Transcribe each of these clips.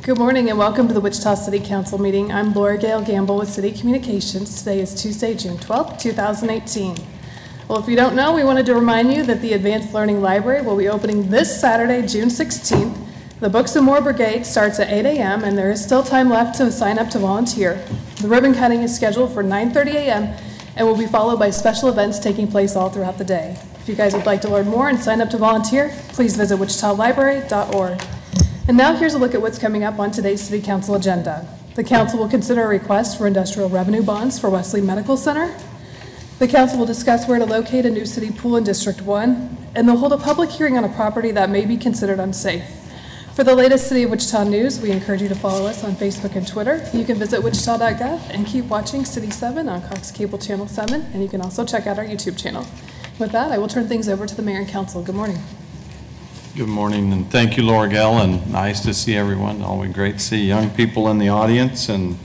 Good morning and welcome to the Wichita City Council meeting. I'm Laura Gail Gamble with City Communications. Today is Tuesday, June 12th, 2018. Well, if you don't know, we wanted to remind you that the Advanced Learning Library will be opening this Saturday, June 16th. The Books and More Brigade starts at 8 a.m. and there is still time left to sign up to volunteer. The ribbon cutting is scheduled for 9:30 a.m. and will be followed by special events taking place all throughout the day. If you guys would like to learn more and sign up to volunteer, please visit wichitalibrary.org. And now here's a look at what's coming up on today's City Council agenda. The Council will consider a request for industrial revenue bonds for Wesley Medical Center. The Council will discuss where to locate a new city pool in District 1, and they'll hold a public hearing on a property that may be considered unsafe. For the latest City of Wichita news, we encourage you to follow us on Facebook and Twitter. You can visit wichita.gov and keep watching City 7 on Cox Cable Channel 7, and you can also check out our YouTube channel. With that, I will turn things over to the Mayor and Council. Good morning. Good morning, and thank you, Laura Gell, and nice to see everyone. Always great to see young people in the audience, and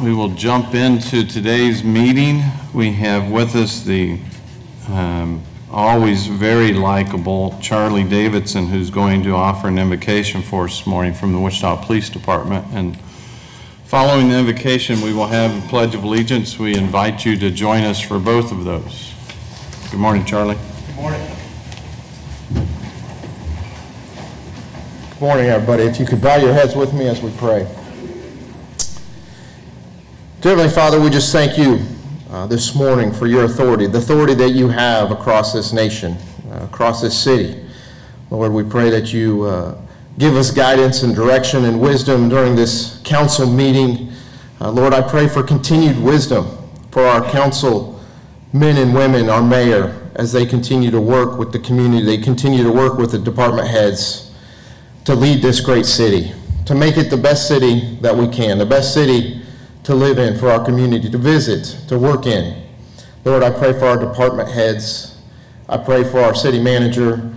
we will jump into today's meeting. We have with us the always very likable Charlie Davidson, who's going to offer an invocation for us this morning from the Wichita Police Department. And following the invocation, we will have a Pledge of Allegiance. We invite you to join us for both of those. Good morning, Charlie. Good morning. Good morning, everybody. If you could bow your heads with me as we pray. Dear Heavenly Father, we just thank you this morning for your authority, the authority that you have across this nation, across this city. Lord, we pray that you give us guidance and direction and wisdom during this council meeting. Lord, I pray for continued wisdom for our council men and women, our mayor, as they continue to work with the community, they continue to work with the department heads to lead this great city, to make it the best city that we can, the best city to live in for our community, to visit, to work in. Lord, I pray for our department heads. I pray for our city manager,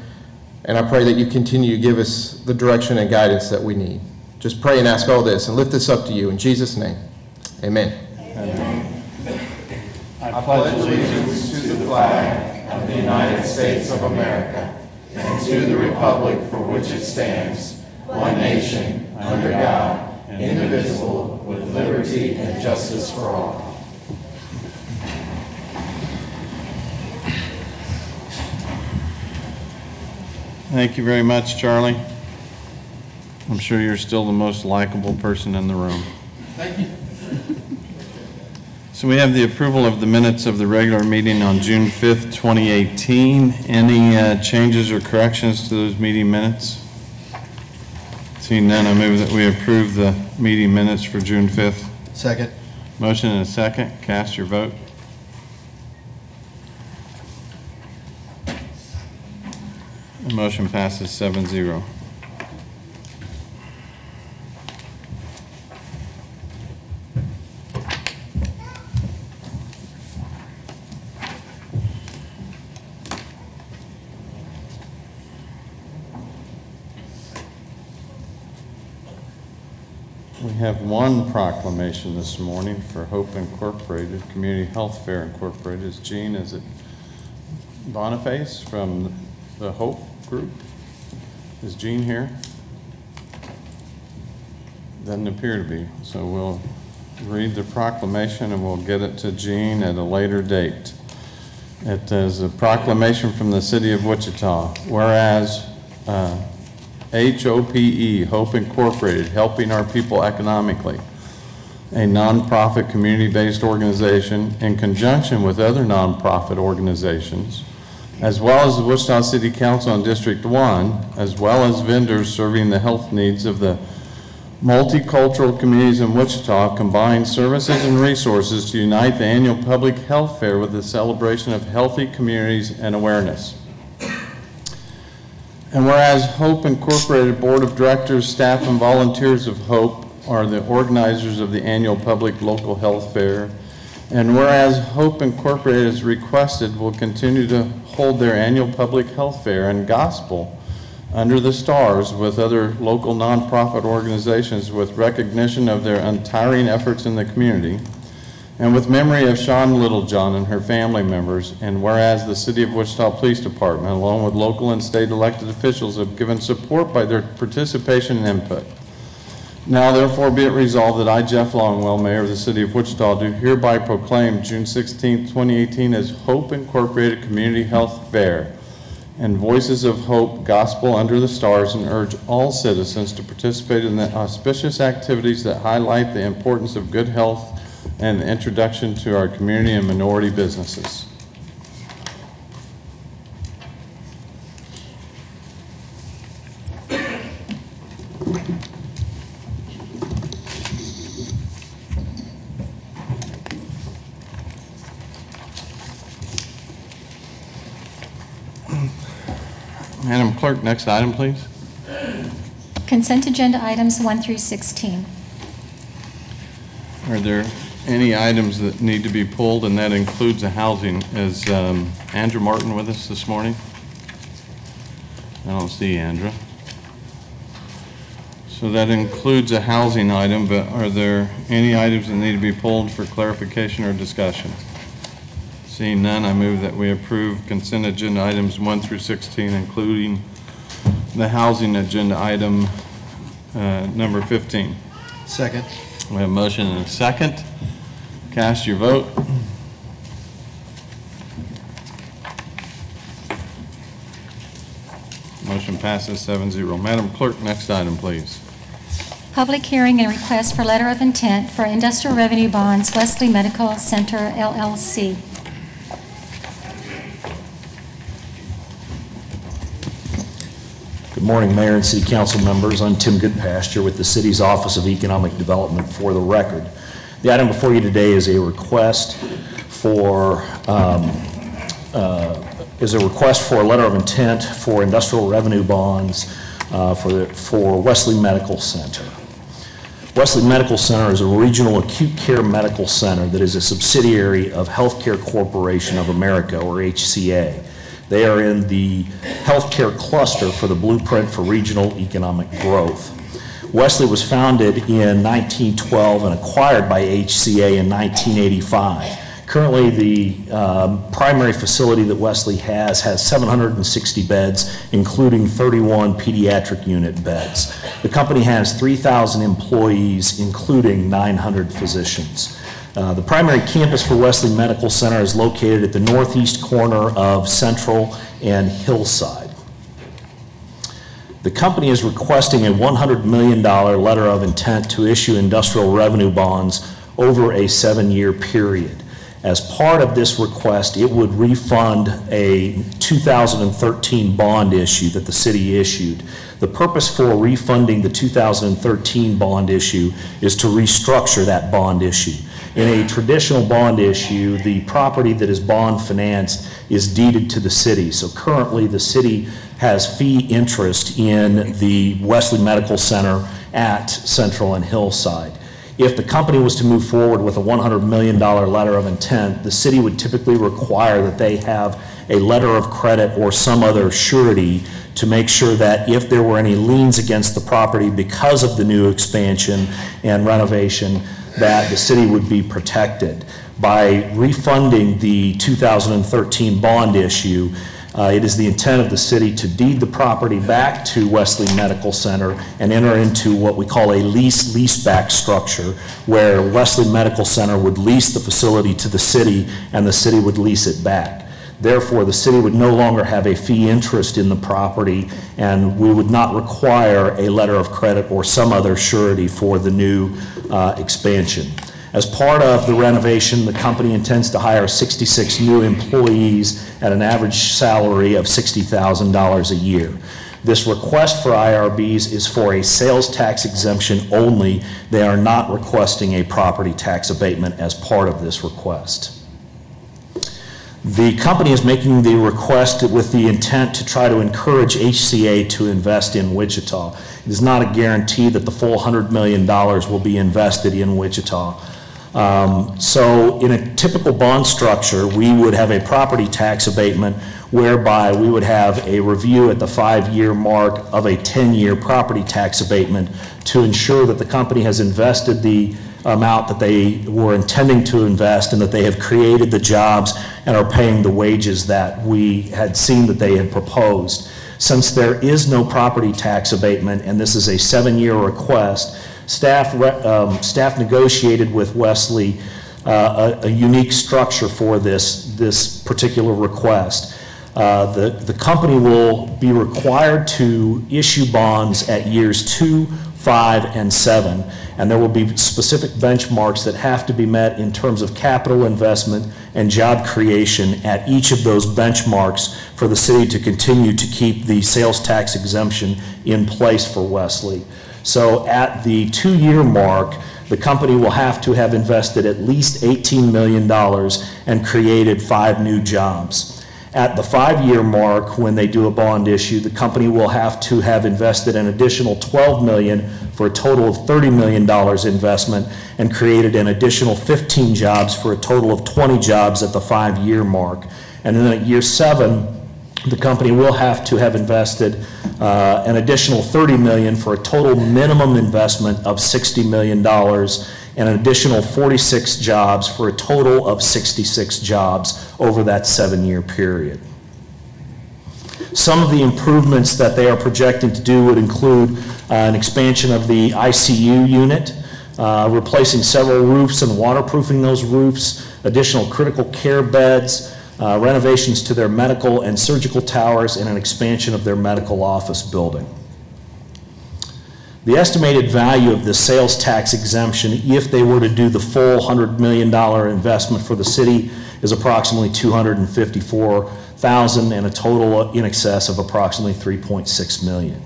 and I pray that you continue to give us the direction and guidance that we need. Just pray and ask all this and lift this up to you in Jesus' name. Amen. Amen. I pledge allegiance to the flag of the United States of America and to the republic for which it stands, one nation, under God, indivisible, with liberty and justice for all. Thank you very much, Charlie. I'm sure you're still the most likable person in the room. Thank you. So we have the approval of the minutes of the regular meeting on June 5th, 2018. Any changes or corrections to those meeting minutes? Seeing none, I move that we approve the meeting minutes for June 5th. Second. Motion and a second. Cast your vote. The motion passes 7-0. We have one proclamation this morning for Hope Incorporated, Community Health Fair Incorporated. Is Jean, is it Boniface from the Hope Group? Is Jean here? Doesn't appear to be. So we'll read the proclamation and we'll get it to Jean at a later date. It is a proclamation from the City of Wichita, whereas HOPE, Hope Incorporated, Helping Our People Economically, a nonprofit community-based organization in conjunction with other nonprofit organizations, as well as the Wichita City Council in District 1, as well as vendors serving the health needs of the multicultural communities in Wichita, combine services and resources to unite the annual public health fair with the celebration of healthy communities and awareness. And whereas Hope Incorporated Board of Directors, staff, and volunteers of Hope are the organizers of the annual public local health fair, and whereas Hope Incorporated, as requested, will continue to hold their annual public health fair and gospel under the stars with other local nonprofit organizations with recognition of their untiring efforts in the community, and with memory of Sean Littlejohn and her family members, and whereas the City of Wichita Police Department, along with local and state elected officials, have given support by their participation and input. Now therefore be it resolved that I, Jeff Longwell, Mayor of the City of Wichita, do hereby proclaim June 16, 2018 as Hope Incorporated Community Health Fair and Voices of Hope Gospel Under the Stars, and urge all citizens to participate in the auspicious activities that highlight the importance of good health and the introduction to our community and minority businesses. Madam Clerk, next item, please. Consent agenda items 1 through 16. Are there any items that need to be pulled, and that includes the housing? Is Andrew Martin with us this morning? I don't see Andrew. So that includes a housing item, but are there any items that need to be pulled for clarification or discussion? Seeing none, I move that we approve consent agenda items 1 through 16, including the housing agenda item number 15. Second. We have a motion and a second. Cast your vote. Motion passes 7-0. Madam Clerk, next item, please. Public hearing and request for letter of intent for industrial revenue bonds, Wesley Medical Center, LLC. Good morning, Mayor and City Council members. I'm Tim Goodpasture with the City's Office of Economic Development. For the record, the item before you today is a request for a letter of intent for industrial revenue bonds for Wesley Medical Center. Wesley Medical Center is a regional acute care medical center that is a subsidiary of Healthcare Corporation of America, or HCA. They are in the healthcare cluster for the Blueprint for Regional Economic Growth. Wesley was founded in 1912 and acquired by HCA in 1985. Currently, the primary facility that Wesley has 760 beds, including 31 pediatric unit beds. The company has 3,000 employees, including 900 physicians. The primary campus for Wesley Medical Center is located at the northeast corner of Central and Hillside. The company is requesting a $100 million letter of intent to issue industrial revenue bonds over a 7-year period. As part of this request, it would refund a 2013 bond issue that the city issued. The purpose for refunding the 2013 bond issue is to restructure that bond issue. In a traditional bond issue, the property that is bond financed is deeded to the city. So currently the city has fee interest in the Wesley Medical Center at Central and Hillside. If the company was to move forward with a $100 million letter of intent, the city would typically require that they have a letter of credit or some other surety to make sure that if there were any liens against the property because of the new expansion and renovation, that the city would be protected. By refunding the 2013 bond issue, it is the intent of the city to deed the property back to Wesley Medical Center and enter into what we call a lease-back structure, where Wesley Medical Center would lease the facility to the city and the city would lease it back. Therefore, the city would no longer have a fee interest in the property, and we would not require a letter of credit or some other surety for the new expansion. As part of the renovation, the company intends to hire 66 new employees at an average salary of $60,000 a year. This request for IRBs is for a sales tax exemption only. They are not requesting a property tax abatement as part of this request. The company is making the request with the intent to try to encourage HCA to invest in Wichita. It is not a guarantee that the full $100 million will be invested in Wichita. So in a typical bond structure, we would have a property tax abatement whereby we would have a review at the 5-year mark of a 10-year property tax abatement to ensure that the company has invested the amount that they were intending to invest and that they have created the jobs and are paying the wages that we had seen that they had proposed. Since there is no property tax abatement and this is a 7-year request, Staff negotiated with Wesley a unique structure for this particular request. The company will be required to issue bonds at years 2, 5, and 7, and there will be specific benchmarks that have to be met in terms of capital investment and job creation at each of those benchmarks for the city to continue to keep the sales tax exemption in place for Wesley. So at the 2-year mark, the company will have to have invested at least $18 million and created 5 new jobs. At the 5-year mark, when they do a bond issue, the company will have to have invested an additional $12 million for a total of $30 million investment and created an additional 15 jobs for a total of 20 jobs at the 5-year mark. And then at year 7, the company will have to have invested an additional $30 million for a total minimum investment of $60 million and an additional 46 jobs for a total of 66 jobs over that 7-year period. Some of the improvements that they are projecting to do would include an expansion of the ICU unit, replacing several roofs and waterproofing those roofs, additional critical care beds, renovations to their medical and surgical towers, and an expansion of their medical office building. The estimated value of the sales tax exemption, if they were to do the full $100 million investment for the city, is approximately $254,000 and a total in excess of approximately $3.6 million.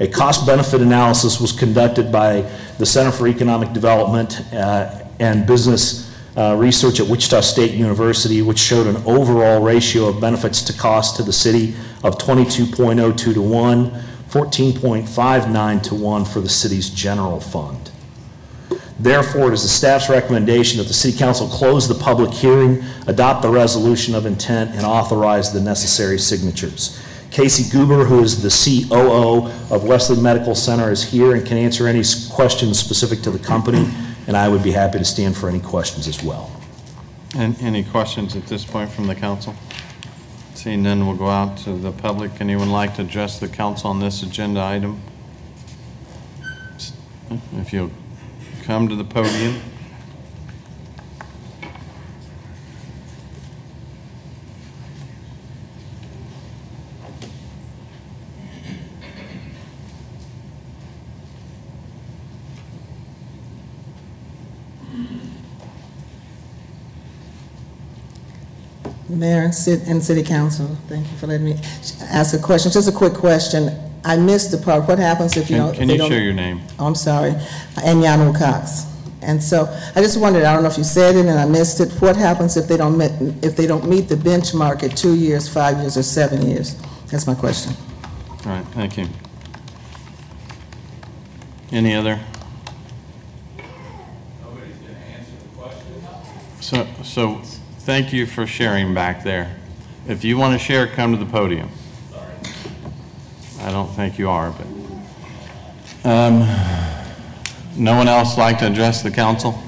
A cost-benefit analysis was conducted by the Center for Economic Development and Business Research at Wichita State University, which showed an overall ratio of benefits to cost to the city of 22.02 to 1, 14.59 to 1 for the city's general fund. Therefore, it is the staff's recommendation that the City Council close the public hearing, adopt the resolution of intent, and authorize the necessary signatures. Casey Goober, who is the COO of Wesley Medical Center, is here and can answer any questions specific to the company, and I would be happy to stand for any questions as well. And any questions at this point from the council? Seeing none, we'll go out to the public. Anyone like to address the council on this agenda item? If you'll come to the podium. Mayor and City Council, thank you for letting me ask a question. Just a quick question. I missed the part. What happens if you don't? Can you share your name? Oh, I'm sorry. Anyano Cox. And so I just wondered. I don't know if you said it and I missed it. What happens if they don't meet the benchmark at 2 years, 5 years, or 7 years? That's my question. All right. Thank you. Any other? Nobody's going to answer the question. So. Thank you for sharing back there. If you want to share, come to the podium. Sorry. I don't think you are, but. No one else like to address the council?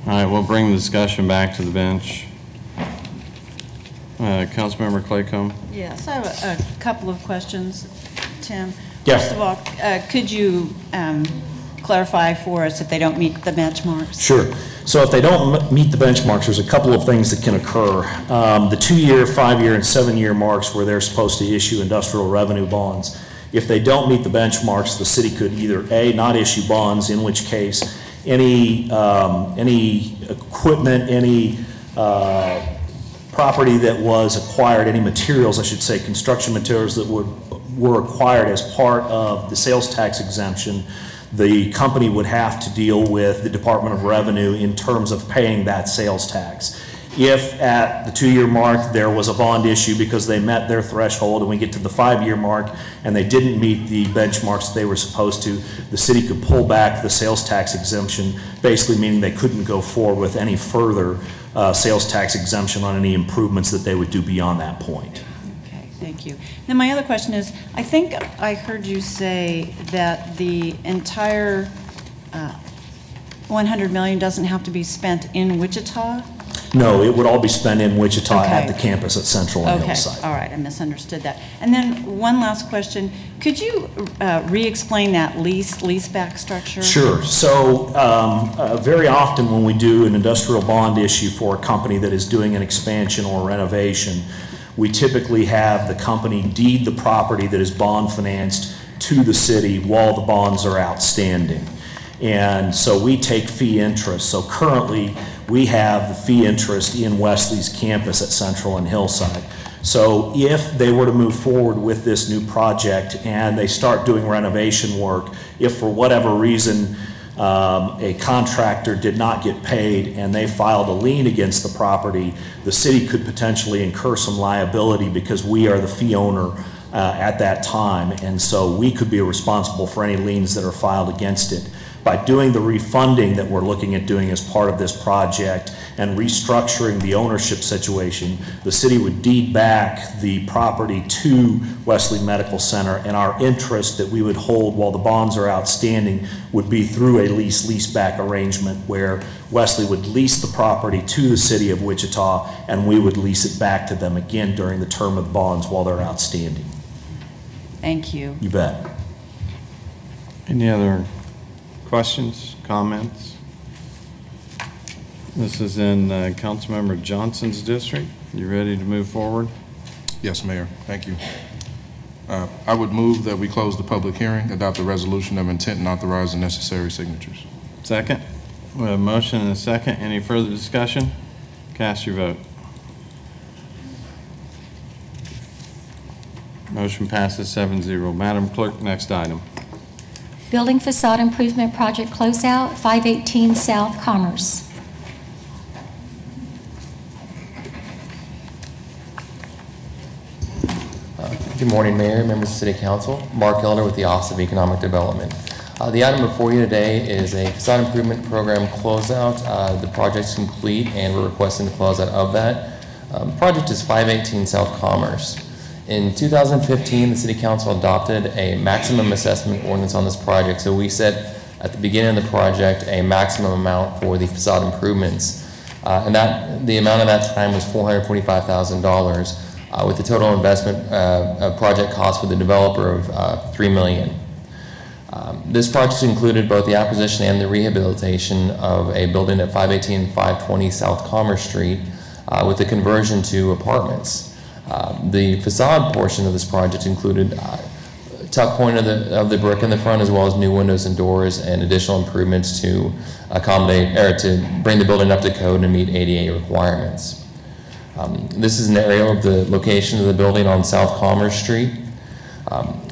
All right, we'll bring the discussion back to the bench. Councilmember Claycomb. Yes, I have a couple of questions, Tim. Yes. First of all, could you clarify for us if they don't meet the benchmarks? Sure. So if they don't meet the benchmarks, there's a couple of things that can occur. The 2-year, 5-year, and 7-year marks where they're supposed to issue industrial revenue bonds. If they don't meet the benchmarks, the city could either A, not issue bonds, in which case any equipment, any property that was acquired, any materials, I should say, construction materials that were acquired as part of the sales tax exemption, the company would have to deal with the Department of Revenue in terms of paying that sales tax. If at the 2-year mark there was a bond issue because they met their threshold and we get to the 5-year mark and they didn't meet the benchmarks they were supposed to, the city could pull back the sales tax exemption, basically meaning they couldn't go forward with any further sales tax exemption on any improvements that they would do beyond that point. Okay, thank you. Then my other question is, I think I heard you say that the entire $100 million doesn't have to be spent in Wichita? No, it would all be spent in Wichita at Okay. the campus at Central and Okay, Hillside. all right, I misunderstood that. And then one last question. Could you re-explain that leaseback structure? Sure. So very often when we do an industrial bond issue for a company that is doing an expansion or renovation, we typically have the company deed the property that is bond financed to the city while the bonds are outstanding. And so we take fee interest. So currently we have the fee interest in Wesley's campus at Central and Hillside. So if they were to move forward with this new project and they start doing renovation work, if for whatever reason a contractor did not get paid and they filed a lien against the property, the city could potentially incur some liability because we are the fee owner at that time, and so we could be responsible for any liens that are filed against it. By doing the refunding that we're looking at doing as part of this project and restructuring the ownership situation, the city would deed back the property to Wesley Medical Center, and our interest that we would hold while the bonds are outstanding would be through a lease-back arrangement where Wesley would lease the property to the city of Wichita and we would lease it back to them again during the term of the bonds while they're outstanding. Thank you. You bet. Any other questions, comments? This is in Councilmember Johnson's district. You ready to move forward? Yes, Mayor. Thank you. I would move that we close the public hearing, adopt a resolution of intent, and authorize the necessary signatures. Second. We have a motion and a second. Any further discussion? Cast your vote. Motion passes 7-0. Madam Clerk, next item. Building facade improvement project closeout, 518 South Commerce. Good morning, Mayor, members of City Council. Mark Elder with the Office of Economic Development. The item before you today is a facade improvement program closeout. The project's complete and we're requesting the closeout of that. The project is 518 South Commerce. In 2015, the City Council adopted a maximum assessment ordinance on this project. So we set at the beginning of the project a maximum amount for the facade improvements. And the amount at that time was $445,000 with the total investment project cost for the developer of $3 million. This project included both the acquisition and the rehabilitation of a building at 518 and 520 South Commerce Street with the conversion to apartments. The facade portion of this project included tuck point of the brick in the front, as well as new windows and doors and additional improvements to accommodate or to bring the building up to code and meet ADA requirements. This is an aerial of the location of the building on South Commerce Street.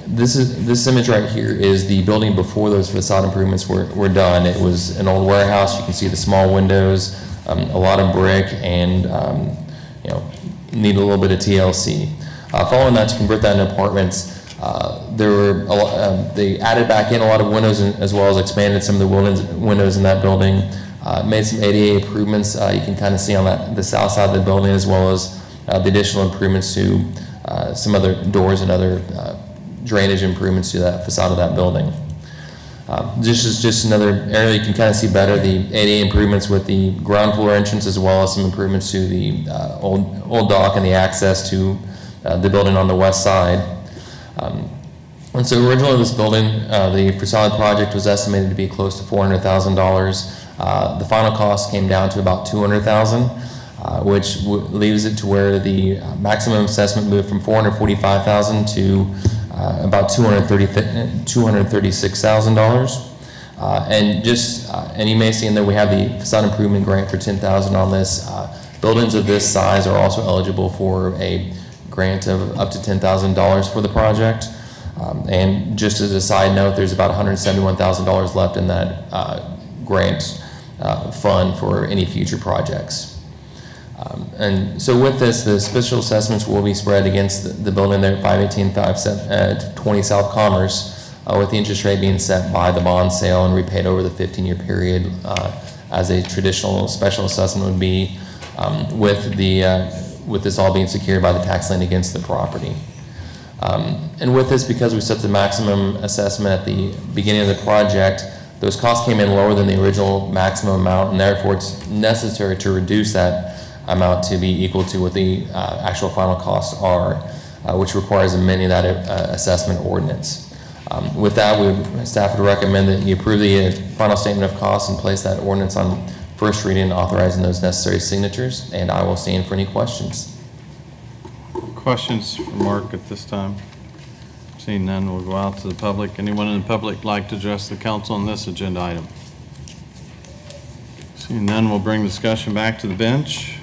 This image right here is the building before those facade improvements were done. It was an old warehouse. You can see the small windows, a lot of brick, and need a little bit of TLC. Following that, to convert that into apartments, they added back in a lot of windows as well as expanded some of the windows in that building. Made some ADA improvements. You can kind of see on the south side of the building, as well as the additional improvements to some other doors and other drainage improvements to that facade of that building. This is just another area you can kind of see better the ADA improvements with the ground floor entrance, as well as some improvements to the old dock and the access to the building on the west side. And so originally this building, the facade project was estimated to be close to $400,000. The final cost came down to about $200,000, which leaves it to where the maximum assessment moved from $445,000 to about $236,000. And you may see in there we have the facade improvement grant for $10,000 on this. Buildings of this size are also eligible for a grant of up to $10,000 for the project. And just as a side note, there's about $171,000 left in that grant fund for any future projects. And so with this, the special assessments will be spread against the building there at 518 20 South Commerce, with the interest rate being set by the bond sale and repaid over the 15-year period as a traditional special assessment would be, with this all being secured by the tax lien against the property. And with this, because we set the maximum assessment at the beginning of the project, those costs came in lower than the original maximum amount, and therefore it's necessary to reduce that amount to be equal to what the actual final costs are, which requires amending that assessment ordinance. With that, staff would recommend that you approve the final statement of costs and place that ordinance on first reading and authorizing those necessary signatures, and I will stand for any questions. Questions for Mark at this time? Seeing none, we'll go out to the public. Anyone in the public like to address the council on this agenda item? Seeing none, we'll bring discussion back to the bench.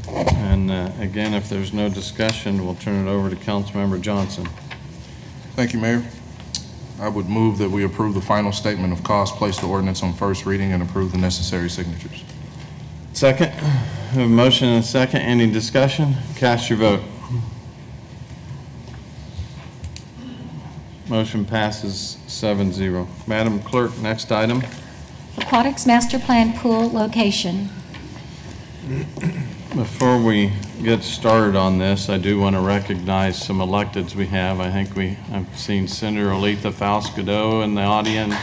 And again, if there's no discussion, we'll turn it over to Councilmember Johnson. Thank you, Mayor. I would move that we approve the final statement of cost, place the ordinance on first reading, and approve the necessary signatures. Second. We have a motion and a second. Any discussion? Cast your vote. Motion passes 7-0. Madam Clerk, next item. Aquatics Master Plan Pool Location. Before we get started on this, I do want to recognize some electeds we have. I think I've seen Senator Aletha Faust-Godot in the audience.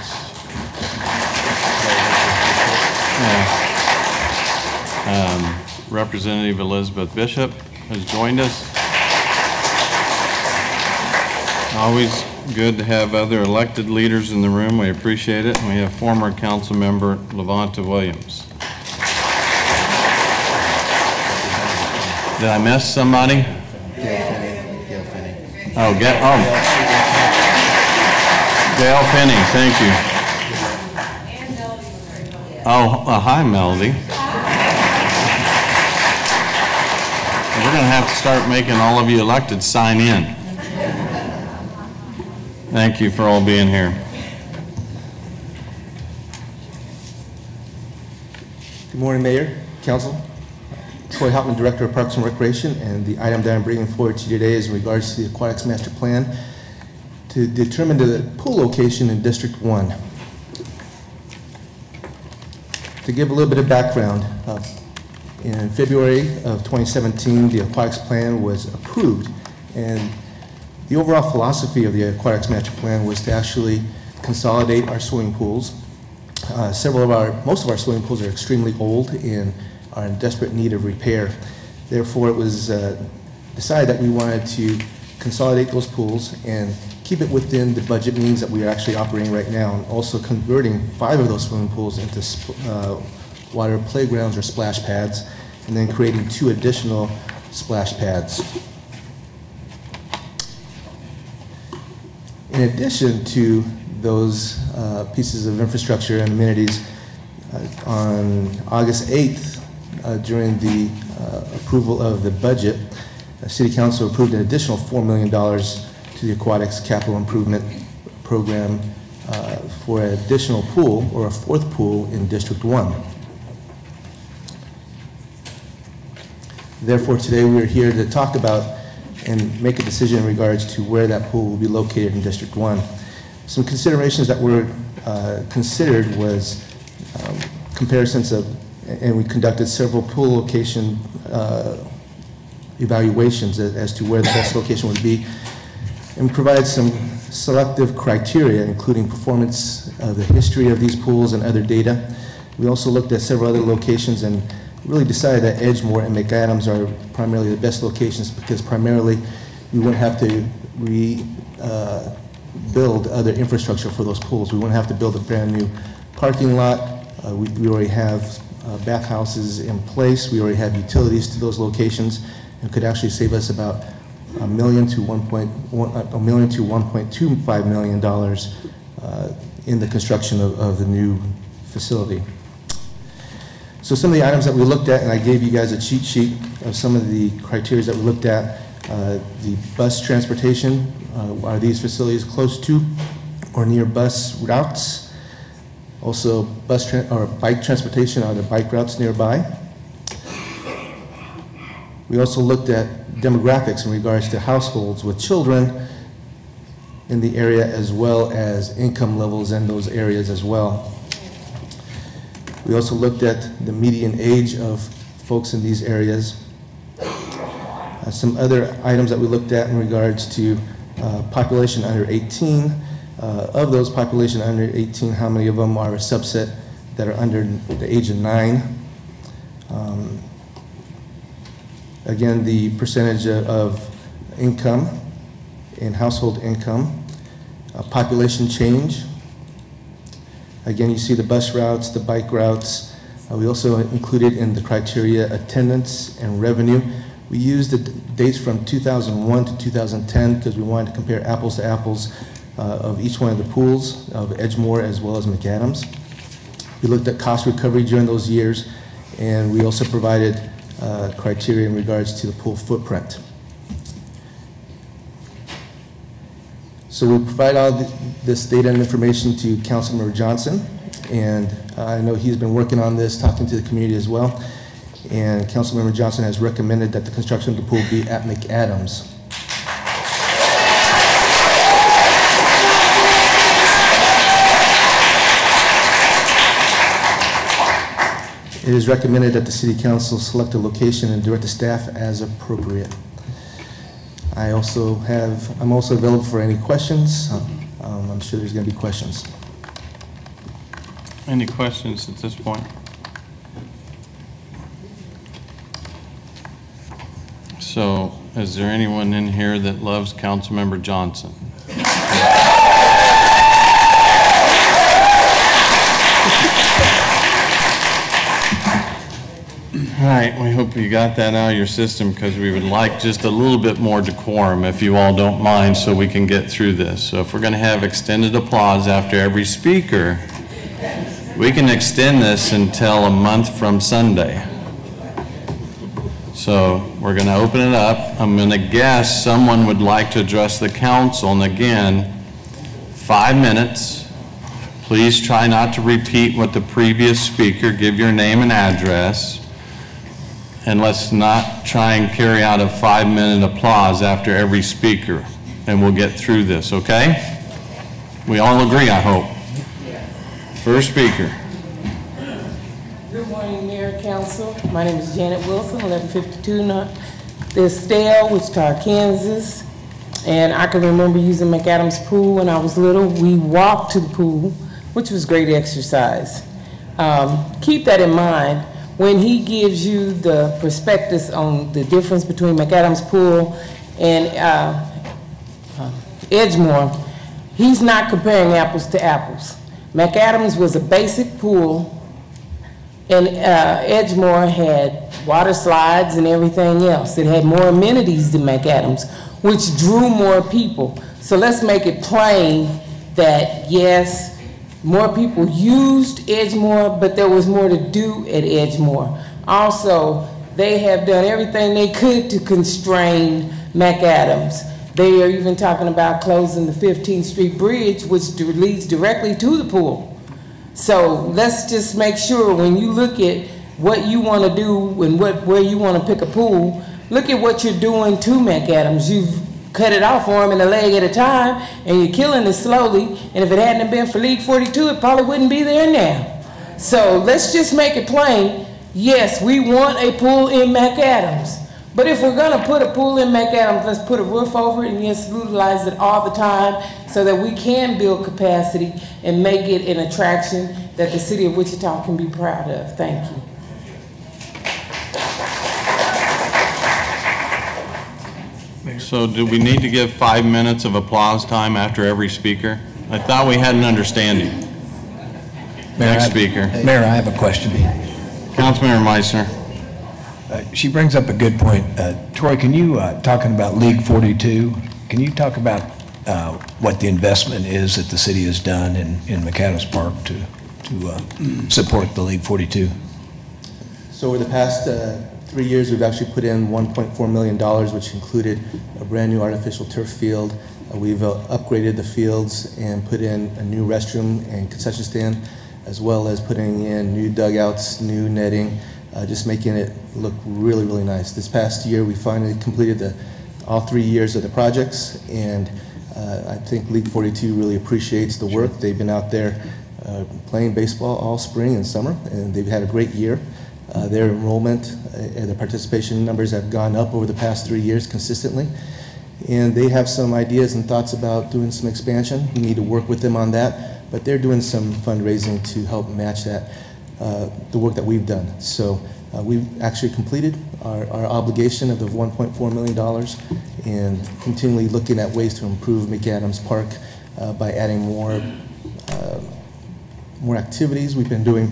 Representative Elizabeth Bishop has joined us. Always good to have other elected leaders in the room. We appreciate it. And we have former council member Levanta Williams. Did I miss somebody? Oh, Gail Finney, thank you. Oh, hi, Melody. We're going to have to start making all of you elected sign in. Thank you for all being here. Good morning, Mayor, Council. Troy Houtman, Director of Parks and Recreation, and the item that I'm bringing forward to you today is in regards to the Aquatics Master Plan to determine the pool location in District 1. To give a little bit of background, in February of 2017, the Aquatics Plan was approved, and the overall philosophy of the Aquatics Master Plan was to actually consolidate our swimming pools. Most of our swimming pools are extremely old and are in desperate need of repair. Therefore, it was decided that we wanted to consolidate those pools and keep it within the budget means that we are actually operating right now, and also converting 5 of those swimming pools into water playgrounds or splash pads, and then creating 2 additional splash pads. In addition to those pieces of infrastructure and amenities, on August 8th, during the approval of the budget, City Council approved an additional $4 million to the Aquatics Capital Improvement Program for an additional pool, or a 4th pool, in District 1. Therefore, today we are here to talk about and make a decision in regards to where that pool will be located in District 1. Some considerations that were considered was comparisons of, and we conducted several pool location evaluations as to where the best location would be, and provided some selective criteria, including performance, the history of these pools, and other data. We also looked at several other locations and really decided that Edgemore and McAdams are primarily the best locations, because primarily we wouldn't have to build other infrastructure for those pools. We wouldn't have to build a brand new parking lot. We already have bathhouses in place. We already have utilities to those locations, and could actually save us about $1 million to $1.25 million in the construction of the new facility. So some of the items that we looked at, and I gave you guys a cheat sheet of some of the criteria that we looked at. The bus transportation, are these facilities close to or near bus routes? Also, bike transportation, are the bike routes nearby? We also looked at demographics in regards to households with children in the area, as well as income levels in those areas as well. We also looked at the median age of folks in these areas. Some other items that we looked at in regards to population under 18. Of those population under 18, how many of them are a subset that are under the age of 9? Again, the percentage of income and household income, population change. Again, you see the bus routes, the bike routes. We also included in the criteria attendance and revenue. We used the dates from 2001 to 2010 because we wanted to compare apples to apples of each one of the pools of Edgemoor as well as McAdams. We looked at cost recovery during those years, and we also provided criteria in regards to the pool footprint. So we provide all this data and information to Councilmember Johnson, and I know he's been working on this, talking to the community as well, and Councilmember Johnson has recommended that the construction of the pool be at McAdams. It is recommended that the City Council select a location and direct the staff as appropriate. I'm also available for any questions. I'm sure there's going to be questions. Any questions at this point? So, is there anyone in here that loves Councilmember Johnson? All right, we hope you got that out of your system because we would like just a little bit more decorum, if you all don't mind, so we can get through this. So if we're going to have extended applause after every speaker, we can extend this until a month from Sunday. So we're going to open it up. I'm going to guess someone would like to address the council, and again, 5 minutes. Please try not to repeat what the previous speaker, give your name and address. And let's not try and carry out a 5-minute applause after every speaker, and we'll get through this, okay? We all agree, I hope. First speaker. Good morning, Mayor, Council. My name is Janet Wilson, 1152 Estelle, Wichita, Kansas. And I can remember using McAdams Pool when I was little. We walked to the pool, which was great exercise. Keep that in mind. When he gives you the prospectus on the difference between McAdams Pool and Edgemoor, he's not comparing apples to apples. McAdams was a basic pool, and Edgemoor had water slides and everything else. It had more amenities than McAdams, which drew more people. So let's make it plain that, yes, more people used Edgemoor, but there was more to do at Edgemoor. Also, they have done everything they could to constrain McAdams. They are even talking about closing the 15th Street Bridge, which leads directly to the pool. So let's just make sure when you look at what you want to do and where you want to pick a pool, look at what you're doing to McAdams. You've cut it off for him in a leg at a time, and you're killing it slowly, and if it hadn't been for League 42, it probably wouldn't be there now. So let's just make it plain. Yes, we want a pool in McAdams, but if we're going to put a pool in McAdams, let's put a roof over it and just utilize it all the time so that we can build capacity and make it an attraction that the city of Wichita can be proud of. Thank you. So do we need to give 5 minutes of applause time after every speaker? I thought we had an understanding. Next speaker. Mayor, I have a question. Councilmember Meissner. She brings up a good point. Troy, can you, talking about League 42, can you talk about what the investment is that the city has done in McAdams Park to support the League 42? So over the past 3 years, we've actually put in $1.4 million, which included a brand new artificial turf field. We've upgraded the fields and put in a new restroom and concession stand, as well as putting in new dugouts, new netting, just making it look really, really nice. This past year, we finally completed all 3 years of the projects, and I think League 42 really appreciates the work. They've been out there playing baseball all spring and summer, and they've had a great year. Their enrollment and their participation numbers have gone up over the past 3 years consistently. And they have some ideas and thoughts about doing some expansion. We need to work with them on that, but they're doing some fundraising to help match that, the work that we've done. So We've actually completed our obligation of the $1.4 million and continually looking at ways to improve McAdams Park by adding more activities. We've been doing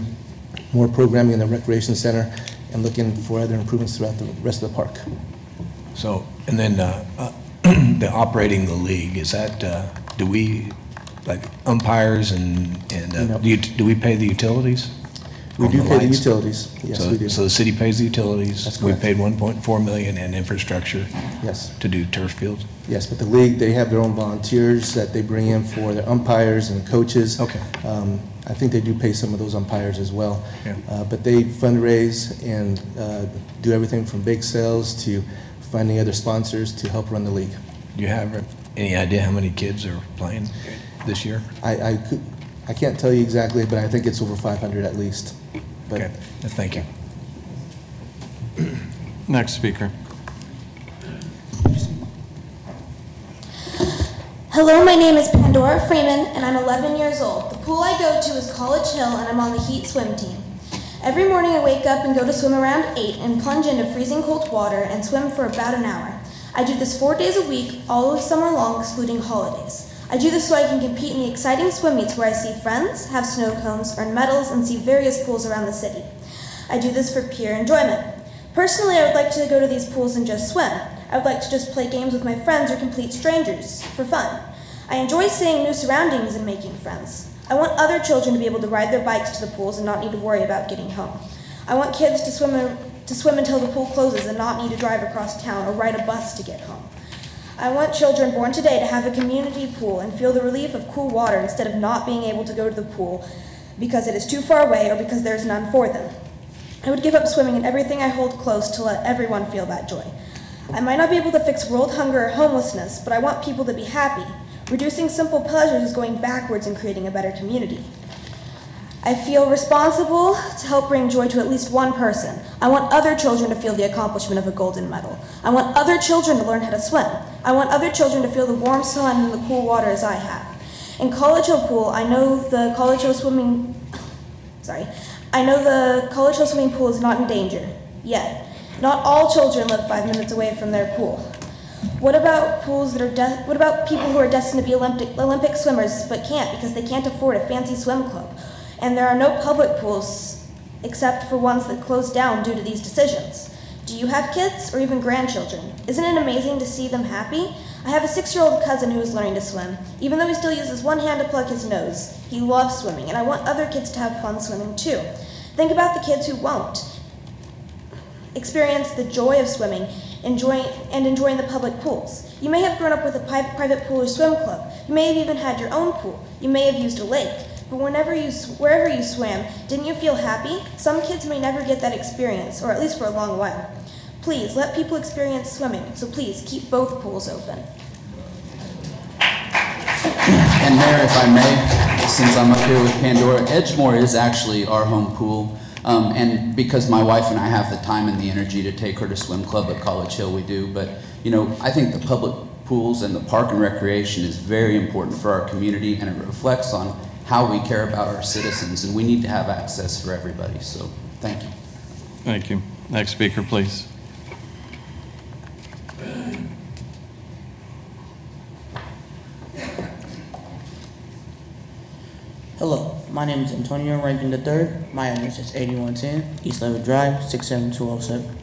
more programming in the recreation center and looking for other improvements throughout the rest of the park. So, and then the operating the league, is that, do we, like umpires and No. do we pay the utilities? We On do pay the lights? utilities, yes, So- we do. So the city pays the utilities? That's We correct. paid $1.4 million in infrastructure Yes. to do turf fields? Yes, but the league, they have their own volunteers that they bring in for their umpires and coaches. Okay. I think they do pay some of those umpires as well. Yeah. But they fundraise and do everything from bake sales to finding other sponsors to help run the league. Do you have any idea how many kids are playing this year? I can't tell you exactly, but I think it's over 500 at least. But Okay, thank you. Next speaker. Hello, my name is Pandora Freeman, and I'm 11 years old. The pool I go to is College Hill, and I'm on the Heat swim team. Every morning I wake up and go to swim around 8 and plunge into freezing cold water and swim for about an hour. I do this 4 days a week, all summer long, excluding holidays. I do this so I can compete in the exciting swim meets where I see friends, have snow cones, earn medals, and see various pools around the city. I do this for pure enjoyment. Personally, I would like to go to these pools and just swim. I would like to just play games with my friends or complete strangers for fun. I enjoy seeing new surroundings and making friends. I want other children to be able to ride their bikes to the pools and not need to worry about getting home. I want kids to swim until the pool closes and not need to drive across town or ride a bus to get home. I want children born today to have a community pool and feel the relief of cool water instead of not being able to go to the pool because it is too far away or because there is none for them. I would give up swimming and everything I hold close to let everyone feel that joy. I might not be able to fix world hunger or homelessness, but I want people to be happy. Reducing simple pleasures is going backwards in creating a better community. I feel responsible to help bring joy to at least one person. I want other children to feel the accomplishment of a golden medal. I want other children to learn how to swim. I want other children to feel the warm sun and the cool water as I have. In College Hill Pool, I know the College Hill swimming pool is not in danger, yet. Not all children live 5 minutes away from their pool. What about people who are destined to be Olympic swimmers but can't because they can't afford a fancy swim club? And there are no public pools except for ones that closed down due to these decisions. Do you have kids or even grandchildren? Isn't it amazing to see them happy? I have a 6-year-old cousin who is learning to swim. Even though he still uses one hand to plug his nose, he loves swimming, and I want other kids to have fun swimming too. Think about the kids who won't experience the joy of swimming, enjoying the public pools. You may have grown up with a private pool or swim club. You may have even had your own pool. You may have used a lake. But wherever you swam, didn't you feel happy? Some kids may never get that experience, or at least for a long while. Please, let people experience swimming, so please keep both pools open. And Mayor, if I may, since I'm up here with Pandora, Edgemore is actually our home pool. And because my wife and I have the time and the energy to take her to swim club at College Hill, we do. But, you know, I think the public pools and the park and recreation is very important for our community, and it reflects on how we care about our citizens, and we need to have access for everybody. So, thank you. Thank you. Next speaker, please. Hello, my name is Antonio Rankin III. My address is 8110 East Level Drive, 67207.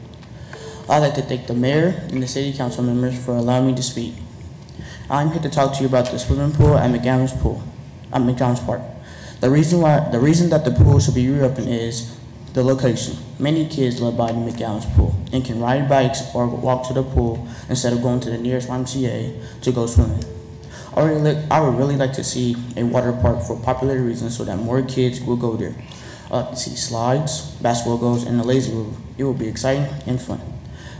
I'd like to thank the mayor and the city council members for allowing me to speak. I'm here to talk to you about the swimming pool at McAdams Park. The reason that the pool should be reopened is the location. Many kids love by the McAdams pool and can ride bikes or walk to the pool instead of going to the nearest YMCA to go swimming. I would really like to see a water park for popular reasons so that more kids will go there. I like to see slides, basketball goals, and the lazy river. It will be exciting and fun.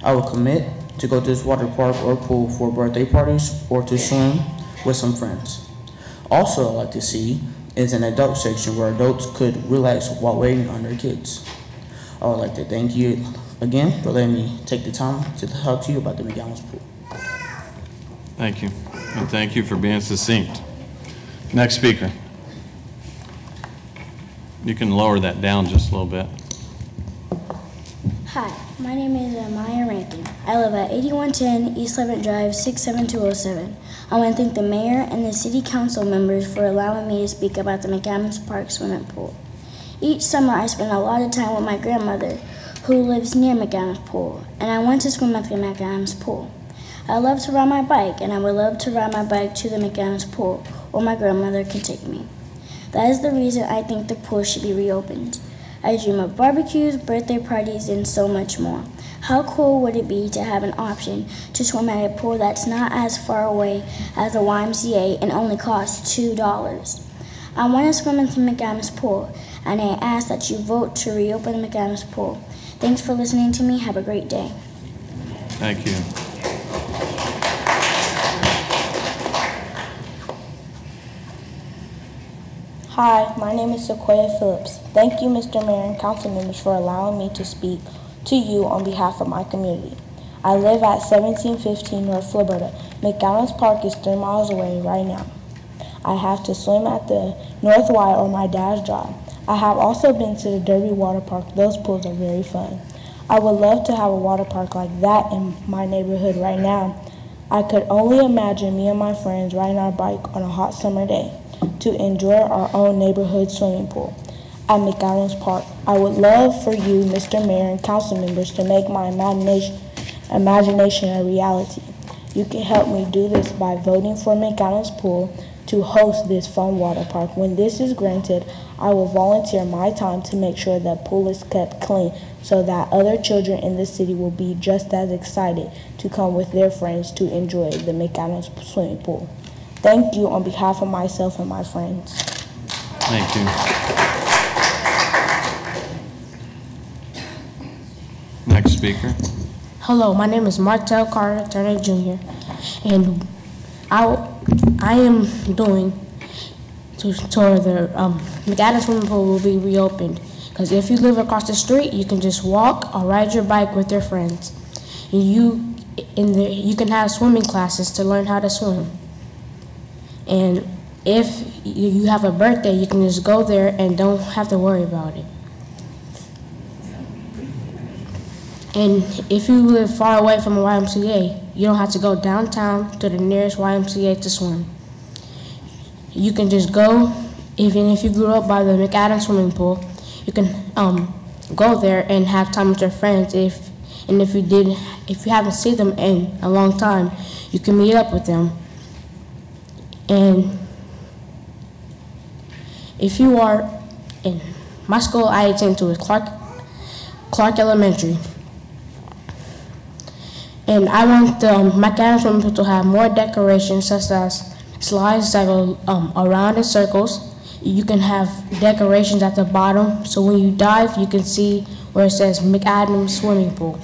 I will commit to go to this water park or pool for birthday parties or to swim with some friends. Also, I'd like to see is an adult section where adults could relax while waiting on their kids. I would like to thank you again for letting me take the time to talk to you about the McAdams pool. Thank you. And thank you for being succinct. Next speaker. You can lower that down just a little bit. Hi, my name is Maya Rankin. I live at 8110 East 11th Drive, 67207. I want to thank the mayor and the city council members for allowing me to speak about the McAdams Park swimming pool. Each summer I spend a lot of time with my grandmother, who lives near McAdams Pool, and I want to swim at the McAdams Pool. I love to ride my bike, and I would love to ride my bike to the McAdams Pool, or my grandmother can take me. That is the reason I think the pool should be reopened. I dream of barbecues, birthday parties, and so much more. How cool would it be to have an option to swim at a pool that's not as far away as the YMCA and only costs $2? I want to swim in the McAdams Pool, and I ask that you vote to reopen the McAdams Pool. Thanks for listening to me. Have a great day. Thank you. Hi, my name is Sequoia Phillips. Thank you, Mr. Mayor and council members, for allowing me to speak to you on behalf of my community. I live at 1715 North Florida. McAdams Park is 3 miles away right now. I have to swim at the North Y or my dad's job. I have also been to the Derby Water Park. Those pools are very fun. I would love to have a water park like that in my neighborhood right now. I could only imagine me and my friends riding our bike on a hot summer day to enjoy our own neighborhood swimming pool at McAdams Park. I would love for you, Mr. Mayor and council members, to make my imagination a reality. You can help me do this by voting for McAdams Pool to host this fun water park. When this is granted, I will volunteer my time to make sure the pool is kept clean so that other children in the city will be just as excited to come with their friends to enjoy the McAdams swimming pool. Thank you on behalf of myself and my friends. Thank you. Next speaker. Hello, my name is Martel Carter Turner Jr. and I am doing toward the McAdams swimming pool will be reopened. Because if you live across the street, you can just walk or ride your bike with your friends. And you can have swimming classes to learn how to swim. And if you have a birthday, you can just go there and don't have to worry about it. And if you live far away from a YMCA, you don't have to go downtown to the nearest YMCA to swim. You can just go, even if you grew up by the McAdams swimming pool, you can go there and have time with your friends. If you haven't seen them in a long time, you can meet up with them. And if you are in my school, I attend to is Clark Elementary. And I want the McAdams swimming pool to have more decorations, such as slides that go around in circles. You can have decorations at the bottom, so when you dive, you can see where it says McAdams swimming pool.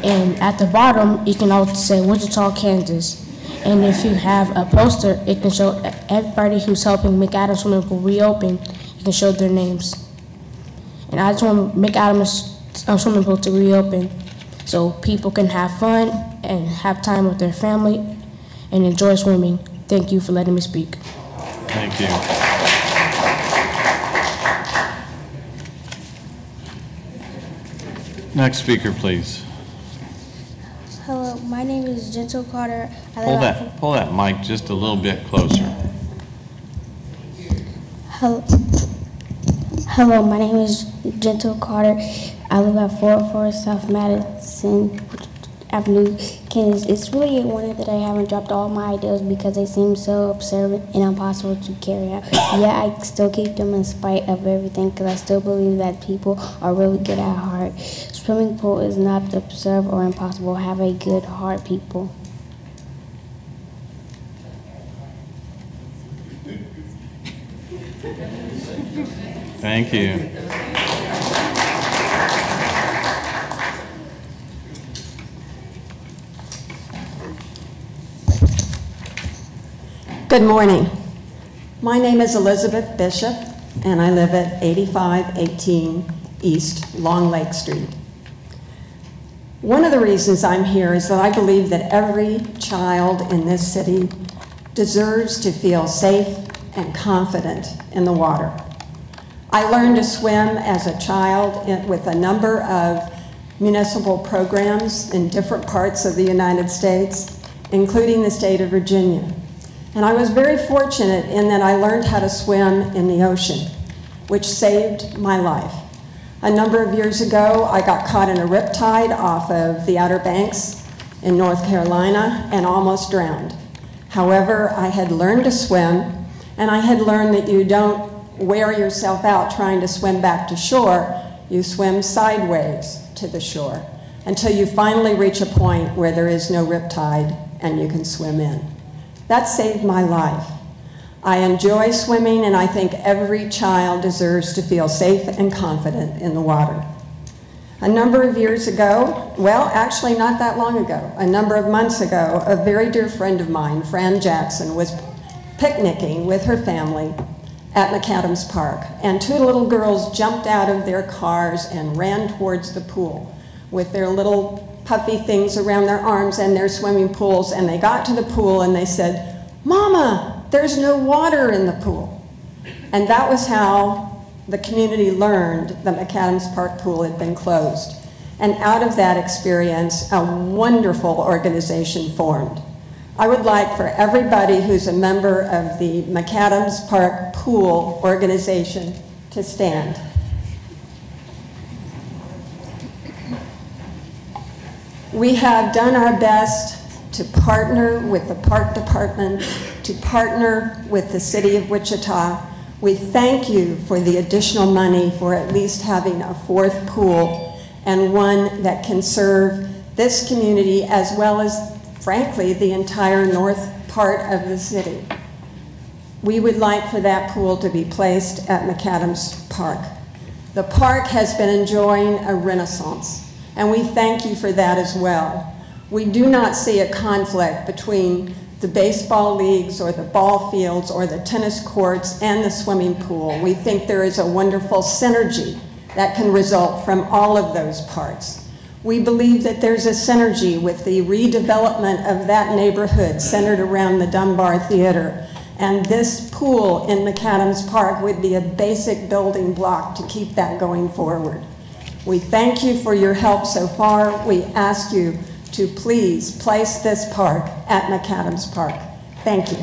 And at the bottom, you can also say Wichita, Kansas. And if you have a poster, it can show everybody who's helping McAdams swimming pool reopen. You can show their names. And I just want McAdams swimming pool to reopen so people can have fun and have time with their family and enjoy swimming. Thank you for letting me speak. Thank you. Next speaker, please. Hello, my name is Gentle Carter. Pull that mic just a little bit closer. Hello, my name is Gentle Carter. I live at 404 South Madison Avenue, Kansas. It's really a wonder that I haven't dropped all my ideas because they seem so absurd and impossible to carry out. Yet I still keep them in spite of everything because I still believe that people are really good at heart. Swimming pool is not absurd or impossible. Have a good heart, people. Thank you. Good morning. My name is Elizabeth Bishop, and I live at 8518 East Long Lake Street. One of the reasons I'm here is that I believe that every child in this city deserves to feel safe and confident in the water. I learned to swim as a child with a number of municipal programs in different parts of the United States, including the state of Virginia. And I was very fortunate in that I learned how to swim in the ocean, which saved my life. A number of years ago, I got caught in a riptide off of the Outer Banks in North Carolina and almost drowned. However, I had learned to swim, and I had learned that you don't wear yourself out trying to swim back to shore. You swim sideways to the shore until you finally reach a point where there is no riptide and you can swim in. That saved my life. I enjoy swimming, and I think every child deserves to feel safe and confident in the water. A number of years ago, well, actually not that long ago, a number of months ago, a very dear friend of mine, Fran Jackson, was picnicking with her family at McAdams Park, and two little girls jumped out of their cars and ran towards the pool with their little puffy things around their arms and their swimming pools, and they got to the pool and they said, "Mama, there's no water in the pool." And that was how the community learned the McAdams Park pool had been closed. And out of that experience, a wonderful organization formed. I would like for everybody who's a member of the McAdams Park Pool organization to stand. We have done our best to partner with the park department, to partner with the city of Wichita. We thank you for the additional money for at least having a fourth pool, and one that can serve this community as well as, frankly, the entire north part of the city. We would like for that pool to be placed at McAdams Park. The park has been enjoying a renaissance, and we thank you for that as well. We do not see a conflict between the baseball leagues or the ball fields or the tennis courts and the swimming pool. We think there is a wonderful synergy that can result from all of those parts. We believe that there's a synergy with the redevelopment of that neighborhood centered around the Dunbar Theater, and this pool in McAdams Park would be a basic building block to keep that going forward. We thank you for your help so far. We ask you to please place this park at McAdams Park. Thank you.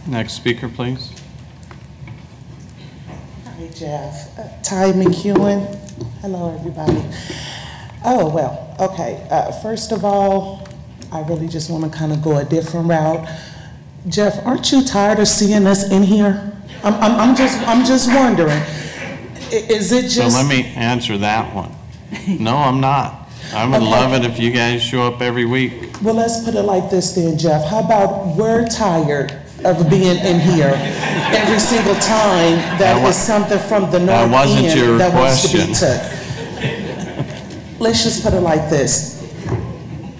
Next speaker, please. Hi, Jeff. Ty McEwen. Hello, everybody. Oh, well, okay. First of all, I really just want to kind of go a different route. Jeff, aren't you tired of seeing us in here? I'm just wondering. Is it just... So let me answer that one. No, I'm not. I would love it if you guys show up every week. Well, let's put it like this then, Jeff. How about we're tired of being in here every single time that is something from the north end that wants to be took? Let's just put it like this.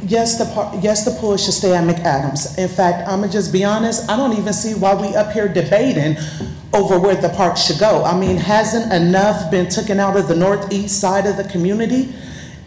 Yes, the pool should stay at McAdams. In fact, I'm gonna just be honest, I don't even see why we up here debating over where the park should go. I mean, hasn't enough been taken out of the northeast side of the community?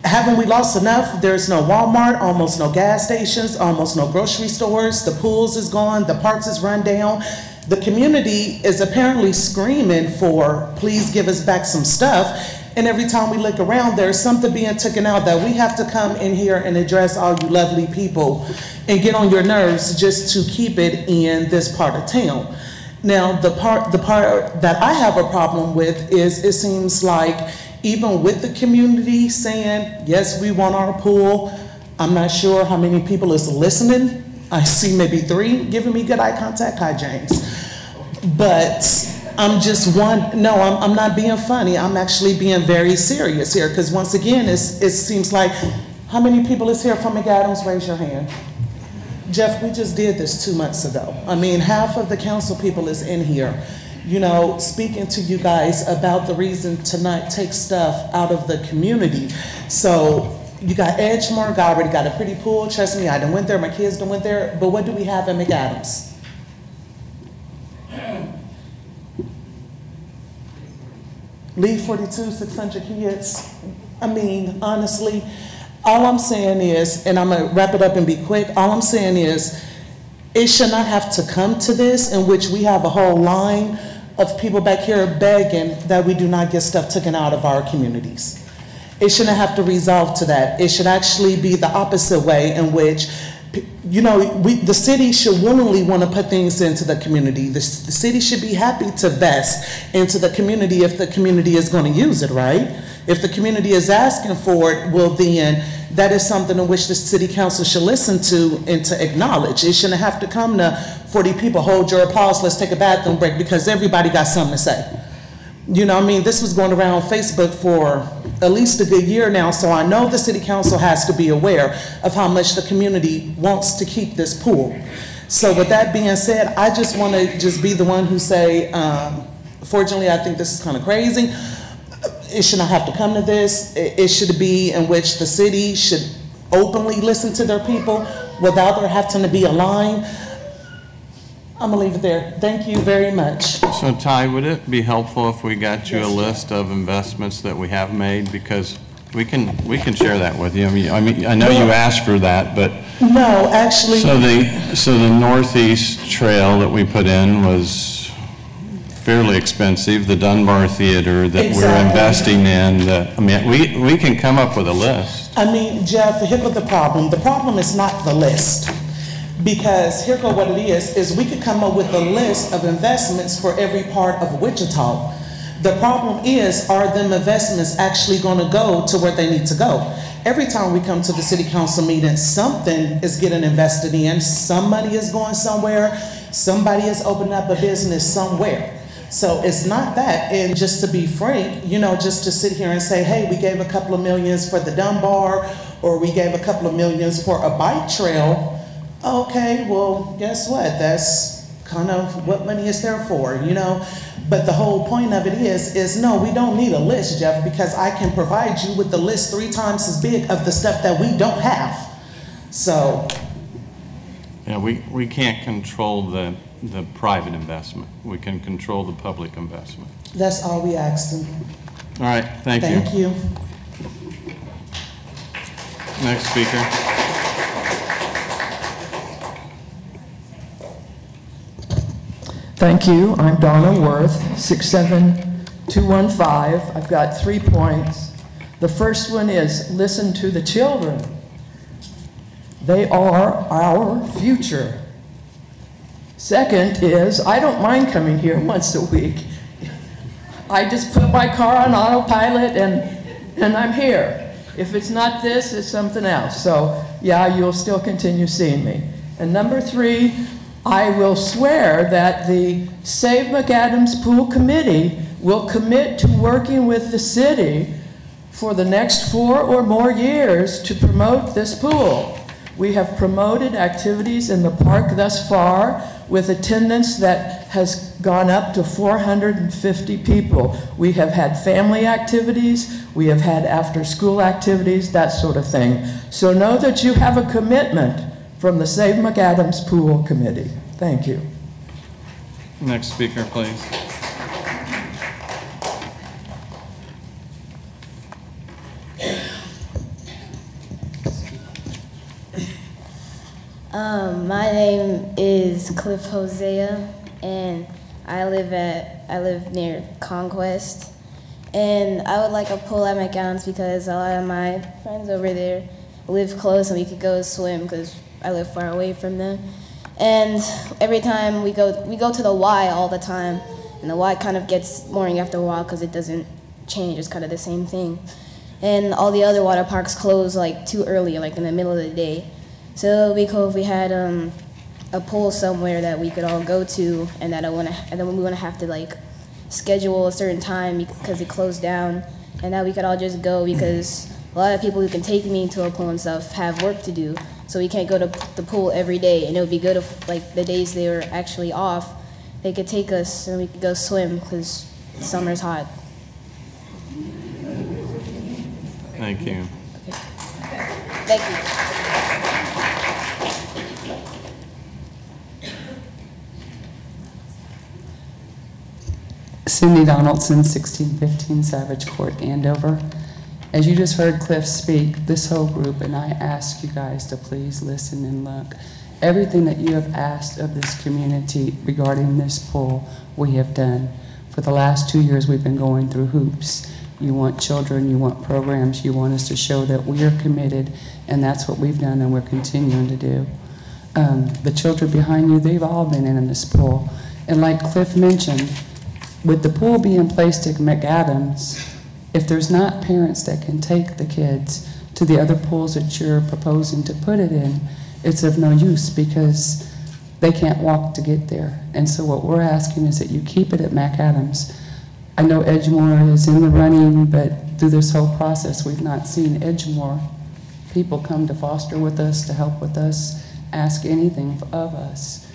Haven't we lost enough? There's no Walmart, almost no gas stations, almost no grocery stores. The pools is gone, the parks is run down. The community is apparently screaming for, please give us back some stuff. And every time we look around, there's something being taken out that we have to come in here and address all you lovely people and get on your nerves just to keep it in this part of town. Now, the part that I have a problem with is it seems like even with the community saying, yes, we want our pool, I'm not sure how many people is listening. I see maybe 3 giving me good eye contact. Hi, James. But I'm just I'm not being funny. I'm actually being very serious here because once again, it seems like, how many people is here from McAdams? Raise your hand. Jeff, we just did this 2 months ago. I mean, half of the council people is in here, you know, speaking to you guys about the reason to not take stuff out of the community. So you got Edgemore, I already got a pretty pool. Trust me, I done went there, my kids done went there. But what do we have at McAdams? League 42, 600 kids. I mean, honestly, all I'm saying is, and I'm gonna wrap it up and be quick, all I'm saying is, It should not have to come to this, in which we have a whole line of people back here begging that we do not get stuff taken out of our communities. It shouldn't have to resolve to that. It should actually be the opposite way, in which, you know, the city should willingly want to put things into the community. The city should be happy to invest into the community if the community is going to use it, right? If the community is asking for it, well then, that is something in which the city council should listen to and to acknowledge. It shouldn't have to come to 40 people, hold your applause, let's take a bathroom break, because everybody got something to say. You know what I mean? This was going around Facebook for at least a good year now, so I know the city council has to be aware of how much the community wants to keep this pool. So with that being said, I just want to just be the one who say, fortunately, I think this is kind of crazy. It should not have to come to this. It should be in which the city should openly listen to their people without there having to be a line. I'm gonna leave it there. Thank you very much. So Ty, would it be helpful if we got you a list of investments that we have made? Because we can share that with you. I mean, I know you asked for that, but no, actually. So the Northeast Trail that we put in was fairly expensive. The Dunbar Theater that we're investing in. I mean, we can come up with a list. I mean, Jeff, here's the problem. The problem is not the list. Because here go what it is we could come up with a list of investments for every part of Wichita. The problem is, are them investments actually gonna go to where they need to go? Every time we come to the city council meeting, something is getting invested in, some money is going somewhere, somebody is opening up a business somewhere. So it's not that, and just to be frank, you know, just to sit here and say, hey, we gave a couple of millions for the Dunbar, or we gave a couple of millions for a bike trail. Okay, well, guess what? That's kind of what money is there for, you know? But the whole point of it is no, we don't need a list, Jeff, because I can provide you with the list 3 times as big of the stuff that we don't have. So. Yeah, we can't control the private investment. We can control the public investment. That's all we asked them. All right, thank you. Thank you. Next speaker. Thank you. I'm Donna Worth, 67215. I've got 3 points. The first one is listen to the children. They are our future. Second is I don't mind coming here once a week. I just put my car on autopilot and I'm here. If it's not this, it's something else. So yeah, you'll still continue seeing me. And number 3, I will swear that the Save McAdams Pool Committee will commit to working with the city for the next 4 or more years to promote this pool. We have promoted activities in the park thus far with attendance that has gone up to 450 people. We have had family activities, we have had after-school activities, that sort of thing. So know that you have a commitment from the Save McAdams Pool Committee. Thank you. Next speaker, please. My name is Cliff Hosea, and I live near Conquest, and I would like a pool at McAdams because a lot of my friends over there live close and we could go swim because I live far away from them. And every time we go to the Y all the time, and the Y kind of gets boring after a while because it doesn't change, it's kind of the same thing. And all the other water parks close like too early, like in the middle of the day. So it would be cool if we had a pool somewhere that we could all go to, and then we wouldn't have to like schedule a certain time because it closed down, and that we could all just go because a lot of people who can take me to a pool and stuff have work to do, so we can't go to the pool every day. And it would be good if like the days they were actually off, they could take us and we could go swim because summer's hot. Thank you. Okay. Thank you. Cindy Donaldson, 1615 Savage Court, Andover. As you just heard Cliff speak, this whole group and I ask you guys to please listen and look Everything that you have asked of this community regarding this pool, we have done. For the last 2 years, we've been going through hoops. You want children, you want programs, you want us to show that we are committed, and that's what we've done and we're continuing to do. The children behind you, they've all been in this pool. And like Cliff mentioned, with the pool being placed at McAdams, if there's not parents that can take the kids to the other pools that you're proposing to put it in, it's of no use because they can't walk to get there. And so what we're asking is that you keep it at McAdams. I know Edgemore is in the running, but through this whole process, we've not seen Edgemore people come to foster with us, to help with us, ask anything of us.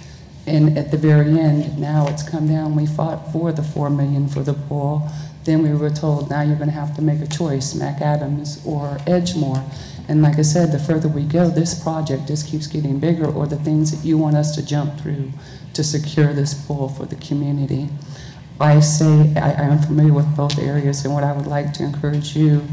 And at the very end, now it's come down, we fought for the $4 million for the pool. Then we were told, now you're gonna have to make a choice, McAdams or Edgemore. And like I said, the further we go, this project just keeps getting bigger, or the things that you want us to jump through to secure this pool for the community. I say, I am familiar with both areas, and what I would like to encourage you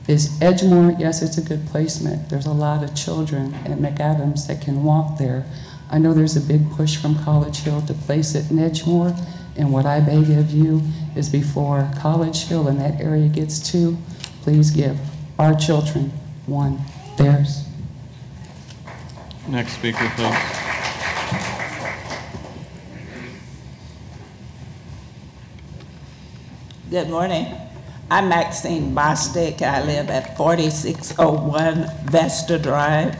is Edgemore, yes, it's a good placement. There's a lot of children at McAdams that can walk there. I know there's a big push from College Hill to place it in Edgemore, and what I beg of you is before College Hill and that area gets to, please give our children one theirs. Next speaker, please. Good morning. I'm Maxine Bostic. I live at 4601 Vesta Drive.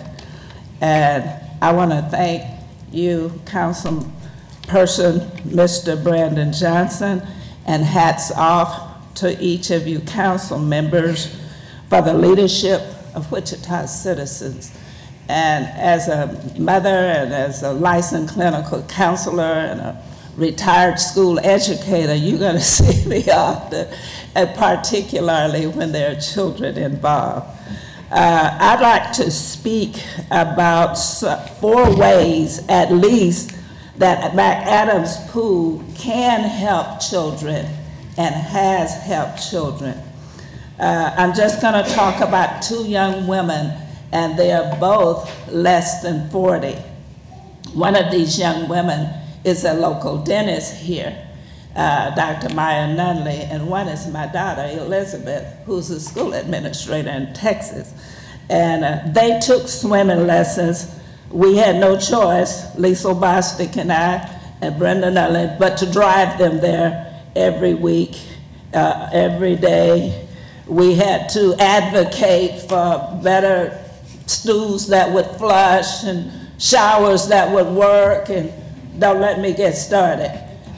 And I want to thank you, Councilperson Mr. Brandon Johnson, and hats off to each of you council members for the leadership of Wichita citizens. And as a mother and as a licensed clinical counselor and a retired school educator, you're going to see me often, and particularly when there are children involved. I'd like to speak about 4 ways, at least, that McAdams Pool can help children and has helped children. I'm just going to talk about 2 young women, and they are both less than 40. One of these young women is a local dentist here, Dr. Maya Nunley, and one is my daughter, Elizabeth, who's a school administrator in Texas. And they took swimming lessons. We had no choice, Lisa Bostic and I, and Brenda Nunley, but to drive them there every week, every day. We had to advocate for better stools that would flush and showers that would work, and don't let me get started.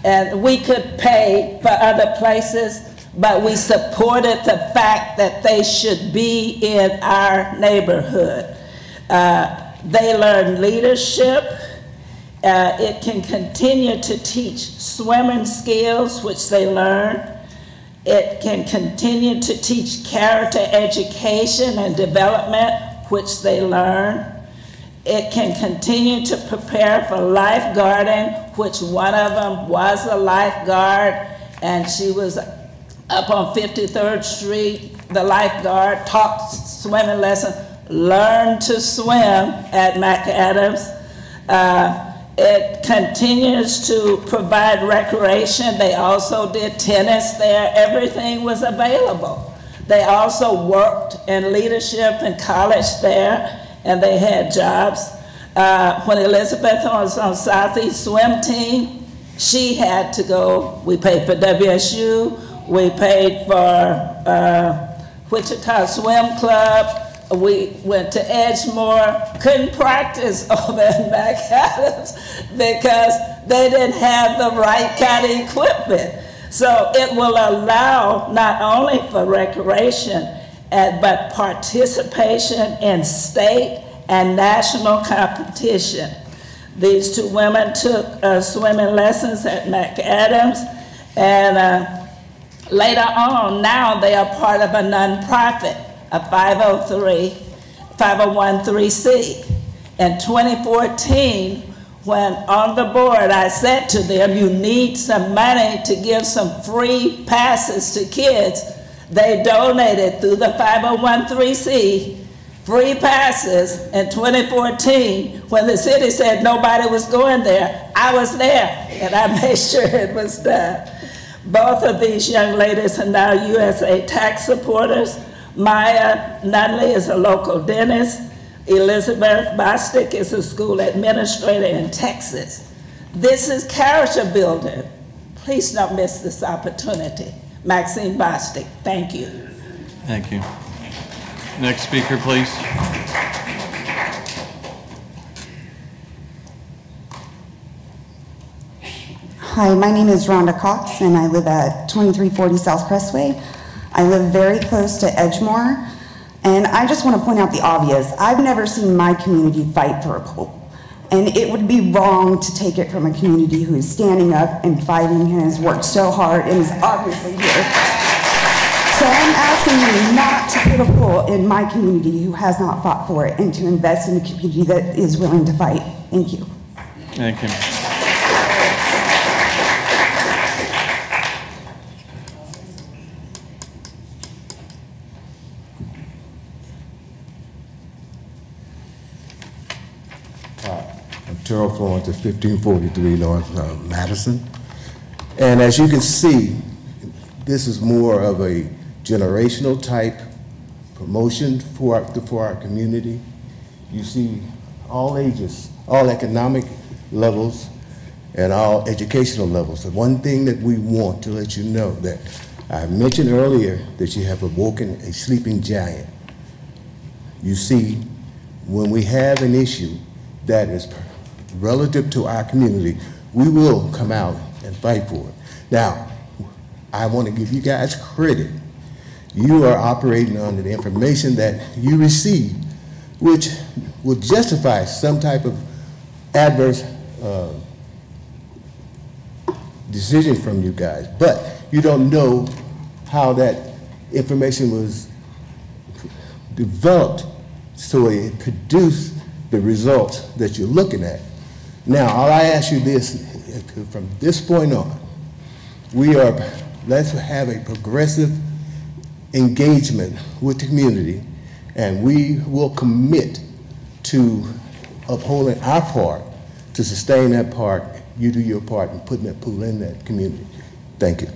And we could pay for other places, but we supported the fact that they should be in our neighborhood. They learn leadership. It can continue to teach swimming skills, which they learn. It can continue to teach character education and development, which they learn. It can continue to prepare for lifeguarding, which one of them was a lifeguard, and she was up on 53rd Street, the lifeguard, taught swimming lessons, learned to swim at McAdams. It continues to provide recreation. They also did tennis there. Everything was available. They also worked in leadership in college there, and they had jobs. When Elizabeth was on Southeast swim team, she had to go. We paid for WSU. We paid for Wichita Swim Club. We went to Edgemore, couldn't practice over at McAdams because they didn't have the right kind of equipment. So it will allow not only for recreation, but participation in state and national competition. These 2 women took swimming lessons at McAdams, and later on, now they are part of a nonprofit, a 501(c). In 2014, when on the board I said to them, you need some money to give some free passes to kids, they donated through the 501(c) free passes in 2014 when the city said nobody was going there. I was there, and I made sure it was done. Both of these young ladies are now USA tax supporters. Maya Nunley is a local dentist. Elizabeth Bostic is a school administrator in Texas. This is character building. Please don't miss this opportunity. Maxine Bostic, thank you. Thank you. Next speaker, please. Hi, my name is Rhonda Cox, and I live at 2340 South Crestway. I live very close to Edgemore, and I just want to point out the obvious. I've never seen my community fight for a pool, and it would be wrong to take it from a community who is standing up and fighting and has worked so hard and is obviously here. So I'm asking you not to put a pool in my community who has not fought for it, and to invest in a community that is willing to fight. Thank you. Thank you. I'm Terrell Florence at 1543 North Madison. And as you can see, this is more of a generational type promotion for our community. You see all ages, all economic levels, and all educational levels. The one thing that we want to let you know that I mentioned earlier that you have awoken a sleeping giant. You see, when we have an issue that is relative to our community, we will come out and fight for it. Now, I want to give you guys credit. You are operating under the information that you received, which will justify some type of adverse decision from you guys, but you don't know how that information was developed so it produced the results that you're looking at. Now, all I ask you this, from this point on, let's have a progressive engagement with the community, and we will commit to upholding our part, to sustain that part. You do your part in putting that pool in that community. Thank you.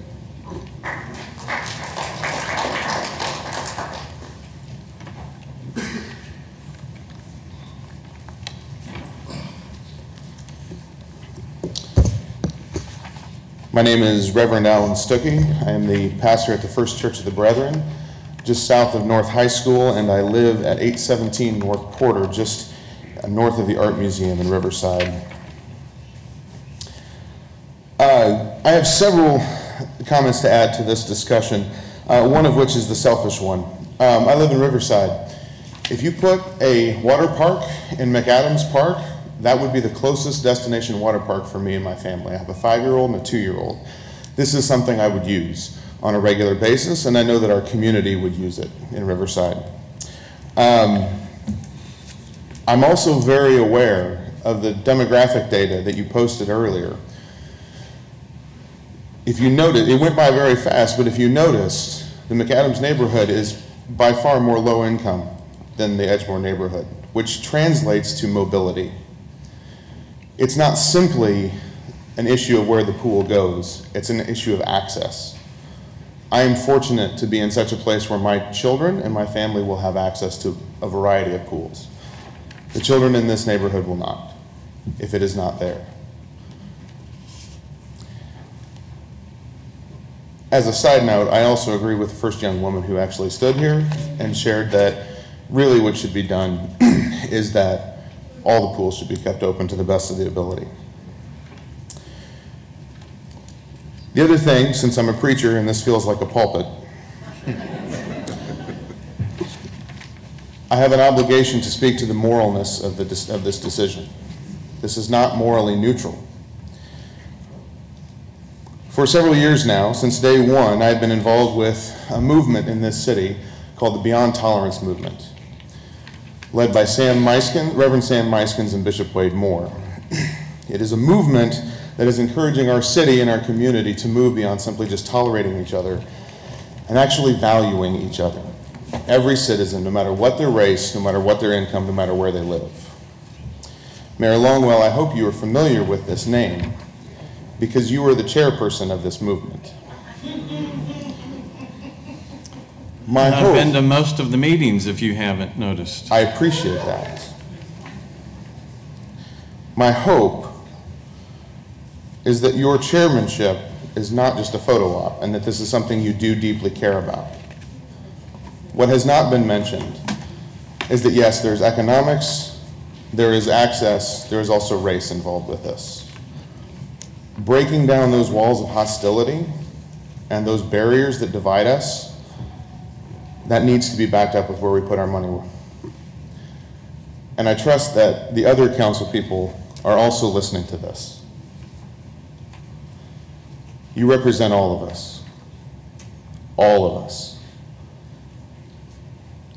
My name is Reverend Alan Stuckey. I am the pastor at the First Church of the Brethren, just south of North High School, and I live at 817 North Porter, just north of the Art Museum in Riverside. I have several comments to add to this discussion, one of which is the selfish one. I live in Riverside. If you put a water park in McAdams Park, that would be the closest destination water park for me and my family. I have a 5-year-old and a 2-year-old. This is something I would use on a regular basis, and I know that our community would use it in Riverside. I'm also very aware of the demographic data that you posted earlier. If you noted, it went by very fast, but if you noticed, the McAdams neighborhood is by far more low income than the Edgemore neighborhood, which translates to mobility. It's not simply an issue of where the pool goes, it's an issue of access. I am fortunate to be in such a place where my children and my family will have access to a variety of pools. The children in this neighborhood will not, if it is not there. As a side note, I also agree with the first young woman who actually stood here and shared that really what should be done is that all the pools should be kept open to the best of the ability. The other thing, since I'm a preacher and this feels like a pulpit, I have an obligation to speak to the moralness of this decision. This is not morally neutral. For several years now, since day one, I've been involved with a movement in this city called the Beyond Tolerance Movement, led by Reverend Sam Meiskens and Bishop Wade Moore. It is a movement that is encouraging our city and our community to move beyond simply just tolerating each other and actually valuing each other. every citizen, no matter what their race, no matter what their income, no matter where they live. Mayor Longwell, I hope you are familiar with this name because you are the chairperson of this movement. I've been to most of the meetings if you haven't noticed. I appreciate that. My hope is that your chairmanship is not just a photo op and that this is something you do deeply care about. What has not been mentioned is that yes, there's economics, there is access, there is also race involved with this. Breaking down those walls of hostility and those barriers that divide us, that needs to be backed up with where we put our money. And I trust that the other council people are also listening to this. You represent all of us. All of us.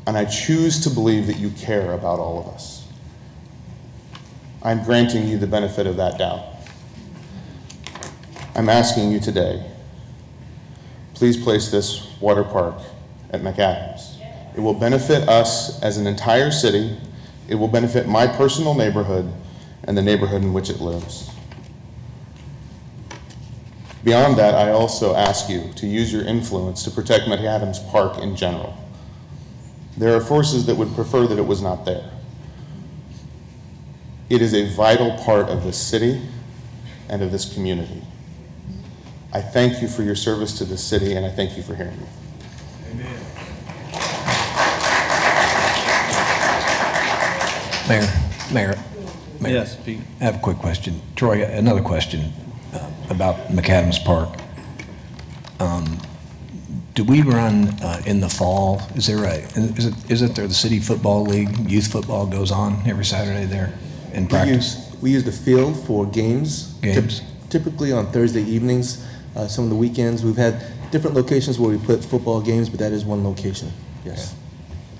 And I choose to believe that you care about all of us. I'm granting you the benefit of that doubt. I'm asking you today, please place this water park at McAdams. It will benefit us as an entire city. It will benefit my personal neighborhood and the neighborhood in which it lives. Beyond that, I also ask you to use your influence to protect McAdams Park in general. There are forces that would prefer that it was not there. It is a vital part of this city and of this community. I thank you for your service to this city, and I thank you for hearing me. Amen. Mayor. Yes, Pete. I have a quick question. Troy, another question about McAdams Park. Do we run in the fall? Isn't there the City Football League, youth football goes on every Saturday there in practice? We use the field for games. Typically on Thursday evenings, some of the weekends. We've had different locations where we put football games, but that is one location, yes. Okay.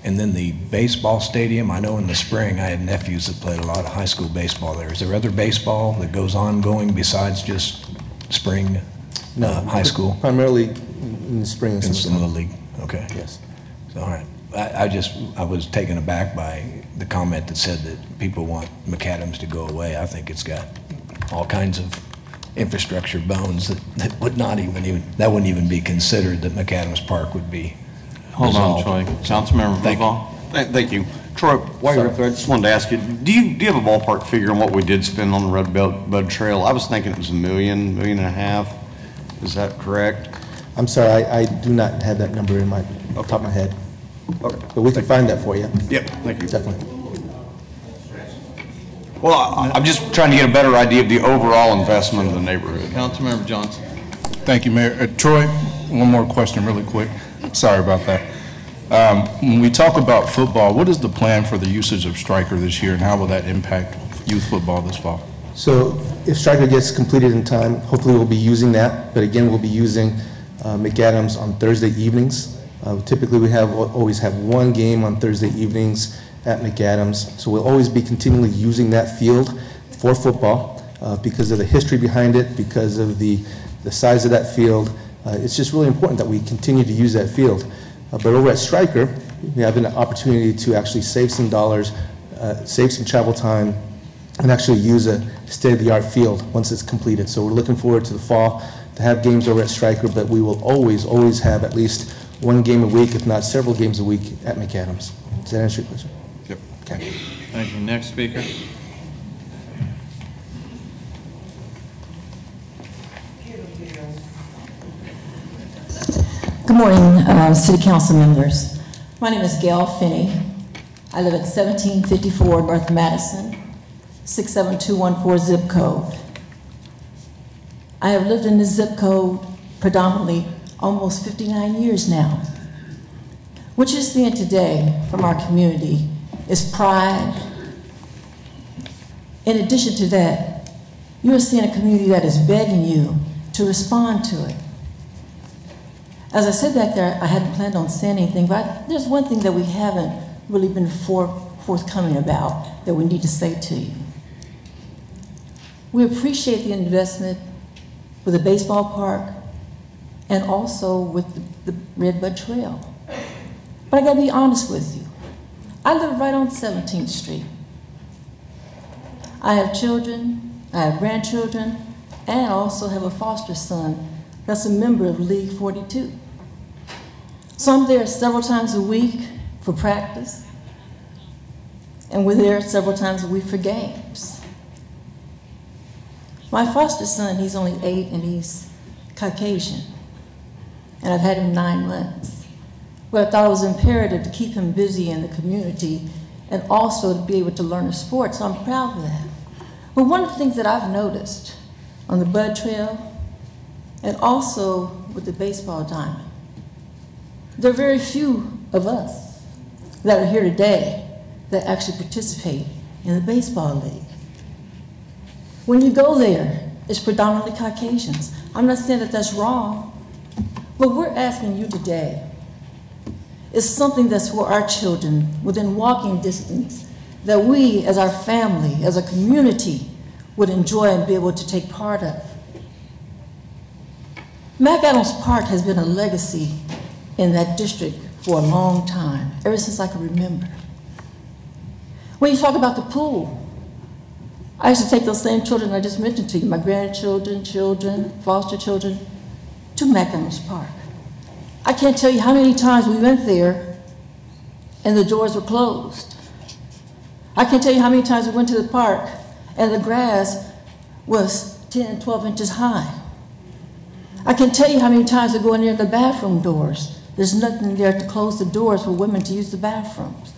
And then the baseball stadium, I know in the spring I had nephews that played a lot of high school baseball there. Is there other baseball that goes on going besides just spring high school? Primarily in the spring and some of the league, okay. Yes. So, all right. I was taken aback by the comment that said that people want McAdams to go away. I think it's got all kinds of infrastructure bones that would not that wouldn't even be considered that McAdams Park would be. Hold on, Troy. Councilmember Blumenthal. Thank you. Troy, while you're up there, I just wanted to ask you, do you have a ballpark figure on what we did spend on the Red Bud Trail? I was thinking it was $1 million, $1.5 million. Is that correct? I'm sorry, I do not have that number in my top of my head. Okay. But we can find that for you. Yep, thank you. Definitely. Well, I'm just trying to get a better idea of the overall investment in the neighborhood. Councilmember Johnson. Thank you, Mayor. Troy, one more question really quick. Sorry about that. When we talk about football, what is the plan for the usage of Stryker this year, and how will that impact youth football this fall? So if Stryker gets completed in time, hopefully we'll be using that. But again, we'll be using McAdams on Thursday evenings. Typically we always have one game on Thursday evenings at McAdams. So we'll always be continually using that field for football because of the history behind it, because of the size of that field. It's just really important that we continue to use that field. But over at Stryker, we have an opportunity to actually save some dollars, save some travel time, and actually use a state-of-the-art field once it's completed. So we're looking forward to the fall to have games over at Stryker, but we will always have at least one game a week, if not several games a week at McAdams. Does that answer your question? Yep. Okay. Thank you. Next speaker. Good morning, City Council members. My name is Gail Finney. I live at 1754 North Madison, 67214 zip code. I have lived in this zip code predominantly almost 59 years now. What you're seeing today from our community is pride. In addition to that, you're seeing a community that is begging you to respond to it. As I said back there, I hadn't planned on saying anything, but there's one thing that we haven't really been forthcoming about that we need to say to you. We appreciate the investment with the baseball park and also with the Red Bud Trail. But I gotta be honest with you. I live right on 17th Street. I have children, I have grandchildren, and I also have a foster son that's a member of League 42. So I'm there several times a week for practice, and we're there several times a week for games. My foster son, he's only 8 and he's Caucasian, and I've had him 9 months. But I thought it was imperative to keep him busy in the community and also to be able to learn a sport, so I'm proud of that. But one of the things that I've noticed on the Bud Trail and also with the baseball diamond, there are very few of us that are here today that actually participate in the baseball league. When you go there, it's predominantly Caucasians. I'm not saying that that's wrong, but we're asking you today, it's something that's for our children within walking distance that we as our family, as a community, would enjoy and be able to take part of. McAdams Park has been a legacy in that district for a long time, ever since I can remember. When you talk about the pool, I used to take those same children I just mentioned to you, my grandchildren, children, foster children, to McAdams Park. I can't tell you how many times we went there and the doors were closed. I can't tell you how many times we went to the park and the grass was 10, 12 inches high. I can tell you how many times I go in there the bathroom doors. There's nothing there to close the doors for women to use the bathrooms.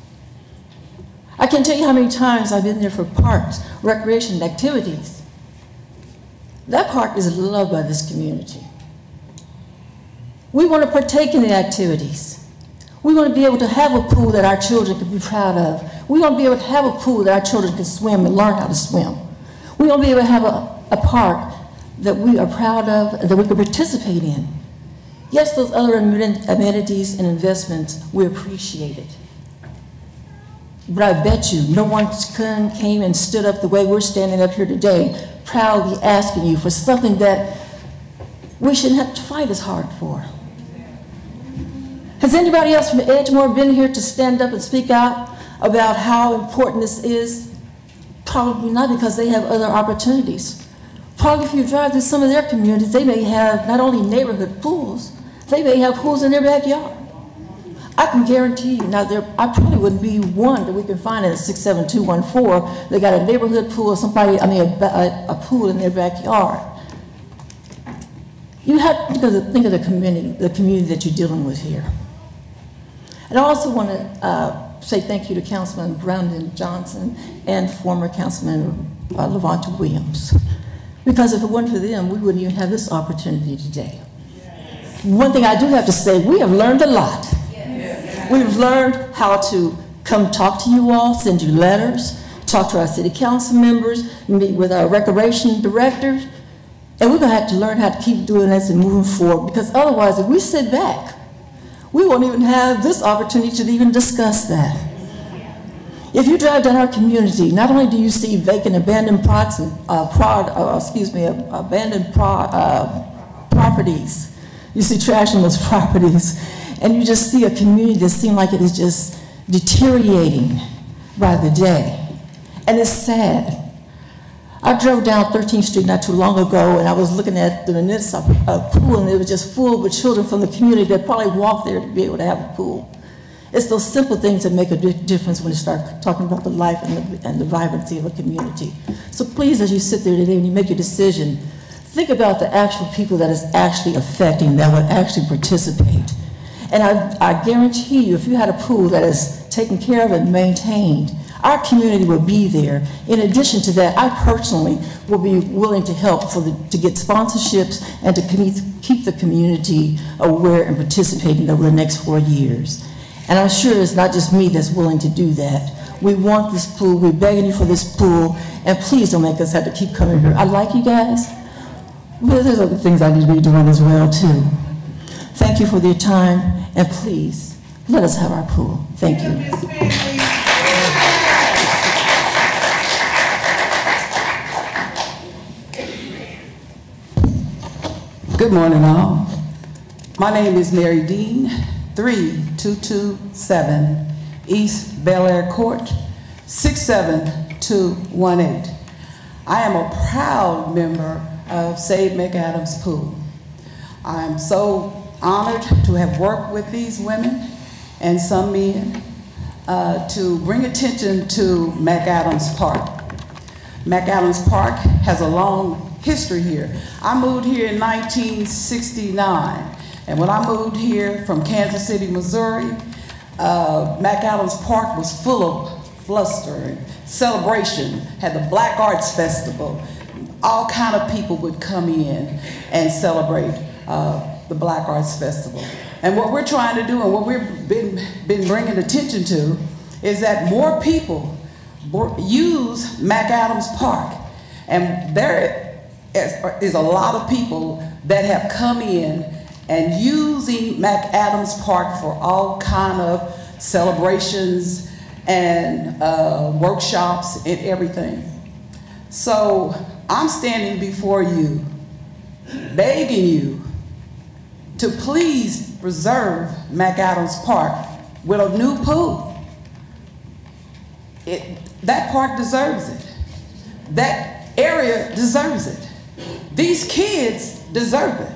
I can tell you how many times I've been there for parks, recreation activities. That park is loved by this community. We want to partake in the activities. We want to be able to have a pool that our children can be proud of. We want to be able to have a pool that our children can swim and learn how to swim. We want to be able to have a park that we are proud of and that we can participate in. Yes, those other amenities and investments, we appreciate it. But I bet you no one came and stood up the way we're standing up here today, proudly asking you for something that we shouldn't have to fight as hard for. Has anybody else from Edgemore been here to stand up and speak out about how important this is? Probably not, because they have other opportunities. Probably if you drive through some of their communities, they may have not only neighborhood pools, they may have pools in their backyard. I can guarantee you, now I probably wouldn't be one that we can find in a 67214. They got a neighborhood pool or somebody, a pool in their backyard. You have to think of the community that you're dealing with here. And I also want to say thank you to Councilman Brandon Johnson and former Councilman Levante Williams. Because if it weren't for them, we wouldn't even have this opportunity today. One thing I do have to say, we have learned a lot. We've learned how to come talk to you all, send you letters, talk to our city council members, meet with our recreation directors, and we're going to have to learn how to keep doing this and moving forward, because otherwise, if we sit back, we won't even have this opportunity to even discuss that. If you drive down our community, not only do you see vacant, abandoned properties, you see trash on those properties, and you just see a community that seems like it is just deteriorating by the day. And it's sad. I drove down 13th Street not too long ago, and I was looking at the municipal pool, and it was just full with children from the community that probably walked there to be able to have a pool. It's those simple things that make a difference when you start talking about the life and the vibrancy of a community. So please, as you sit there today and you make your decision, think about the actual people that is actually affecting, that would actually participate. And I guarantee you, if you had a pool that is taken care of and maintained, our community will be there. In addition to that, I personally will be willing to help to get sponsorships and to keep the community aware and participating over the next 4 years. And I'm sure it's not just me that's willing to do that. We want this pool, we're begging you for this pool, and please don't make us have to keep coming here. I like you guys, but there's other things I need to be doing as well too. Thank you for your time, and please, let us have our pool. Thank you. Good morning, all. My name is Mary Dean, 3 227 East Bel Air Court, 67218. I am a proud member of Save McAdams Pool. I am so honored to have worked with these women and some men to bring attention to McAdams Park. McAdams Park has a long history here. I moved here in 1969, and when I moved here from Kansas City, Missouri, McAdams Park was full of fluster and celebration, had the Black Arts Festival. All kind of people would come in and celebrate the Black Arts Festival. And what we're trying to do and what we've been bringing attention to is that more people use McAdams Park. And there is a lot of people that have come in and using McAdams Park for all kind of celebrations and workshops and everything. So I'm standing before you, begging you to please preserve McAdams Park with a new pool. That park deserves it. That area deserves it. These kids deserve it.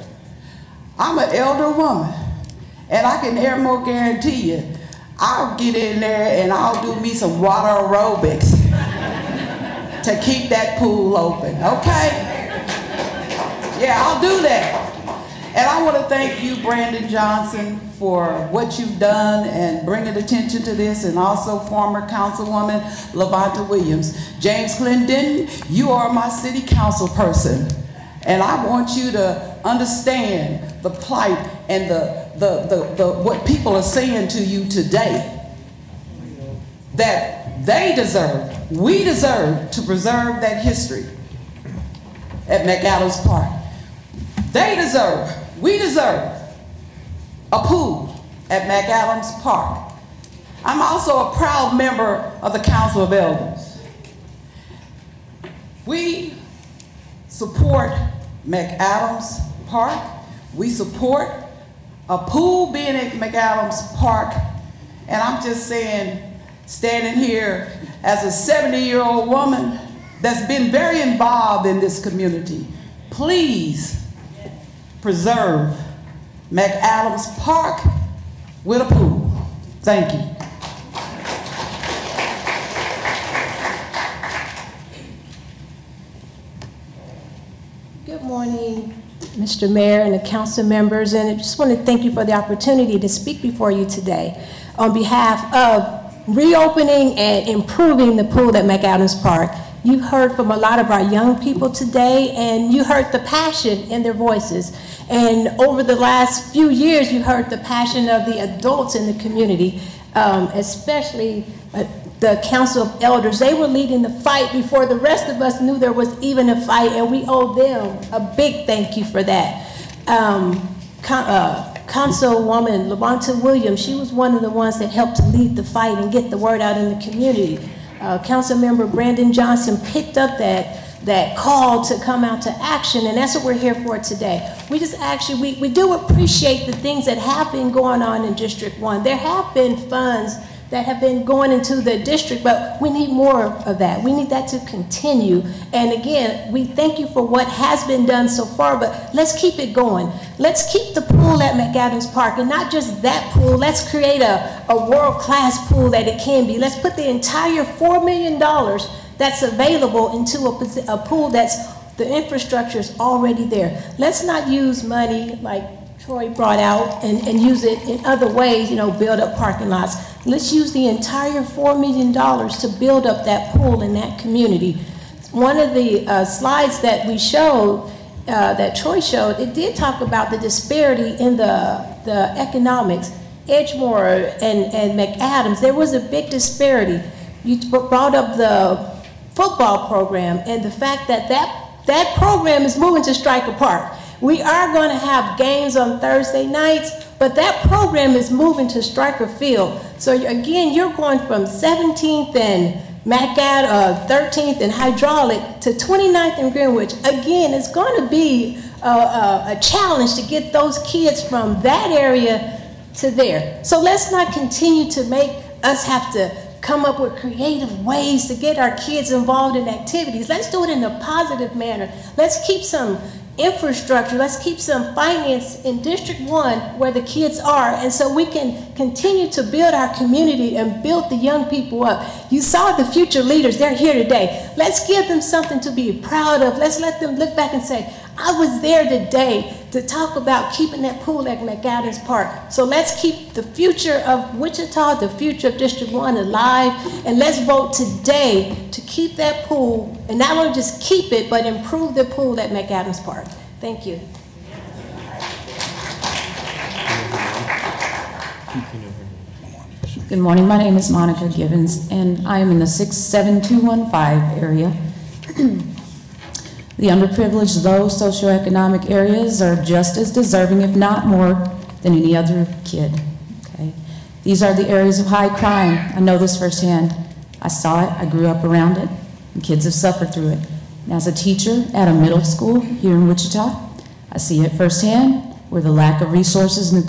I'm an elder woman, and I can more guarantee you, I'll get in there and I'll do me some water aerobics to keep that pool open, okay? Yeah, I'll do that. And I want to thank you, Brandon Johnson, for what you've done and bringing attention to this, and also former Councilwoman LaVonta Williams. James Clendon, you are my city council person, and I want you to understand the plight and what people are saying to you today, that they deserve, we deserve to preserve that history at McAdams Park. They deserve, we deserve a pool at McAdams Park. I'm also a proud member of the Council of Elders. We support McAdams Park. We support a pool being at McAdams Park. And I'm just saying, standing here as a 70-year-old woman that's been very involved in this community, please preserve McAdams Park with a pool. Thank you. Good morning, Mr. Mayor and the council members, and I just want to thank you for the opportunity to speak before you today on behalf of reopening and improving the pool at McAdams Park. You heard from a lot of our young people today, and you heard the passion in their voices. And over the last few years, you heard the passion of the adults in the community, especially the Council of Elders. They were leading the fight before the rest of us knew there was even a fight, and we owe them a big thank you for that. Councilwoman LaVonta Williams, she was one of the ones that helped to lead the fight and get the word out in the community. Councilmember Brandon Johnson picked up that call to come out to action, and that's what we're here for today. We just actually, we do appreciate the things that have been going on in District 1. There have been funds that have been going into the district, but we need more of that. We need that to continue. And again, we thank you for what has been done so far, but let's keep it going. Let's keep the pool at McAdams Park, and not just that pool. Let's create a world-class pool that it can be. Let's put the entire $4 million that's available into a pool that's, the infrastructure is already there. Let's not use money like Troy brought out and use it in other ways, you know, build up parking lots. Let's use the entire $4 million to build up that pool in that community. One of the slides that we showed, that Troy showed, it did talk about the disparity in the economics. Edgemoor and McAdams, there was a big disparity. You brought up the football program and the fact that that program is moving to Stryker Park. We are going to have games on Thursday nights, but that program is moving to Stryker Field. So again, you're going from 17th and McAdams, 13th and Hydraulic to 29th and Greenwich. Again, it's going to be a challenge to get those kids from that area to there. So let's not continue to make us have to come up with creative ways to get our kids involved in activities. Let's do it in a positive manner. Let's keep some infrastructure, let's keep some finance in District 1 where the kids are, and so we can continue to build our community and build the young people up. You saw the future leaders, they're here today. Let's give them something to be proud of. Let's let them look back and say, I was there today to talk about keeping that pool at McAdams Park. So let's keep the future of Wichita, the future of District 1 alive, and let's vote today to keep that pool, and not only just keep it, but improve the pool at McAdams Park. Thank you. Good morning, my name is Monica Givens, and I am in the 67215 area. The underprivileged, low socioeconomic areas are just as deserving, if not more, than any other kid. Okay? These are the areas of high crime. I know this firsthand. I saw it, I grew up around it, and kids have suffered through it. And as a teacher at a middle school here in Wichita, I see it firsthand, where the lack of resources in the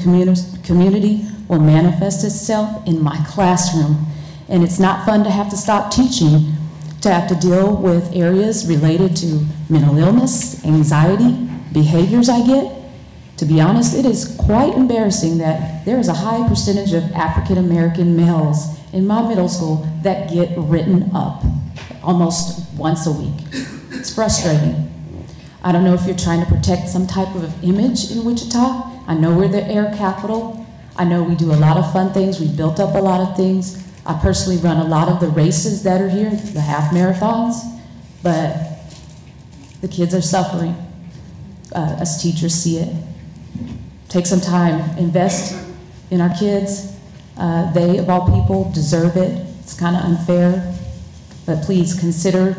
community will manifest itself in my classroom. And it's not fun to have to stop teaching, to have to deal with areas related to mental illness, anxiety, behaviors I get. To be honest, it is quite embarrassing that there is a high percentage of African American males in my middle school that get written up almost once a week. It's frustrating. I don't know if you're trying to protect some type of image in Wichita. I know we're the air capital. I know we do a lot of fun things. We built up a lot of things. I personally run a lot of the races that are here, the half marathons, but the kids are suffering. Us teachers see it. Take some time, invest in our kids. They, of all people, deserve it. It's kind of unfair, but please consider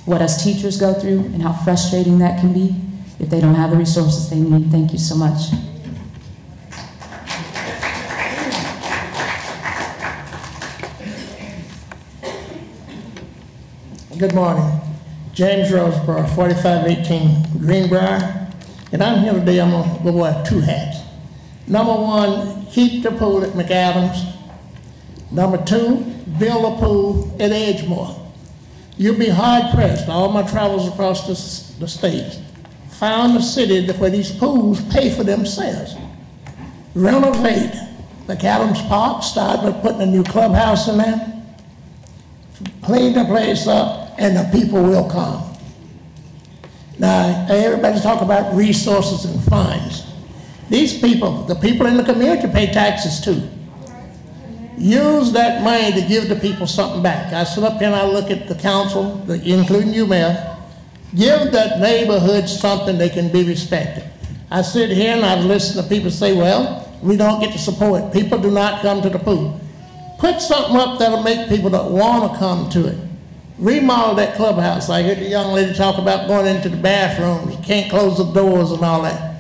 what us teachers go through and how frustrating that can be if they don't have the resources they need. Thank you so much. Good morning. James Roseborough, 4518 Greenbrier. And I'm here today, I'm going to wear two hats. Number one, keep the pool at McAdams. Number two, build a pool at Edgemore. You'll be hard pressed, all my travels across the state, found a city where these pools pay for themselves. Renovate McAdams Park, start by putting a new clubhouse in there, clean the place up, and the people will come. Now, everybody's talking about resources and funds. These people, the people in the community pay taxes too. Use that money to give the people something back. I sit up here and I look at the council, including you, Mayor. Give that neighborhood something they can be respected. I sit here and I've listened to people say, well, we don't get the support. People do not come to the pool. Put something up that'll make people that want to come to it. Remodel that clubhouse. I heard the young lady talk about going into the bathrooms, can't close the doors and all that.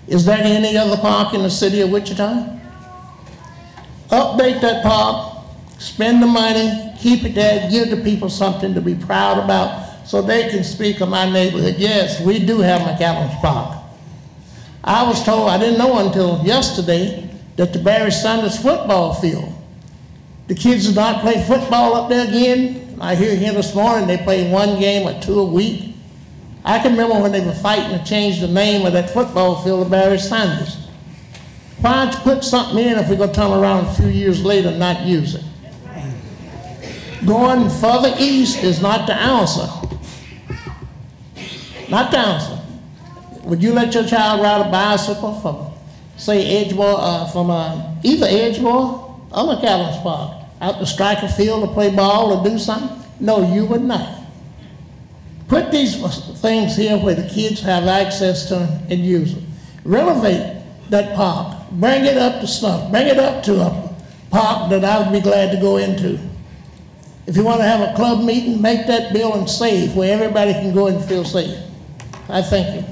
Is there any other park in the city of Wichita? Update that park, spend the money, keep it there, give the people something to be proud about so they can speak of my neighborhood. Yes, we do have McAdams Park. I was told, I didn't know until yesterday, that the Barry Sanders football field, the kids do not play football up there again. I hear here this morning they play one game or two a week. I can remember when they were fighting to change the name of that football field to Barry Sanders. Why don't you put something in if we're going to turn around a few years later and not use it? Going further east is not the answer. Not the answer. Would you let your child ride a bicycle from, say, Edgemore, from either Edgemore or McAdams Park, out to Striker Field to play ball or do something? No, you would not. Put these things here where the kids have access to them and use them. Renovate that park. Bring it up to snuff. Bring it up to a park that I would be glad to go into. If you want to have a club meeting, make that building safe where everybody can go and feel safe. I thank you.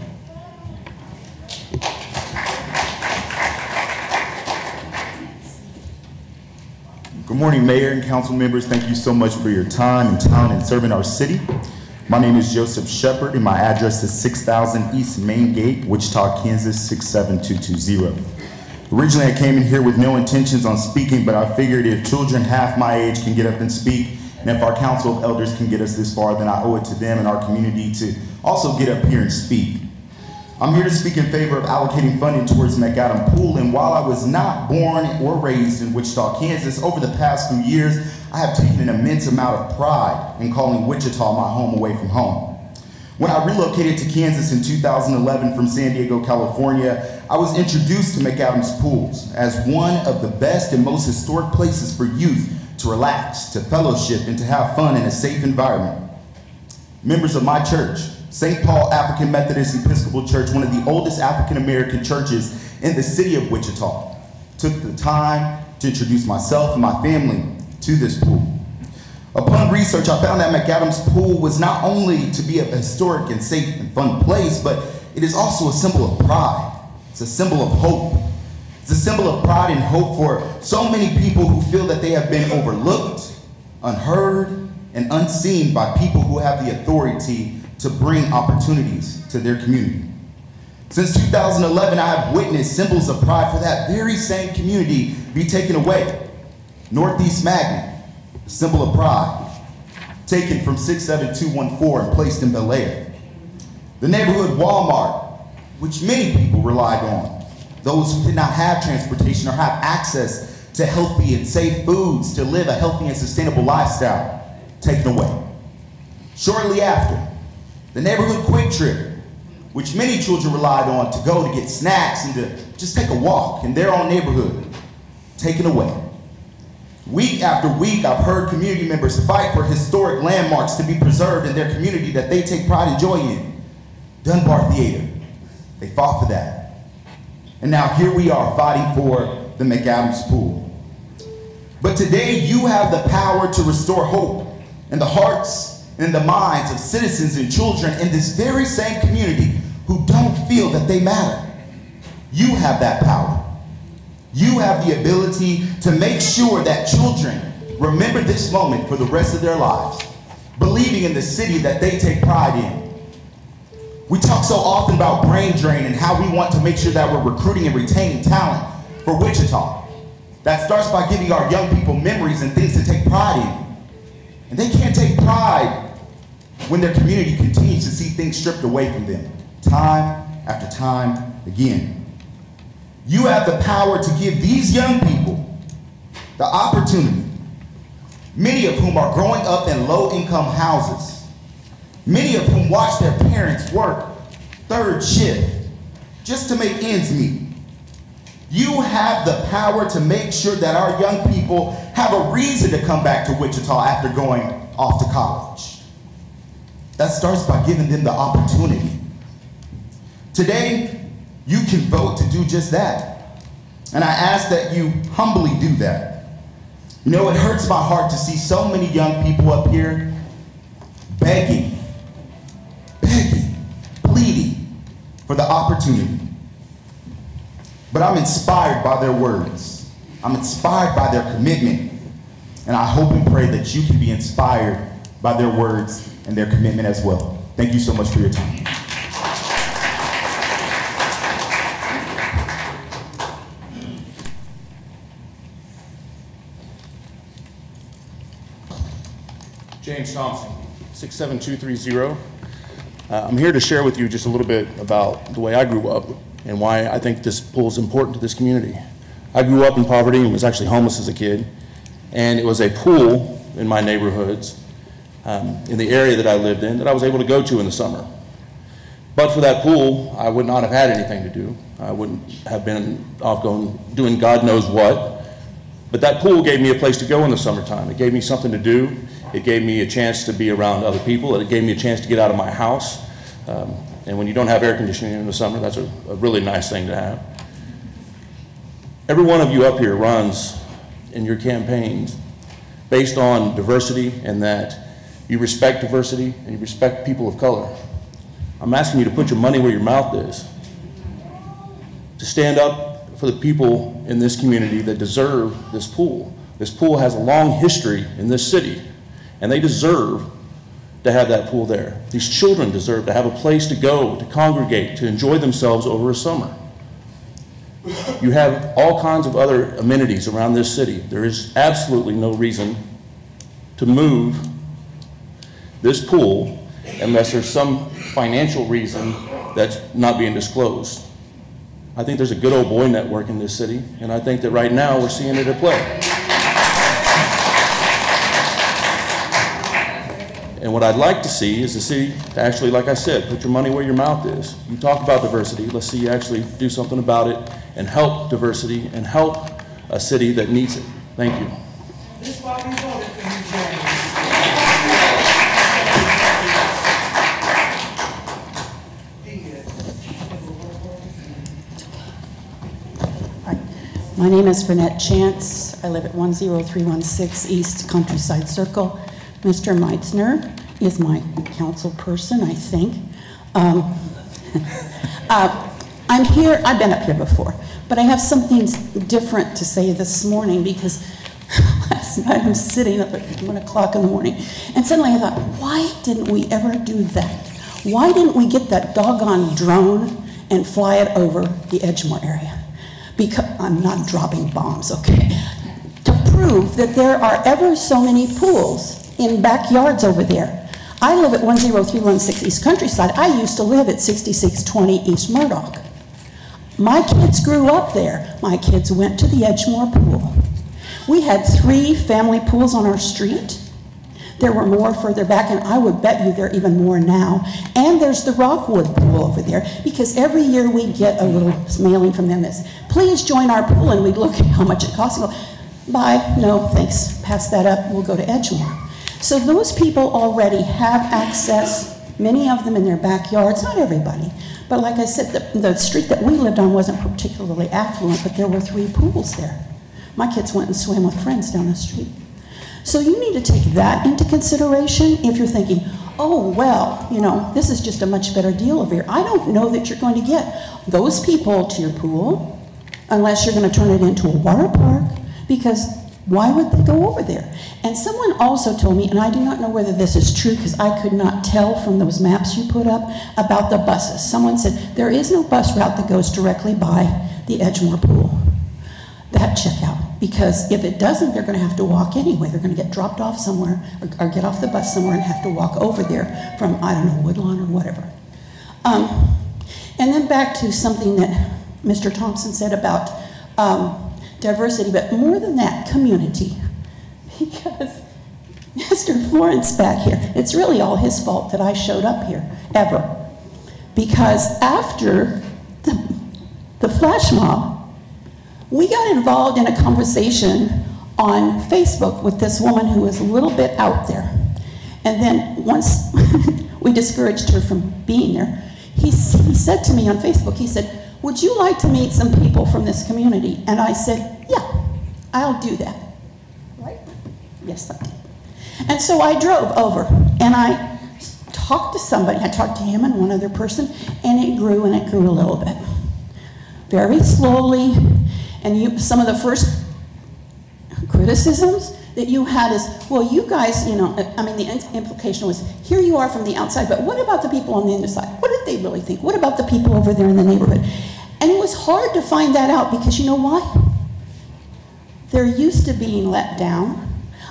Good morning, Mayor and council members. Thank you so much for your time and talent in serving our city. My name is Joseph Shepard, and my address is 6000 East Main Gate, Wichita, Kansas, 67220. Originally, I came in here with no intentions on speaking, but I figured if children half my age can get up and speak, and if our council of elders can get us this far, then I owe it to them and our community to also get up here and speak. I'm here to speak in favor of allocating funding towards McAdam Pool, and while I was not born or raised in Wichita, Kansas, over the past few years, I have taken an immense amount of pride in calling Wichita my home away from home. When I relocated to Kansas in 2011 from San Diego, California, I was introduced to McAdam's Pools as one of the best and most historic places for youth to relax, to fellowship, and to have fun in a safe environment. Members of my church, St. Paul African Methodist Episcopal Church, one of the oldest African American churches in the city of Wichita, took the time to introduce myself and my family to this pool. Upon research, I found that McAdam's Pool was not only to be a historic and safe and fun place, but it is also a symbol of pride. It's a symbol of hope. It's a symbol of pride and hope for so many people who feel that they have been overlooked, unheard, and unseen by people who have the authority to bring opportunities to their community. Since 2011, I have witnessed symbols of pride for that very same community be taken away. Northeast Magnet, a symbol of pride, taken from 67214 and placed in Bel Air. The neighborhood Walmart, which many people relied on, those who did not have transportation or have access to healthy and safe foods to live a healthy and sustainable lifestyle, taken away. Shortly after, the neighborhood Quick Trip, which many children relied on to go to get snacks and to just take a walk in their own neighborhood, taken away. Week after week, I've heard community members fight for historic landmarks to be preserved in their community that they take pride and joy in. Dunbar Theater, they fought for that. And now here we are fighting for the McAdams Pool. But today you have the power to restore hope in the hearts and in the minds of citizens and children in this very same community who don't feel that they matter. You have that power. You have the ability to make sure that children remember this moment for the rest of their lives, believing in the city that they take pride in. We talk so often about brain drain and how we want to make sure that we're recruiting and retaining talent for Wichita. That starts by giving our young people memories and things to take pride in. And they can't take pride when their community continues to see things stripped away from them, time after time again. You have the power to give these young people the opportunity, many of whom are growing up in low-income houses, many of whom watch their parents work third shift just to make ends meet. You have the power to make sure that our young people have a reason to come back to Wichita after going off to college. That starts by giving them the opportunity. Today, you can vote to do just that. And I ask that you humbly do that. You know, it hurts my heart to see so many young people up here begging, pleading for the opportunity. But I'm inspired by their words. I'm inspired by their commitment. And I hope and pray that you can be inspired by their words and their commitment as well. Thank you so much for your time. James Thompson, 67230. I'm here to share with you just a little bit about the way I grew up and why I think this pool is important to this community. I grew up in poverty and was actually homeless as a kid, and it was a pool in my neighborhoods in the area that I lived in that I was able to go to in the summer. But for that pool, I would not have had anything to do. I wouldn't have been off doing God knows what. But that pool gave me a place to go in the summertime. It gave me something to do. It gave me a chance to be around other people. It gave me a chance to get out of my house. And when you don't have air conditioning in the summer, that's a really nice thing to have. Every one of you up here runs in your campaigns based on diversity and that you respect diversity and you respect people of color. I'm asking you to put your money where your mouth is, to stand up for the people in this community that deserve this pool. This pool has a long history in this city, and they deserve to have that pool there. These children deserve to have a place to go, to congregate, to enjoy themselves over a summer. you have all kinds of other amenities around this city. There is absolutely no reason to move this pool unless there's some financial reason that's not being disclosed. I think there's a good old boy network in this city, and I think that right now we're seeing it at play. And what I'd like to see is the city to actually, like I said, put your money where your mouth is. You talk about diversity, let's see you actually do something about it and help diversity and help a city that needs it. Thank you. This is why we voted for you, James. My name is Vernette Chance. I live at 10316 East Countryside Circle. Mr. Meitzner is my council person, I think. I'm here, I've been up here before, but I have something different to say this morning because last night I'm sitting up at 1 o'clock in the morning and suddenly I thought, why didn't we ever do that? Why didn't we get that doggone drone and fly it over the Edgemore area? Because I'm not dropping bombs, okay? To prove that there are ever so many pools in backyards over there. I live at 10316 East Countryside. I used to live at 6620 East Murdoch. My kids grew up there. My kids went to the Edgemore pool. We had 3 family pools on our street. There were more further back, and I would bet you there are even more now. And there's the Rockwood pool over there, because every year we get a little mailing from them that's, please join our pool, and we look at how much it costs and go, bye, no, thanks, pass that up, we'll go to Edgemore. So those people already have access, many of them in their backyards, not everybody. But like I said, the street that we lived on wasn't particularly affluent, but there were 3 pools there. My kids went and swam with friends down the street. So you need to take that into consideration if you're thinking, oh, well, you know, this is just a much better deal over here. I don't know that you're going to get those people to your pool unless you're going to turn it into a water park, because why would they go over there? And someone also told me, and I do not know whether this is true because I could not tell from those maps you put up, about the buses. Someone said, there is no bus route that goes directly by the Edgemore pool. That check out. Because if it doesn't, they're going to have to walk anyway. They're going to get dropped off somewhere or get off the bus somewhere and have to walk over there from, I don't know, Woodlawn or whatever. And then back to something that Mr. Thompson said about diversity, but more than that, community. Because Mr. Florence back here, it's really all his fault that I showed up here, ever. Because after the flash mob, we got involved in a conversation on Facebook with this woman who was a little bit out there. And then once we discouraged her from being there, he said to me on Facebook, he said, would you like to meet some people from this community? And I said, yeah, I'll do that. Right? Yes, I did. And so I drove over and I talked to somebody. I talked to him and one other person, and it grew a little bit. Very slowly. And some of the first criticisms that you had is, well, you guys, you know, I mean, the implication was, here you are from the outside, but what about the people on the inside? What did they really think? What about the people over there in the neighborhood? And it was hard to find that out because you know why? They're used to being let down.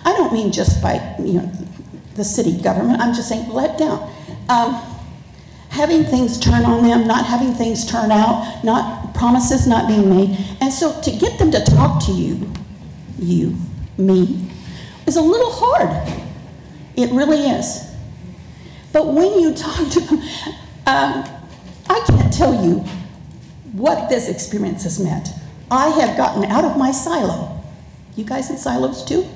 I don't mean just by, you know, the city government. I'm just saying let down. Having things turn on them, not having things turn out, promises not being made. And so to get them to talk to me, is a little hard. It really is. But when you talk to them, I can't tell you what this experience has meant. I have gotten out of my silo. You guys in silos too?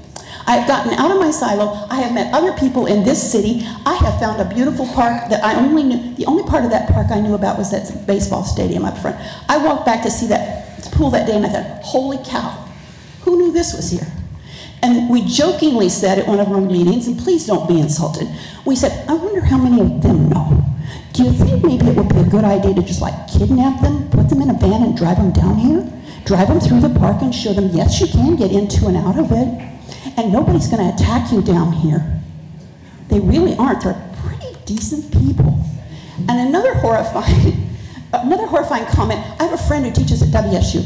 I have gotten out of my silo. I have met other people in this city. I have found a beautiful park that I only knew. The only part of that park I knew about was that baseball stadium up front. I walked back to see that pool that day and I thought, holy cow, who knew this was here? And we jokingly said at one of our meetings, and please don't be insulted, we said, I wonder how many of them know. Do you think maybe it would be a good idea to just like kidnap them, put them in a van and drive them down here? Drive them through the park and show them, yes, you can get into and out of it. And nobody's going to attack you down here. They really aren't. They're pretty decent people. And another horrifying another horrifying comment. I have a friend who teaches at WSU,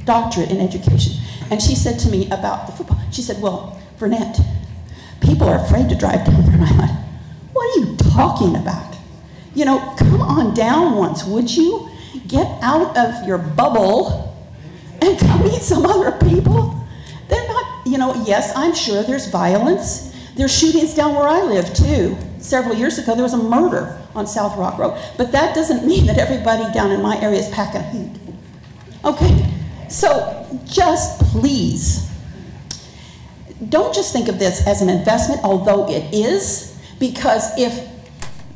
doctorate in education, and she said to me about the football. She said, "Well, Vernette, people are afraid to drive down there." And I went, "What are you talking about? You know, come on down once, would you? Get out of your bubble and come meet some other people." They're not, you know, yes, I'm sure there's violence. There's shootings down where I live too. Several years ago, there was a murder on South Rock Road. But that doesn't mean that everybody down in my area is packing heat. Okay, so just please, don't just think of this as an investment, although it is, because if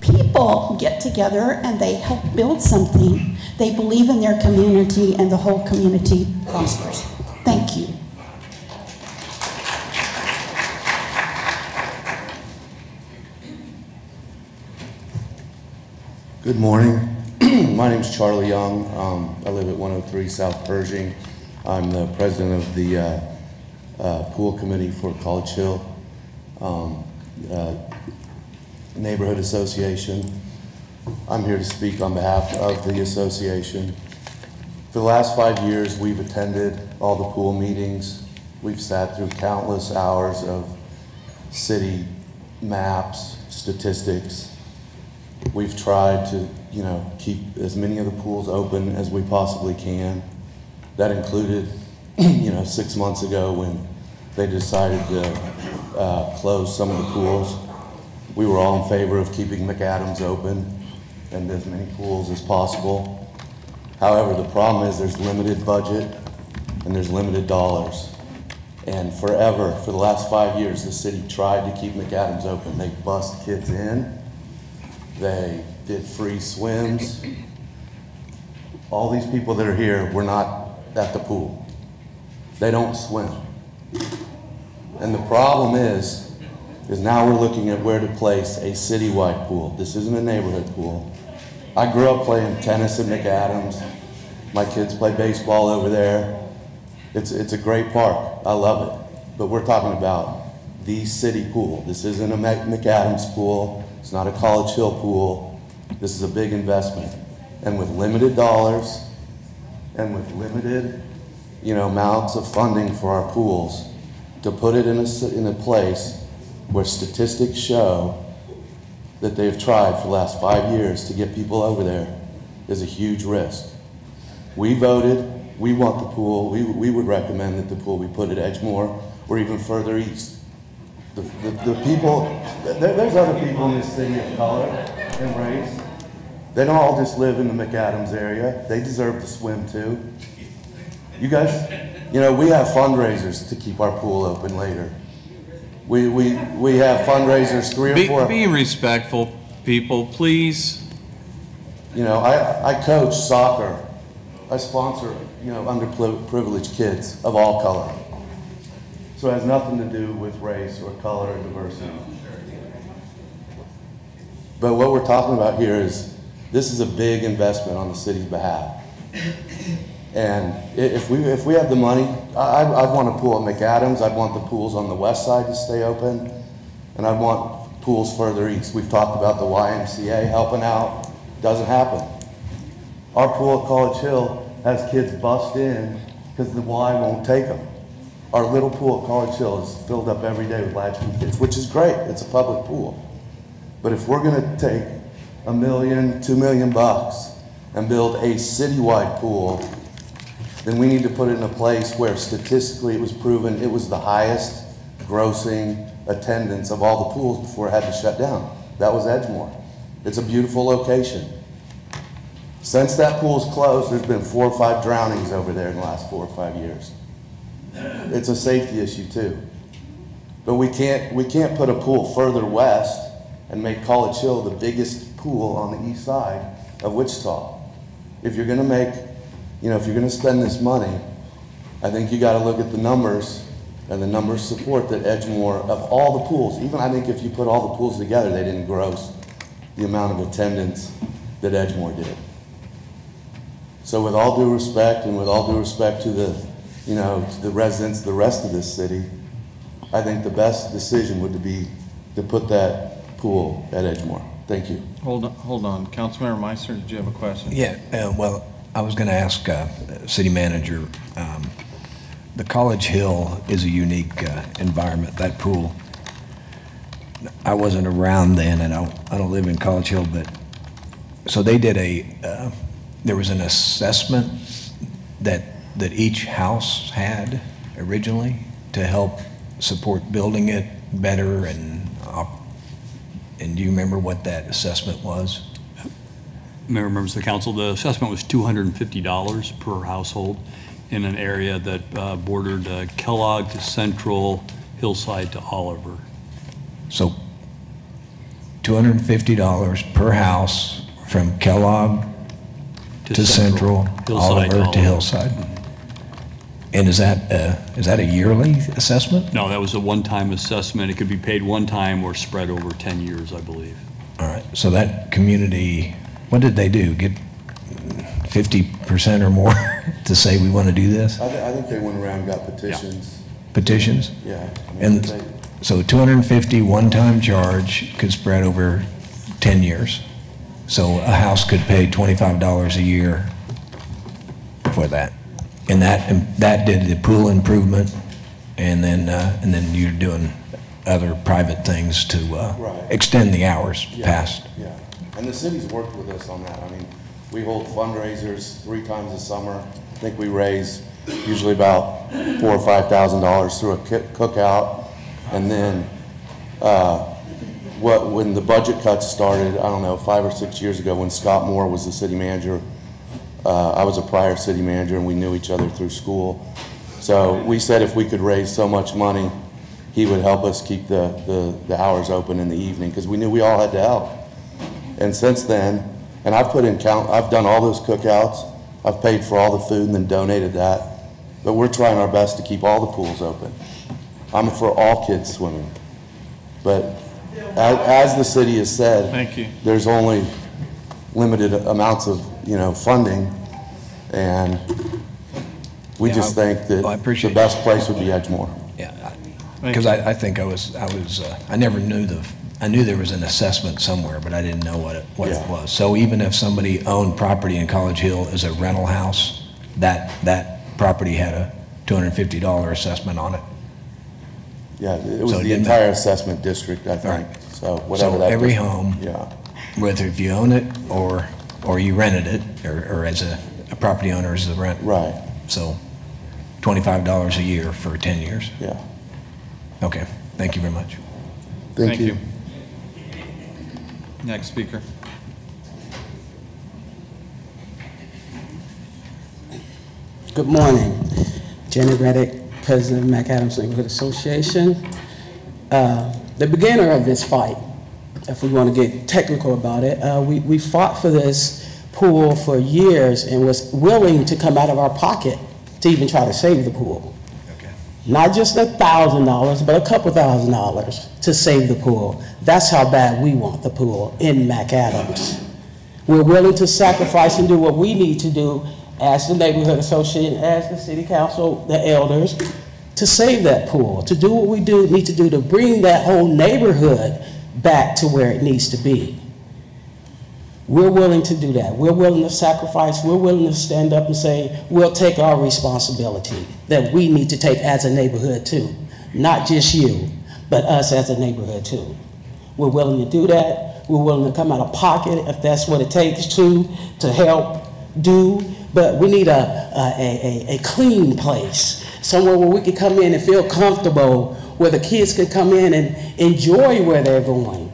people get together and they help build something, they believe in their community and the whole community prospers. Thank you. Good morning. My name is Charlie Young. I live at 103 South Pershing. I'm the president of the pool committee for College Hill Neighborhood Association. I'm here to speak on behalf of the association. For the last 5 years, we've attended all the pool meetings. We've sat through countless hours of city maps, statistics. We've tried to, you know, keep as many of the pools open as we possibly can. That included, you know, 6 months ago when they decided to close some of the pools. We were all in favor of keeping McAdams open and as many pools as possible. However, the problem is there's limited budget and there's limited dollars. And forever, for the last 5 years, the city tried to keep McAdams open. They bussed kids in. They did free swims. All these people that are here were not at the pool. They don't swim. And the problem is now we're looking at where to place a citywide pool. This isn't a neighborhood pool. I grew up playing tennis at McAdams. My kids play baseball over there. It's a great park. I love it. But we're talking about the city pool. This isn't a McAdams pool. It's not a College Hill pool. This is a big investment. And with limited dollars and with limited, you know, amounts of funding for our pools, to put it in a place where statistics show that they've tried for the last 5 years to get people over there is a huge risk. We voted, we want the pool, we would recommend that the pool be put at Edgemore or even further east. The people, there's other people in this city of color and race. They don't all just live in the McAdams area. They deserve to swim too. You guys, you know, we have fundraisers to keep our pool open later. We have fundraisers 3 or 4. Be respectful, people, please. You know, I coach soccer. I sponsor, you know, underprivileged kids of all color. So it has nothing to do with race or color or diversity. But what we're talking about here is, this is a big investment on the city's behalf. And if we have the money, I'd want a pool at McAdams, I'd want the pools on the west side to stay open, and I'd want pools further east. We've talked about the YMCA helping out. Doesn't happen. Our pool at College Hill has kids bussed in because the Y won't take them. Our little pool at College Hill is filled up every day with latchkey kids, which is great. It's a public pool. But if we're going to take $1 million, $2 million bucks and build a citywide pool, then we need to put it in a place where statistically it was proven it was the highest grossing attendance of all the pools before it had to shut down. That was Edgemore. It's a beautiful location. Since that pool's closed, there's been 4 or 5 drownings over there in the last 4 or 5 years. It's a safety issue too. But we can't put a pool further west and make College Hill the biggest pool on the east side of Wichita. If you're gonna make, you know, if you're gonna spend this money, I think you gotta look at the numbers, and the numbers support that Edgemore, of all the pools, even I think if you put all the pools together, they didn't gross the amount of attendance that Edgemore did. So with all due respect, and with all due respect to the, you know, to the residents of the rest of this city, I think the best decision would be to put that pool at Edgemore. Thank you. Hold on. Councilmember Meister, did you have a question? Yeah, well, I was going to ask City Manager, the College Hill is a unique environment, that pool. I wasn't around then, and I don't live in College Hill, but, so they did there was an assessment that each house had originally to help support building it better, and do you remember what that assessment was? Mayor, members of the council, the assessment was $250 per household in an area that bordered Kellogg to Central, Hillside to Oliver. So $250 per house from Kellogg to Central, Oliver to Hillside. And is that a yearly assessment? No, that was a one-time assessment. It could be paid one time or spread over 10 years, I believe. All right, so that community, what did they do? Get 50% or more to say we want to do this? I think they went around and got petitions. Yeah. Petitions? Yeah. And so 250 one-time charge could spread over 10 years. So a house could pay $25 a year for that. And that did the pool improvement, and then you're doing other private things to extend the hours past. Yeah, and the city's worked with us on that. I mean, we hold fundraisers 3 times a summer. I think we raise usually about $4,000 or $5,000 through a cookout, and then when the budget cuts started, I don't know, 5 or 6 years ago, when Scott Moore was the city manager. I was a prior city manager, and we knew each other through school. So we said if we could raise so much money, he would help us keep the hours open in the evening, because we knew we all had to help. And since then, and I've done all those cookouts. I've paid for all the food and then donated that. But we're trying our best to keep all the pools open. I'm for all kids swimming. But as the city has said, thank you. There's only limited amounts of funding, and we just think that the best place would be Edgemoor. Yeah, because I think I never knew I knew there was an assessment somewhere, but I didn't know what it was. So even if somebody owned property in College Hill as a rental house, that property had a $250 assessment on it. Yeah, it was the entire assessment district, I think. Right. So whatever that every home, whether if you own it or you rented it, or as a property owner as a rent. Right. So $25 a year for 10 years. Yeah. Okay, thank you very much. Thank you. Next speaker. Good morning. Jenny Reddick, President of McAdams Neighborhood Association. The beginner of this fight, if we want to get technical about it, we fought for this pool for years and was willing to come out of our pocket to even try to save the pool. Okay. Not just $1,000, but a couple $1,000s to save the pool. That's how bad we want the pool in McAdams. We're willing to sacrifice and do what we need to do as the neighborhood association, as the city council, the elders, to save that pool, to do what we need to do to bring that whole neighborhood back to where it needs to be. We're willing to do that. We're willing to sacrifice. We're willing to stand up and say, we'll take our responsibility that we need to take as a neighborhood too. Not just you, but us as a neighborhood too. We're willing to do that. We're willing to come out of pocket if that's what it takes to help do. But we need a clean place, somewhere where we can come in and feel comfortable, where the kids can come in and enjoy where they're going.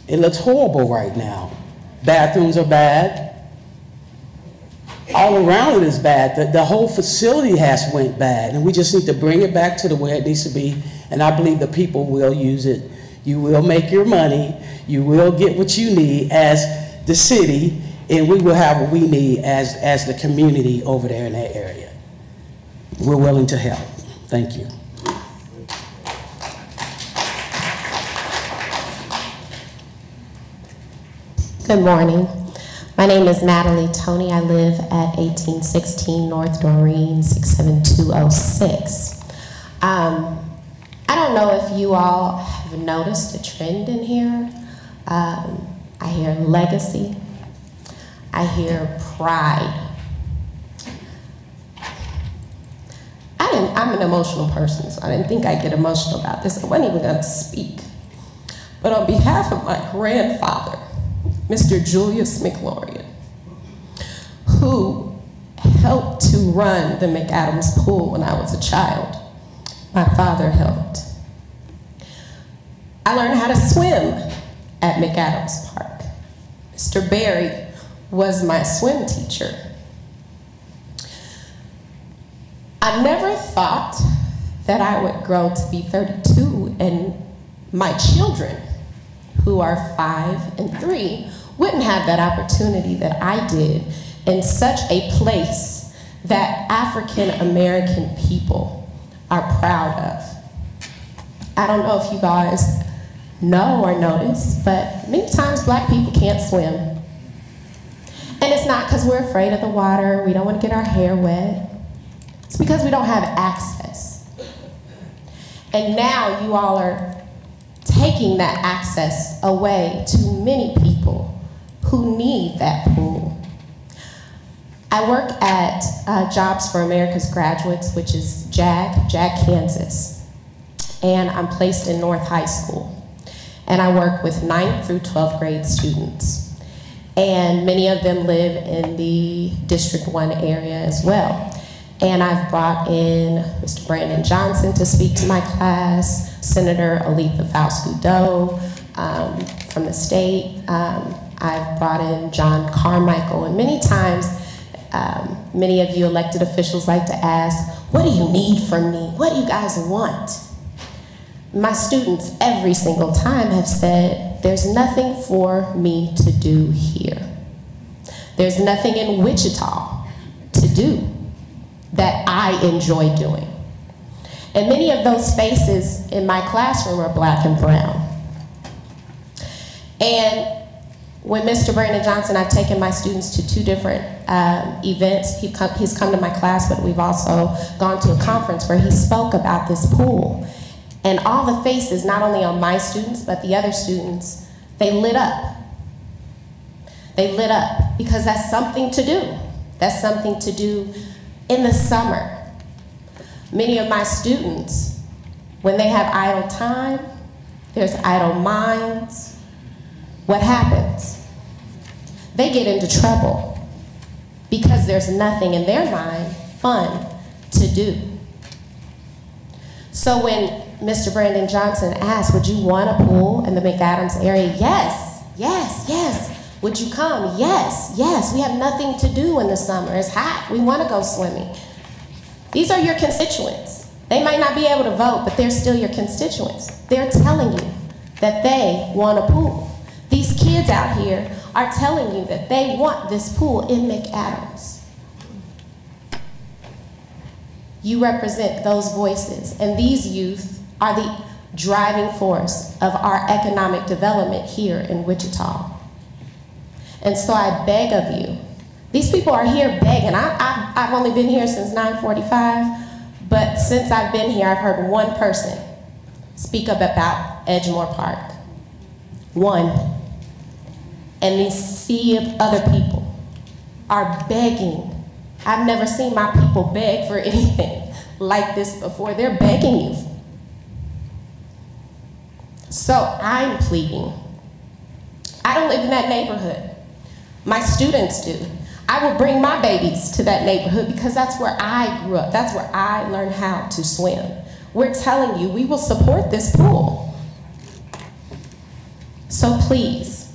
It looks horrible right now. Bathrooms are bad. All around it is bad. The whole facility has went bad, and we just need to bring it back to the way it needs to be, and I believe the people will use it. You will make your money. You will get what you need as the city, and we will have what we need as the community over there in that area. We're willing to help. Thank you. Good morning. My name is Natalie Tony. I live at 1816 North Doreen, 67206. I don't know if you all have noticed a trend in here. I hear legacy. I hear pride. I'm an emotional person, so I didn't think I'd get emotional about this. I wasn't even going to speak. But on behalf of my grandfather, Mr. Julius McLaurin, who helped to run the McAdams Pool when I was a child, my father helped. I learned how to swim at McAdams Park. Mr. Berry was my swim teacher. I never thought that I would grow to be 32 and my children, who are 5 and 3, wouldn't have that opportunity that I did in such a place that African American people are proud of. I don't know if you guys know or notice, but many times black people can't swim. And it's not because we're afraid of the water, we don't want to get our hair wet. It's because we don't have access. And now you all are taking that access away to many people who need that pool. I work at Jobs for America's Graduates, which is JAG, Kansas. And I'm placed in North High School. And I work with 9th through 12th grade students. And many of them live in the District 1 area as well. And I've brought in Mr. Brandon Johnson to speak to my class, Senator Aletha Faust-Goudeau from the state. I've brought in John Carmichael, and many times, many of you elected officials like to ask, what do you need from me? What do you guys want? My students every single time have said, there's nothing for me to do here. There's nothing in Wichita to do that I enjoy doing. And many of those faces in my classroom are black and brown. And when Mr. Brandon Johnson, I've taken my students to 2 different events. He's come to my class, but we've also gone to a conference where he spoke about this pool. And all the faces, not only on my students, but the other students, they lit up. They lit up because that's something to do. That's something to do in the summer. Many of my students, when they have idle time, there's idle minds, what happens? They get into trouble because there's nothing in their mind fun to do. So when Mr. Brandon Johnson asked, would you want a pool in the McAdams area? Yes, yes, yes. Would you come? Yes, yes. We have nothing to do in the summer. It's hot. We want to go swimming. These are your constituents. They might not be able to vote, but they're still your constituents. They're telling you that they want a pool. These kids out here are telling you that they want this pool in McAdams. You represent those voices, and these youth are the driving force of our economic development here in Wichita. And so I beg of you, these people are here begging. I've only been here since 9:45, but since I've been here, I've heard one person speak up about Edgemore Park. One. And this sea of other people are begging. I've never seen my people beg for anything like this before. They're begging you. So I'm pleading. I don't live in that neighborhood. My students do. I will bring my babies to that neighborhood because that's where I grew up. That's where I learned how to swim. We're telling you we will support this pool. So please,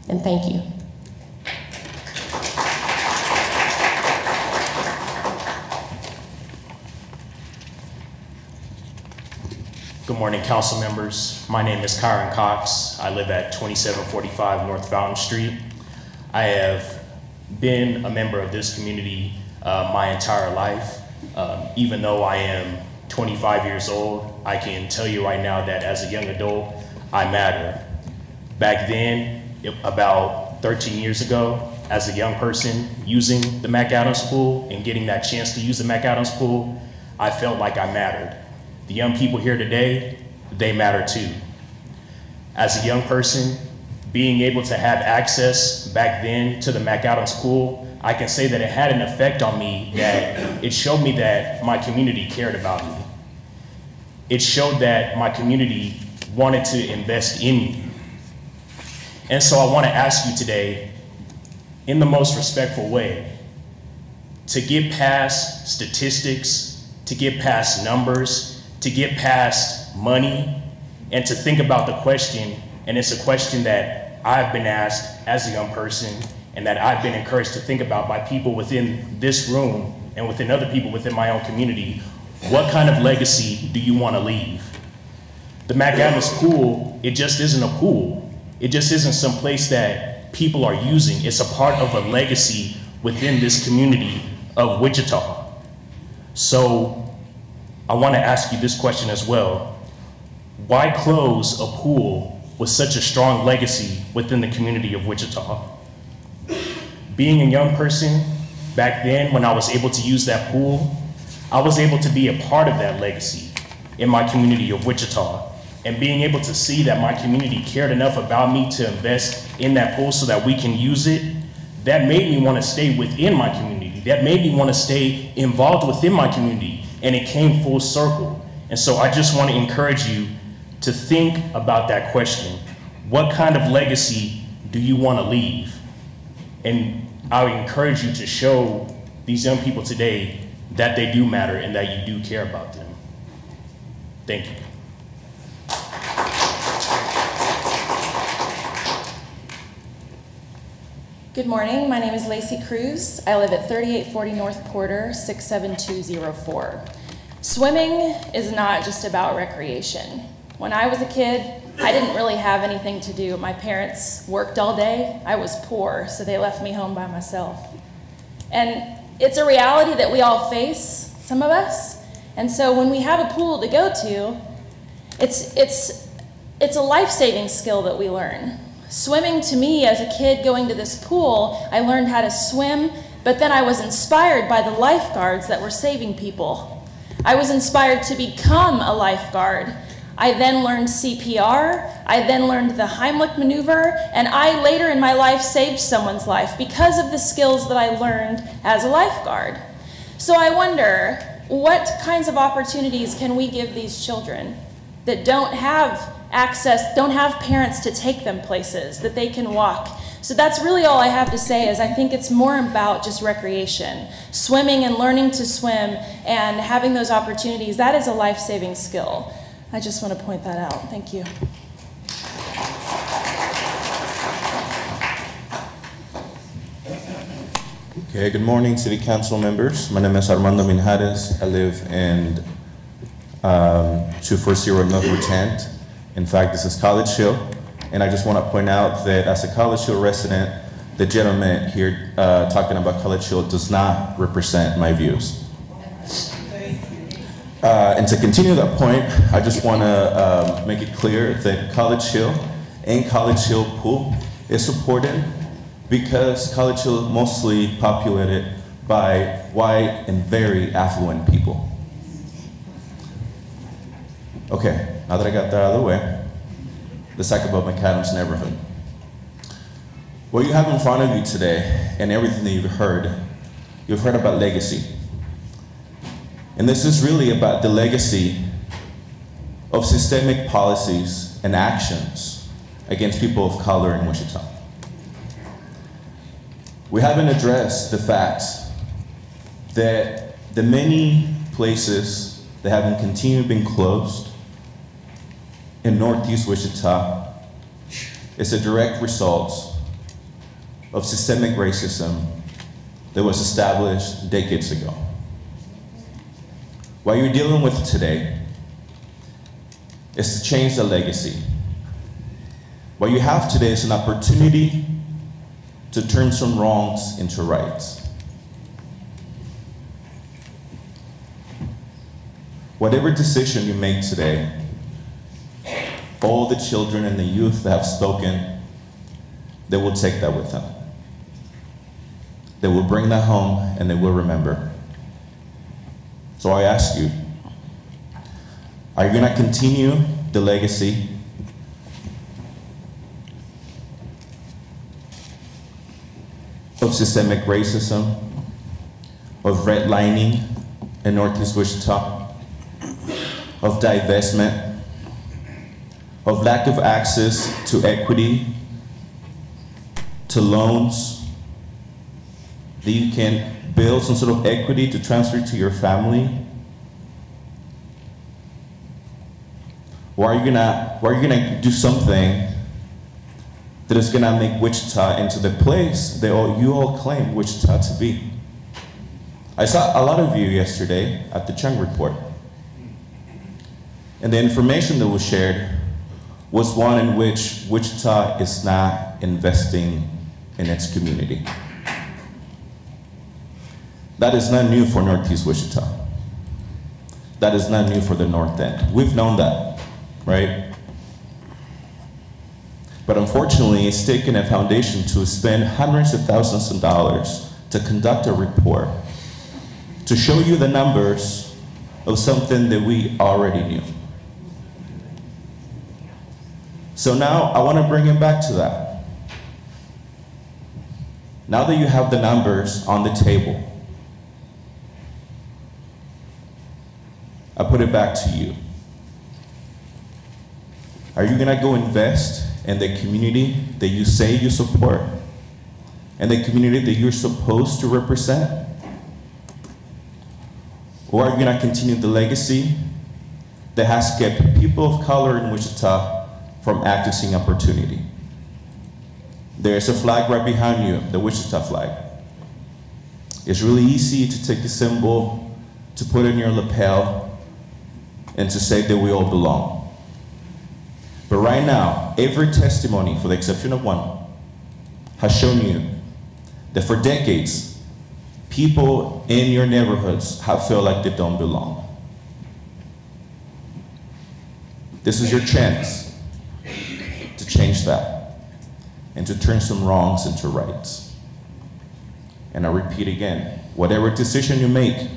and thank you. Good morning, council members. My name is Kyron Cox. I live at 2745 North Fountain Street. I have been a member of this community my entire life. Even though I am 25 years old, I can tell you right now that as a young adult, I matter. Back then, about 13 years ago, as a young person using the McAdams pool and getting that chance to use the McAdams pool, I felt like I mattered. The young people here today, they matter too. As a young person, being able to have access back then to the McAdams pool, I can say that it had an effect on me, that it showed me that my community cared about me. It showed that my community wanted to invest in me. And so I want to ask you today, in the most respectful way, to get past statistics, to get past numbers, to get past money, and to think about the question, and it's a question that I've been asked as a young person, and that I've been encouraged to think about by people within this room and within other people within my own community. What kind of legacy do you want to leave? The McAdams pool, it just isn't a pool. It just isn't some place that people are using. It's a part of a legacy within this community of Wichita. So I want to ask you this question as well. Why close a pool with such a strong legacy within the community of Wichita? Being a young person, back then when I was able to use that pool, I was able to be a part of that legacy in my community of Wichita. And being able to see that my community cared enough about me to invest in that pool so that we can use it, that made me want to stay within my community. That made me want to stay involved within my community. And it came full circle. And so I just want to encourage you to think about that question. What kind of legacy do you want to leave? And I would encourage you to show these young people today that they do matter and that you do care about them. Thank you. Good morning, my name is Lacey Cruz. I live at 3840 North Porter, 67204. Swimming is not just about recreation. When I was a kid, I didn't really have anything to do. My parents worked all day. I was poor, so they left me home by myself. And it's a reality that we all face, some of us. And so when we have a pool to go to, it's a life-saving skill that we learn. Swimming, to me, as a kid going to this pool, I learned how to swim, but then I was inspired by the lifeguards that were saving people. I was inspired to become a lifeguard. I then learned CPR, I then learned the Heimlich maneuver, and I later in my life saved someone's life because of the skills that I learned as a lifeguard. So I wonder, what kinds of opportunities can we give these children that don't have access, don't have parents to take them places that they can walk? So that's really all I have to say, is I think it's more about just recreation. Swimming and learning to swim and having those opportunities, that is a life-saving skill. I just want to point that out. Thank you. Okay, good morning, City Council members. My name is Armando Minjares. I live in 240 North Route 10. In fact, this is College Hill. And I just want to point out that as a College Hill resident, the gentleman here talking about College Hill does not represent my views. And to continue that point, I just want to make it clear that College Hill and College Hill Pool is supported because College Hill is mostly populated by white and very affluent people. Okay, now that I got that out of the way, let's talk about McAdams neighborhood. What you have in front of you today and everything that you've heard about legacy. And this is really about the legacy of systemic policies and actions against people of color in Wichita. We haven't addressed the facts that the many places that have continued being closed in Northeast Wichita is a direct result of systemic racism that was established decades ago. What you're dealing with today is to change the legacy. What you have today is an opportunity to turn some wrongs into rights. Whatever decision you make today, all the children and the youth that have spoken, they will take that with them. They will bring that home and they will remember. So I ask you, are you going to continue the legacy of systemic racism, of redlining in Northeast Wichita, of divestment, of lack of access to equity, to loans, that you can build some sort of equity to transfer to your family? Or are you gonna do something that is gonna make Wichita into the place that you all claim Wichita to be? I saw a lot of you yesterday at the Chung Report. And the information that was shared was one in which Wichita is not investing in its community. That is not new for Northeast Wichita. That is not new for the North End. We've known that, right? But unfortunately, it's taken a foundation to spend hundreds of thousands of dollars to conduct a report to show you the numbers of something that we already knew. So now I want to bring it back to that. Now that you have the numbers on the table, I put it back to you. Are you gonna go invest in the community that you say you support, and the community that you're supposed to represent? Or are you gonna continue the legacy that has kept people of color in Wichita from accessing opportunity? There's a flag right behind you, the Wichita flag. It's really easy to take the symbol, to put it in your lapel, and to say that we all belong. But right now, every testimony, for the exception of one, has shown you that for decades, people in your neighborhoods have felt like they don't belong. This is your chance to change that and to turn some wrongs into rights. And I repeat again, whatever decision you make,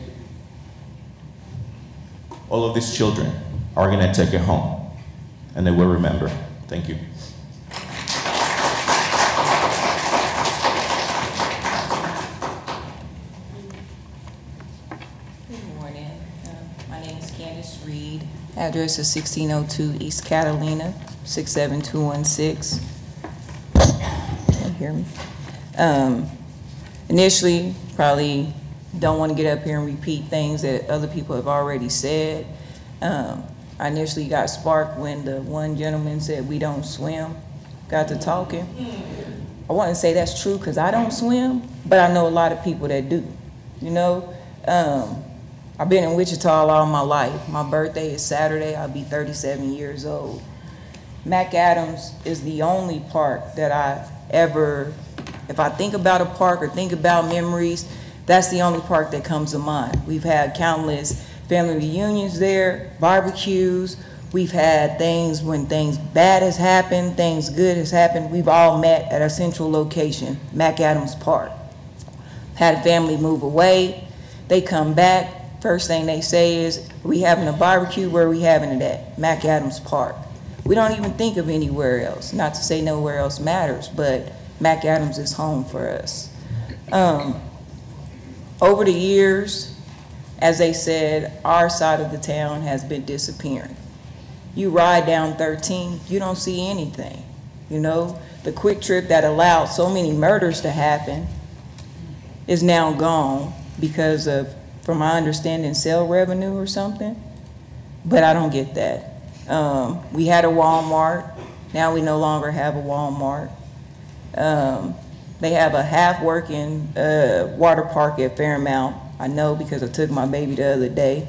all of these children are gonna take it home, and they will remember. Thank you. Good morning. My name is Candace Reed. Address is 1602 East Catalina, 67216. Can you hear me? Initially, probably don't want to get up here and repeat things that other people have already said. I initially got sparked when the one gentleman said we don't swim. Got to talking. I want to say that's true because I don't swim, but I know a lot of people that do. You know, I've been in Wichita all my life. My birthday is Saturday. I'll be 37 years old. McAdams is the only park that I ever, if I think about a park or think about memories, that's the only park that comes to mind. We've had countless family reunions there, barbecues. We've had things when things bad has happened, things good has happened. We've all met at a central location, McAdams Park. Had a family move away, they come back, first thing they say is, we having a barbecue, where are we having it at? McAdams Park. We don't even think of anywhere else. Not to say nowhere else matters, but McAdams is home for us. Over the years, as they said, our side of the town has been disappearing. You ride down 13, you don't see anything. You know, the quick trip that allowed so many murders to happen is now gone because of, from my understanding, sale revenue or something. But I don't get that. We had a Walmart, now we no longer have a Walmart. They have a half-working water park at Fairmount. I know because I took my baby the other day.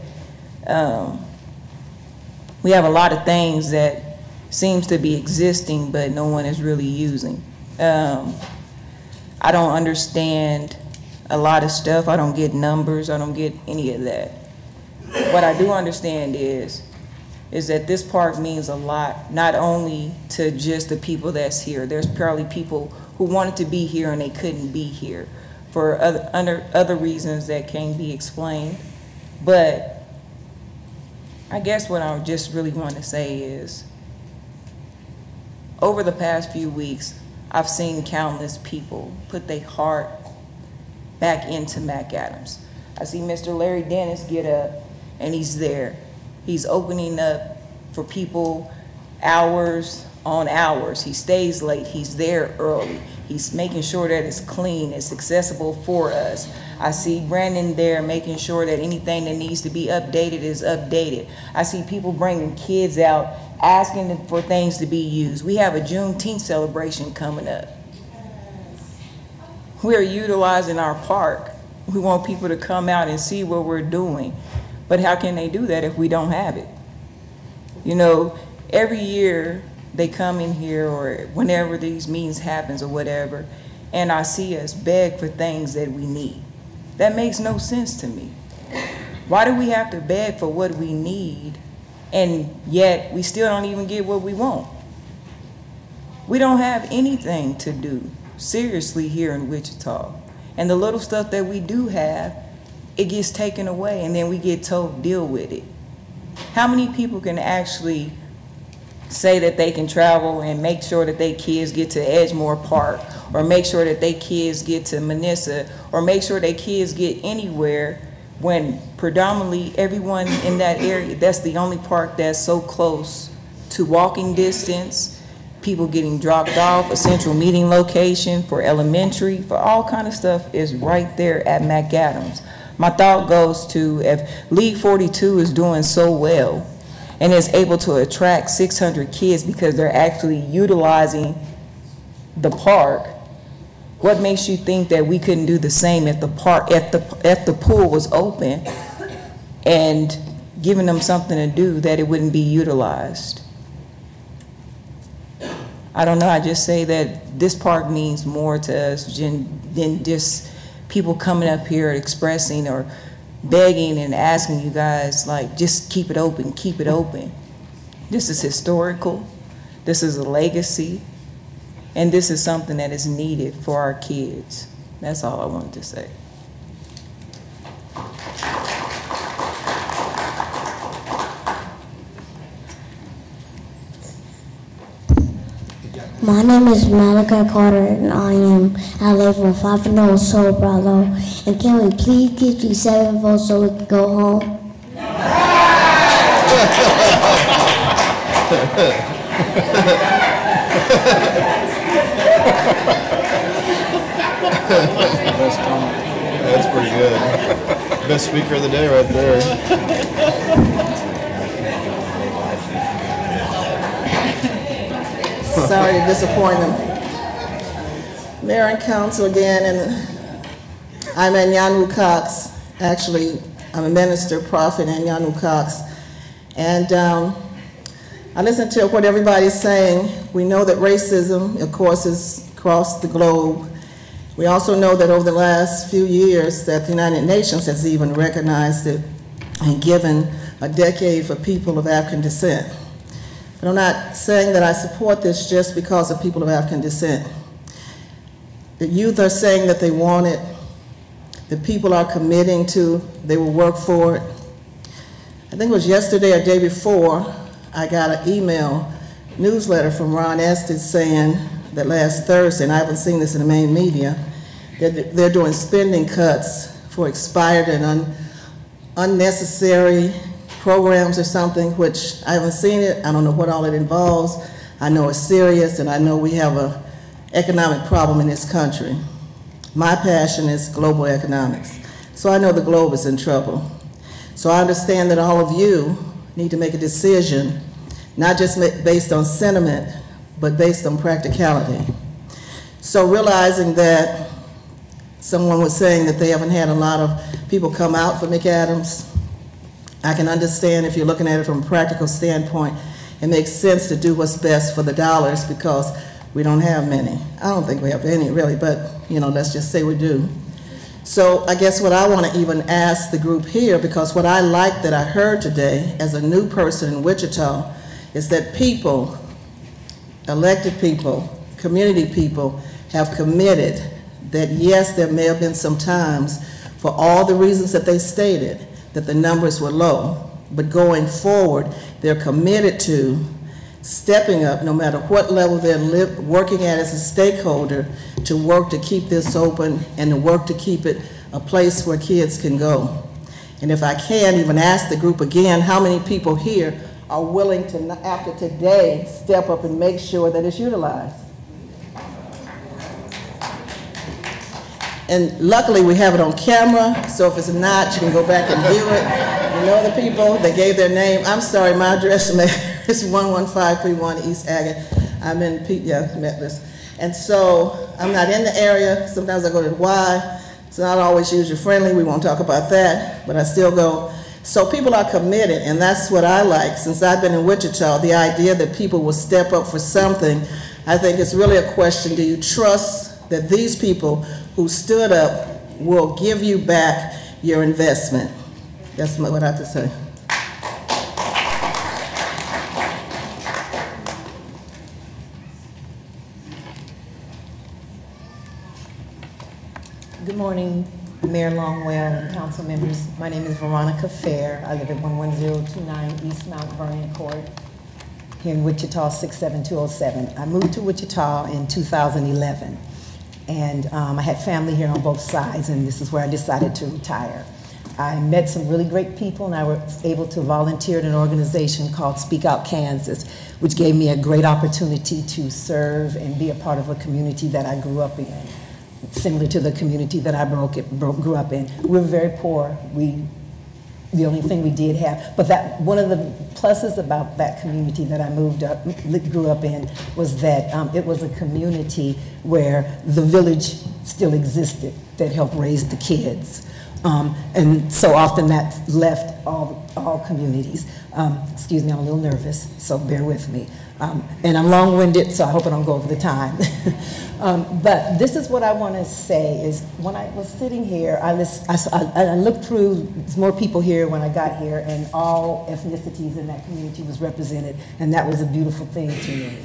We have a lot of things that seems to be existing, but no one is really using. I don't understand a lot of stuff. I don't get numbers. I don't get any of that. What I do understand is that this park means a lot, not only to just the people that's here. There's probably people who wanted to be here and they couldn't be here for other reasons that can't be explained. But I guess what I just really want to say is, over the past few weeks, I've seen countless people put their heart back into McAdams. I see Mr. Larry Dennis get up, and he's there. He's opening up for people hours on hours. He stays late. He's there early. He's making sure that it's clean, it's accessible for us. I see Brandon there making sure that anything that needs to be updated is updated. I see people bringing kids out, asking for things to be used. We have a Juneteenth celebration coming up. We're utilizing our park. We want people to come out and see what we're doing. But how can they do that if we don't have it? You know, every year they come in here, or whenever these meetings happens or whatever, and I see us beg for things that we need. That makes no sense to me. Why do we have to beg for what we need, and yet we still don't even get what we want? We don't have anything to do seriously here in Wichita. And the little stuff that we do have, it gets taken away, and then we get told, deal with it. How many people can actually say that they can travel and make sure that their kids get to Edgemore Park, or make sure that their kids get to Manissa, or make sure their kids get anywhere, when predominantly everyone in that area, that's the only park that's so close to walking distance, people getting dropped off, a central meeting location for elementary, for all kind of stuff is right there at McAdams. My thought goes to, if League 42 is doing so well and is able to attract 600 kids because they're actually utilizing the park, what makes you think that we couldn't do the same if the park, if the pool was open and giving them something to do, that it wouldn't be utilized? I don't know, I just say that this park means more to us than just people coming up here expressing or begging and asking you guys, like, just keep it open, keep it open. This is historical, this is a legacy, and this is something that is needed for our kids. That's all I wanted to say. My name is Malachi Carter, and I live in 5 Soul Bravo. And can we please get these 7 votes so we can go home? That's pretty good. Best speaker of the day right there. Sorry to disappoint them. Mayor and council again, and I'm Anyanu Cox. Actually, I'm a minister, prophet, Anyanu Cox. And I listen to what everybody's saying. We know that racism, of course, is across the globe. We also know that over the last few years that the United Nations has even recognized it and given a decade for people of African descent. But I'm not saying that I support this just because of people of African descent. The youth are saying that they want it. The people are committing to, they will work for it. I think it was yesterday or day before, I got an email newsletter from Ron Estes saying that last Thursday, and I haven't seen this in the main media, that they're doing spending cuts for expired and unnecessary programs or something, which I haven't seen it. I don't know what all it involves. I know it's serious, and I know we have an economic problem in this country. My passion is global economics. So I know the globe is in trouble. So I understand that all of you need to make a decision, not just based on sentiment, but based on practicality. So realizing that someone was saying that they haven't had a lot of people come out for McAdams, I can understand if you're looking at it from a practical standpoint, it makes sense to do what's best for the dollars because we don't have many. I don't think we have any really, but you know, let's just say we do. So I guess what I want to even ask the group here, because what I like that I heard today as a new person in Wichita is that people, elected people, community people have committed that yes, there may have been some times for all the reasons that they stated that the numbers were low, but going forward, they're committed to stepping up no matter what level they're working at as a stakeholder to work to keep this open and to work to keep it a place where kids can go. And if I can even ask the group again, how many people here are willing to, after today, step up and make sure that it's utilized? And luckily we have it on camera, so if it's not, you can go back and view it. You know the people that gave their name. I'm sorry, my address is 11531 East Agate. I'm in Metlis. And so I'm not in the area. Sometimes I go to the Y. It's not always user-friendly. We won't talk about that, but I still go. So people are committed, and that's what I like. Since I've been in Wichita, the idea that people will step up for something, I think it's really a question, do you trust that these people who stood up will give you back your investment? That's what I have to say. Good morning, Mayor Longwell and council members. My name is Veronica Fair. I live at 11029 East Mount Vernon Court here in Wichita, 67207. I moved to Wichita in 2011, and I had family here on both sides, and this is where I decided to retire. I met some really great people, and I was able to volunteer at an organization called Speak Out Kansas, which gave me a great opportunity to serve and be a part of a community that I grew up in, similar to the community that I grew up in. We were very poor. The only thing we did have, but that one of the pluses about that community that I grew up in was that it was a community where the village still existed that helped raise the kids. And so often that left all communities. Excuse me, I'm a little nervous, so bear with me. And I'm long-winded, so I hope I don't go over the time. But this is what I want to say is when I was sitting here, I looked through, there's more people here when I got here, and all ethnicities in that community was represented, and that was a beautiful thing to me.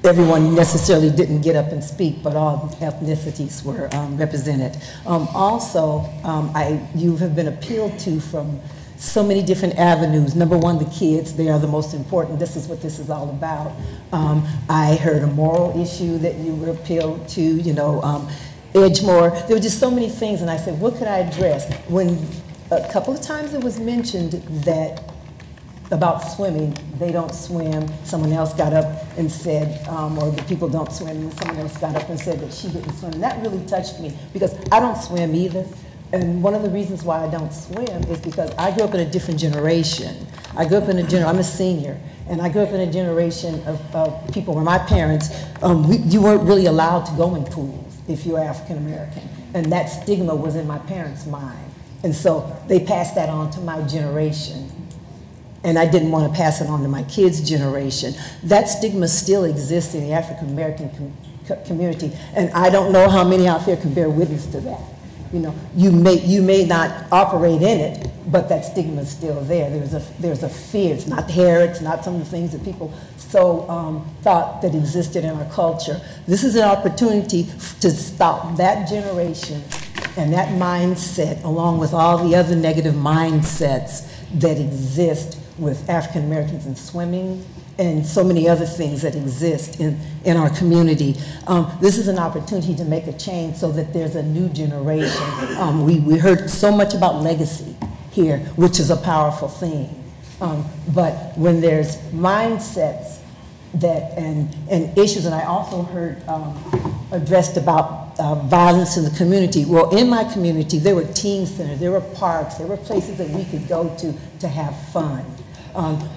Everyone necessarily didn't get up and speak, but all ethnicities were represented. Also, you have been appealed to from so many different avenues. Number one, the kids, they are the most important. This is what this is all about. I heard a moral issue that you were appealed to, you know, Edgemore. There were just so many things, and I said, what could I address? When a couple of times it was mentioned that about swimming, they don't swim. Someone else got up and said, or the people don't swim, and someone else got up and said that she didn't swim. And that really touched me because I don't swim either. And one of the reasons why I don't swim is because I grew up in a different generation. I'm a senior, and I grew up in a generation of people where my parents, you weren't really allowed to go in pools if you were African American. And that stigma was in my parents' mind. And so they passed that on to my generation. And I didn't want to pass it on to my kids' generation. That stigma still exists in the African American community, and I don't know how many out there can bear witness to that. You know, you may not operate in it, but that stigma is still there. There's a fear. It's not hair. It's not some of the things that people so thought that existed in our culture. This is an opportunity to stop that generation and that mindset, along with all the other negative mindsets that exist with African Americans in swimming and so many other things that exist in our community. This is an opportunity to make a change so that there's a new generation. We heard so much about legacy here, which is a powerful thing. But when there's mindsets and issues, and I also heard addressed about violence in the community. Well, in my community, there were teen centers, there were parks, there were places that we could go to have fun.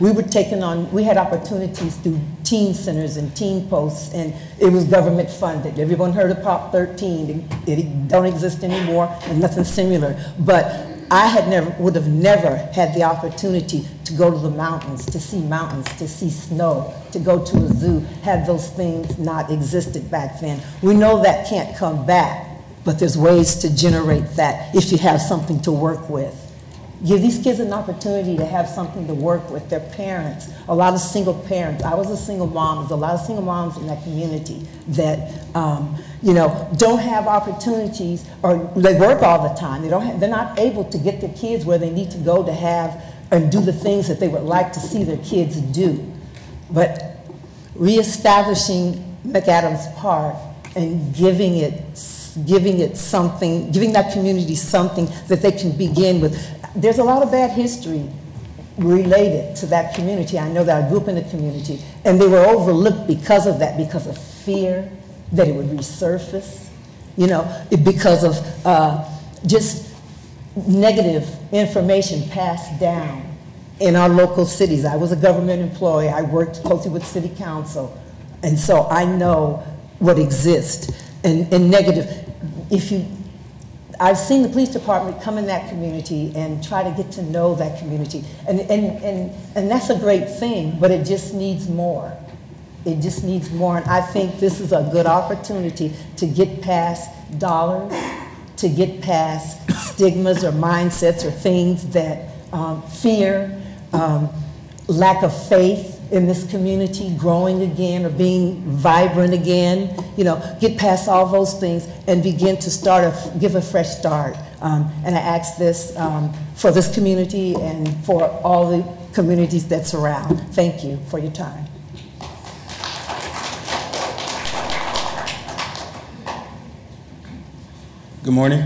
We had opportunities through teen centers and teen posts, and it was government funded. Everyone heard of Prop 13. It don't exist anymore, and nothing similar. But I would have never had the opportunity to go to the mountains, to see snow, to go to a zoo, had those things not existed back then. We know that can't come back, but there's ways to generate that if you have something to work with. Give these kids an opportunity to have something to work with their parents. A lot of single parents. I was a single mom. There's a lot of single moms in that community that don't have opportunities, or they work all the time. They're not able to get their kids where they need to go to have and do the things that they would like to see their kids do. But reestablishing McAdams Park and giving it something, giving that community something that they can begin with. There's a lot of bad history related to that community. I know that I grew up in the community, and they were overlooked because of that, because of fear that it would resurface, you know, because of just negative information passed down in our local cities. I was a government employee. I worked closely with city council, and so I know what exists. And negative, I've seen the police department come in that community and try to get to know that community. And that's a great thing, but it just needs more. It just needs more. And I think this is a good opportunity to get past dollars, to get past stigmas or mindsets or things that fear, lack of faith in this community, growing again or being vibrant again, you know, get past all those things and begin to give a fresh start. And I ask this for this community and for all the communities that surround. Thank you for your time. Good morning.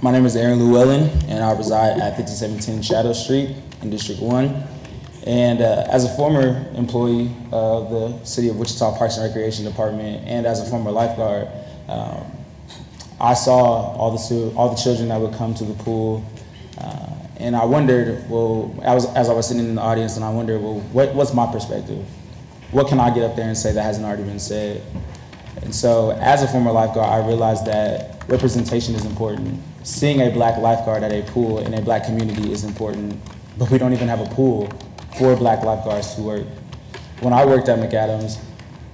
My name is Aaron Llewellyn, and I reside at 5710 Shadow Street in District 1. And as a former employee of the City of Wichita Parks and Recreation Department, and as a former lifeguard, I saw all the children that would come to the pool, and I wondered, well, as I was sitting in the audience, and I wondered, well, what's my perspective? What can I get up there and say that hasn't already been said? And so, as a former lifeguard, I realized that representation is important. Seeing a black lifeguard at a pool in a black community is important, but we don't even have a pool for black lifeguards to work. When I worked at McAdams,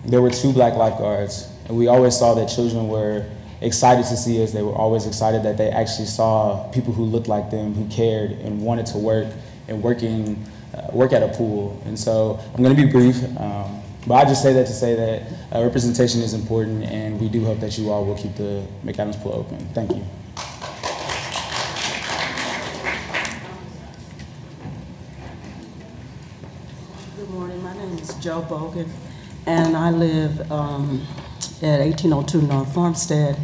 there were 2 black lifeguards, and we always saw that children were excited to see us. They were always excited that they actually saw people who looked like them, who cared and wanted to work and work at a pool. And so I'm going to be brief, but I just say that to say that representation is important, and we do hope that you all will keep the McAdams pool open. Thank you. Good morning, my name is Joe Bogan, and I live at 1802 North Farmstead.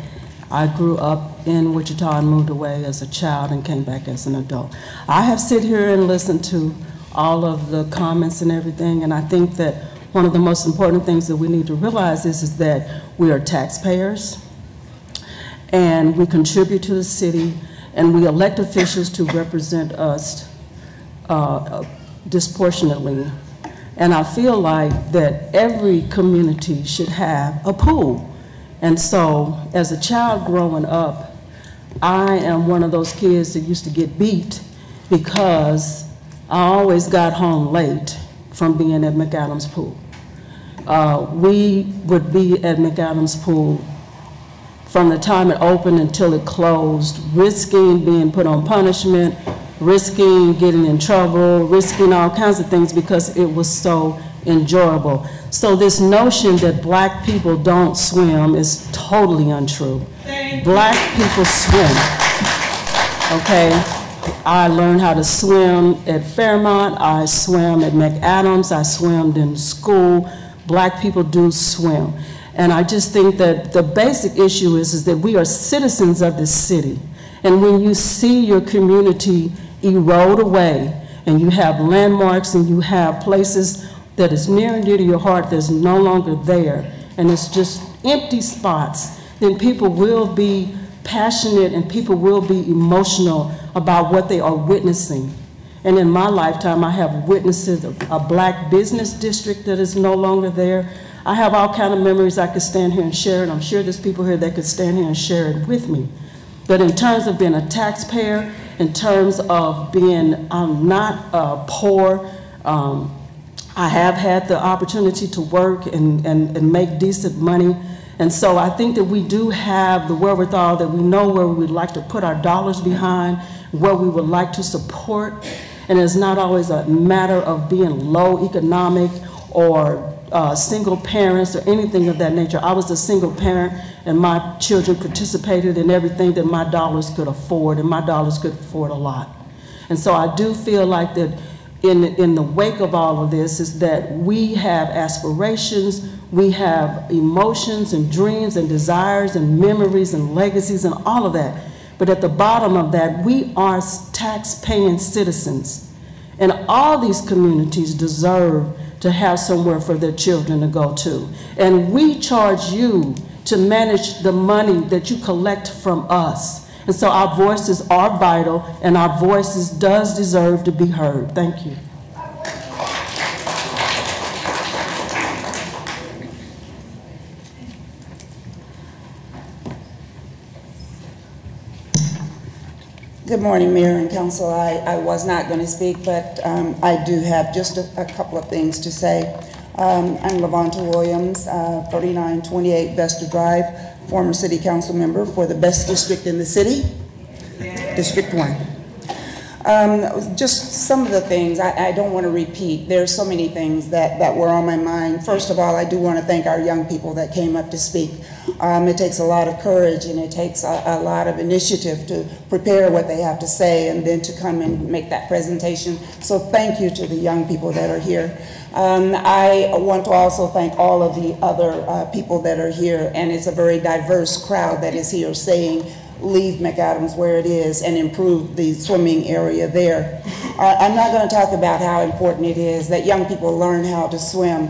I grew up in Wichita and moved away as a child and came back as an adult. I have sit here and listened to all of the comments and everything, and I think that one of the most important things that we need to realize is that we are taxpayers, and we contribute to the city, and we elect officials to represent us disproportionately. And I feel like that every community should have a pool. And so, as a child growing up, I am one of those kids that used to get beat because I always got home late from being at McAdams Pool. We would be at McAdams Pool from the time it opened until it closed, risking being put on punishment, risking getting in trouble, risking all kinds of things because it was so enjoyable. So this notion that black people don't swim is totally untrue. Black people swim, okay? I learned how to swim at Fairmont, I swam at McAdams, I swam in school. Black people do swim. And I just think that the basic issue is that we are citizens of this city. And when you see your community erode away, and you have landmarks and you have places that is near and dear to your heart that's no longer there, and it's just empty spots, then people will be passionate and people will be emotional about what they are witnessing. And in my lifetime, I have witnessed a black business district that is no longer there. I have all kinds of memories I could stand here and share, and I'm sure there's people here that could stand here and share it with me. But in terms of being a taxpayer, in terms of being not poor, I have had the opportunity to work and make decent money. And so I think that we do have the wherewithal, that we know where we would like to put our dollars behind, where we would like to support. And it's not always a matter of being low economic or single parents or anything of that nature. I was a single parent, and my children participated in everything that my dollars could afford, and my dollars could afford a lot. And so I do feel like that in the wake of all of this is that we have aspirations, we have emotions and dreams and desires and memories and legacies and all of that. But at the bottom of that, we are tax-paying citizens. And all these communities deserve to have somewhere for their children to go to. And we charge you to manage the money that you collect from us. And so our voices are vital, and our voices does deserve to be heard. Thank you. Good morning, Mayor and Council. I was not going to speak, but I do have just a couple of things to say. I'm Lavonta Williams, 3928 Vesta Drive, former City Council member for the best district in the city, District 1. Just some of the things, I don't want to repeat. There's so many things that were on my mind. First of all, I do want to thank our young people that came up to speak. It takes a lot of courage and it takes a lot of initiative to prepare what they have to say and then to come and make that presentation. So thank you to the young people that are here. I want to also thank all of the other people that are here, and it's a very diverse crowd that is here saying, leave McAdams where it is and improve the swimming area there. I'm not going to talk about how important it is that young people learn how to swim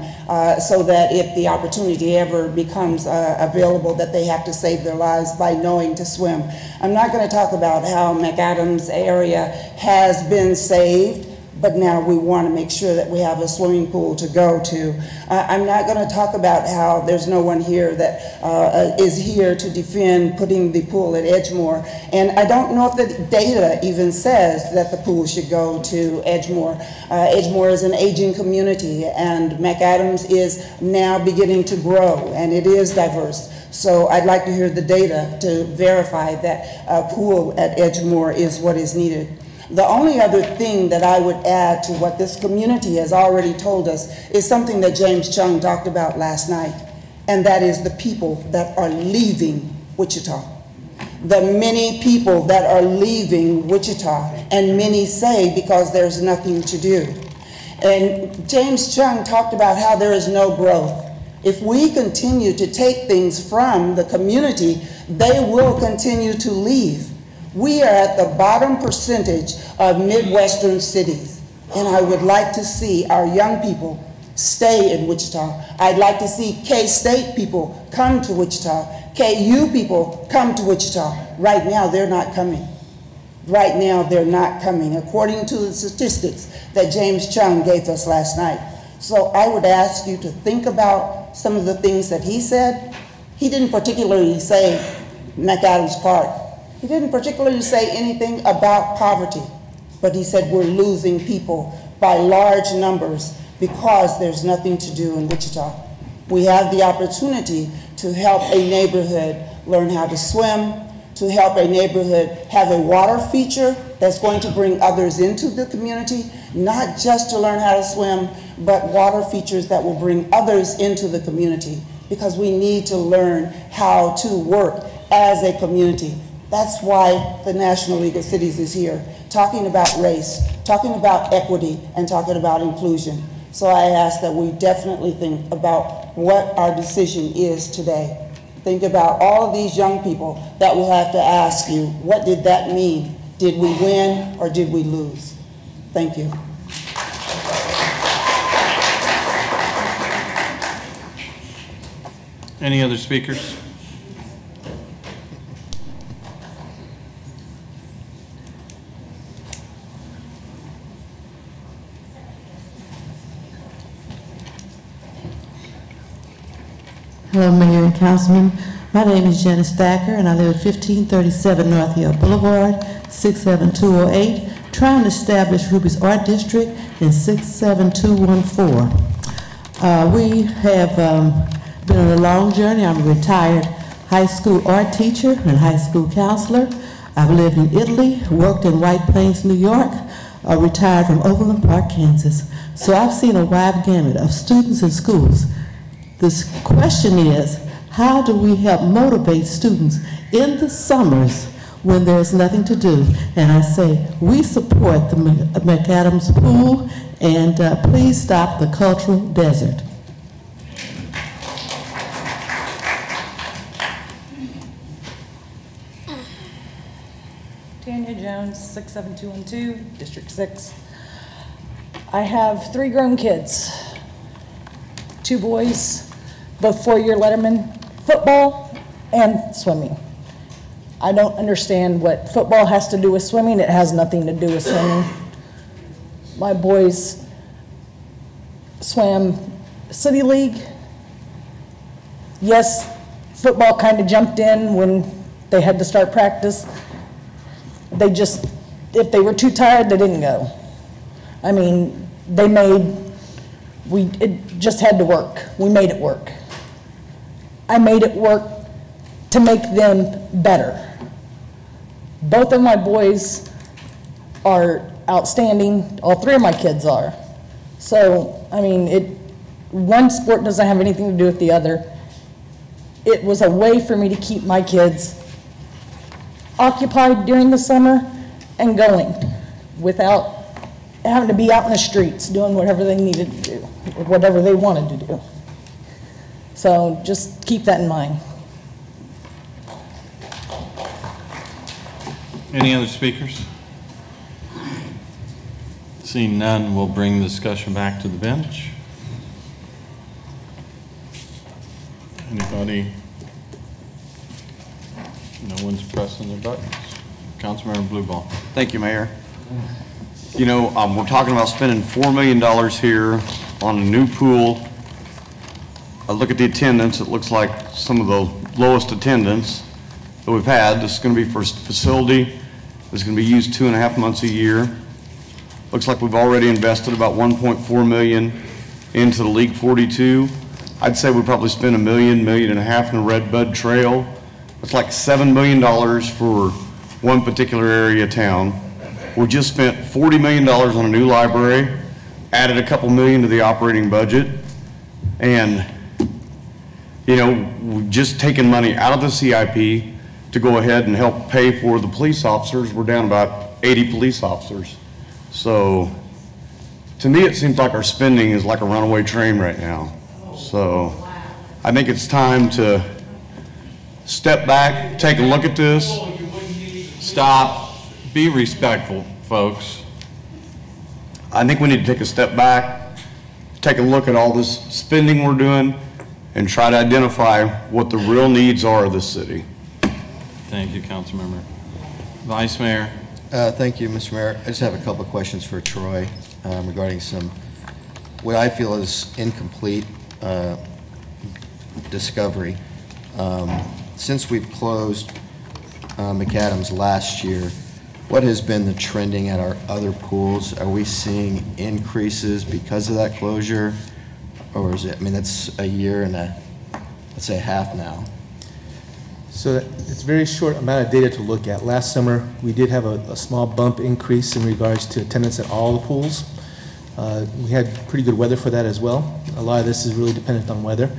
so that if the opportunity ever becomes available that they have to save their lives by knowing to swim. I'm not going to talk about how McAdams area has been saved, but now we want to make sure that we have a swimming pool to go to. I'm not going to talk about how there's no one here that is here to defend putting the pool at Edgemoor. And I don't know if the data even says that the pool should go to Edgemoor. Edgemoor is an aging community, and McAdams is now beginning to grow, and it is diverse. So I'd like to hear the data to verify that a pool at Edgemoor is what is needed. The only other thing that I would add to what this community has already told us is something that James Chung talked about last night, and that is the people that are leaving Wichita. The many people that are leaving Wichita, and many say because there's nothing to do. And James Chung talked about how there is no growth. If we continue to take things from the community, they will continue to leave. We are at the bottom percentage of Midwestern cities, and I would like to see our young people stay in Wichita. I'd like to see K-State people come to Wichita, KU people come to Wichita. Right now, they're not coming. Right now, they're not coming, according to the statistics that James Chung gave us last night. So I would ask you to think about some of the things that he said. He didn't particularly say McAdams Park. He didn't particularly say anything about poverty, but he said we're losing people by large numbers because there's nothing to do in Wichita. We have the opportunity to help a neighborhood learn how to swim, to help a neighborhood have a water feature that's going to bring others into the community, not just to learn how to swim, but water features that will bring others into the community, because we need to learn how to work as a community. That's why the National League of Cities is here, talking about race, talking about equity, and talking about inclusion. So I ask that we definitely think about what our decision is today. Think about all of these young people that will have to ask you, what did that mean? Did we win or did we lose? Thank you. Any other speakers? Hello, Mayor and Councilman. My name is Jenny Stacker, and I live at 1537 North Hill Boulevard, 67208, trying to establish Ruby's Art District in 67214. We have been on a long journey. I'm a retired high school art teacher and high school counselor. I've lived in Italy, worked in White Plains, New York, retired from Overland Park, Kansas. So I've seen a wide gamut of students in schools. This question is, how do we help motivate students in the summers when there's nothing to do. And I say, we support the McAdams Pool, and please stop the cultural desert. Tanya Jones, 67212, District 6. I have 3 grown kids, 2 boys, both 4-year lettermen, football and swimming. I don't understand what football has to do with swimming. It has nothing to do with swimming. My boys swam City League. Yes, football kind of jumped in when they had to start practice. They just, if they were too tired, they didn't go. I mean, it just had to work. We made it work. I made it work to make them better. Both of my boys are outstanding. All 3 of my kids are. So, I mean, one sport doesn't have anything to do with the other. It was a way for me to keep my kids occupied during the summer and going without having to be out in the streets doing whatever they needed to do or whatever they wanted to do. So just keep that in mind. Any other speakers? Seeing none, we'll bring the discussion back to the bench. Anybody? No one's pressing their buttons. Councilmember Blueball. Thank you, Mayor. You know, we're talking about spending $4 million here on a new pool. I look at the attendance, it looks like some of the lowest attendance that we've had. This is going to be for a facility that's going to be used 2.5 months a year. Looks like we've already invested about $1.4 million into the League 42. I'd say we probably spend $1 million, $1.5 million in the Red Bud Trail. It's like $7 million for one particular area of town. We just spent $40 million on a new library, added a couple million to the operating budget, and you know, we've just taken money out of the CIP to go ahead and help pay for the police officers. We're down about 80 police officers. So to me, it seems like our spending is like a runaway train right now. So I think it's time to step back, take a look at this. Stop. Be respectful, folks. I think we need to take a step back, take a look at all this spending we're doing, and try to identify what the real needs are of this city. Thank you, Councilmember. Vice Mayor. Thank you, Mr. Mayor. I just have a couple of questions for Troy regarding what I feel is incomplete discovery. Since we've closed McAdams last year, what has been the trending at our other pools? Are we seeing increases because of that closure? Or is it, I mean, that's a year and let's say half now. So it's a very short amount of data to look at. Last summer, we did have a small bump increase in regards to attendance at all the pools. We had pretty good weather for that as well. A lot of this is really dependent on weather.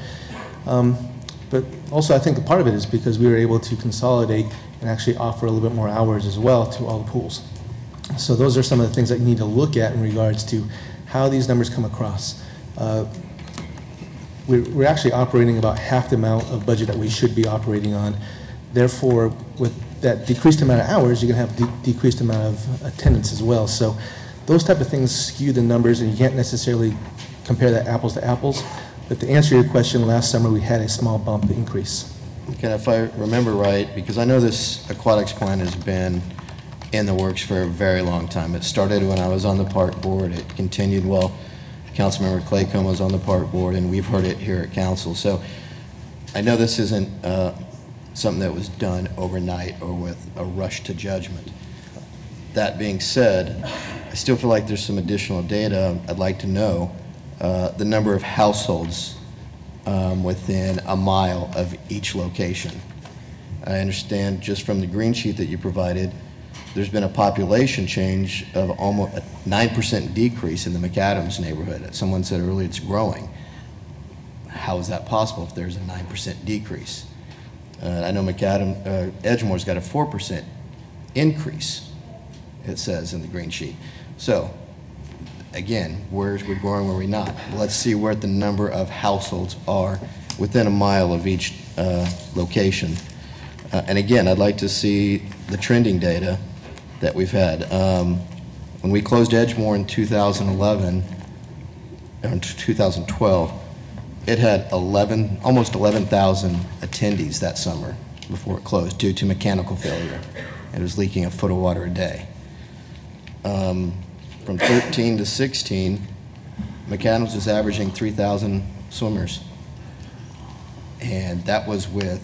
But also I think a part of it is because we were able to consolidate and actually offer a little bit more hours as well to all the pools. So those are some of the things that you need to look at in regards to how these numbers come across. We're actually operating about half the amount of budget that we should be operating on. Therefore, with that decreased amount of hours, you're going to have decreased amount of attendance as well. So those type of things skew the numbers, and you can't necessarily compare that apples to apples. But to answer your question, last summer we had a small bump increase. Okay, if I remember right, because I know this aquatics plan has been in the works for a very long time. It started when I was on the park board. It continued while Councilmember Claycomb was on the park board, and we've heard it here at council. So I know this isn't something that was done overnight or with a rush to judgment. That being said, I still feel like there's some additional data. I'd like to know the number of households within a mile of each location. I understand just from the green sheet that you provided, there's been a population change of almost a 9% decrease in the McAdams neighborhood. Someone said earlier it's growing. How is that possible if there's a 9% decrease? I know Edgemoor's got a 4% increase, it says in the green sheet. So, again, where we're growing, where we're not. Let's see where the number of households are within a mile of each location. And again, I'd like to see the trending data that we've had. When we closed Edgemore in 2011, or in 2012, it had almost 11,000 attendees that summer before it closed due to mechanical failure. It was leaking a foot of water a day. From 13 to 16, McAdams was averaging 3,000 swimmers. And that was with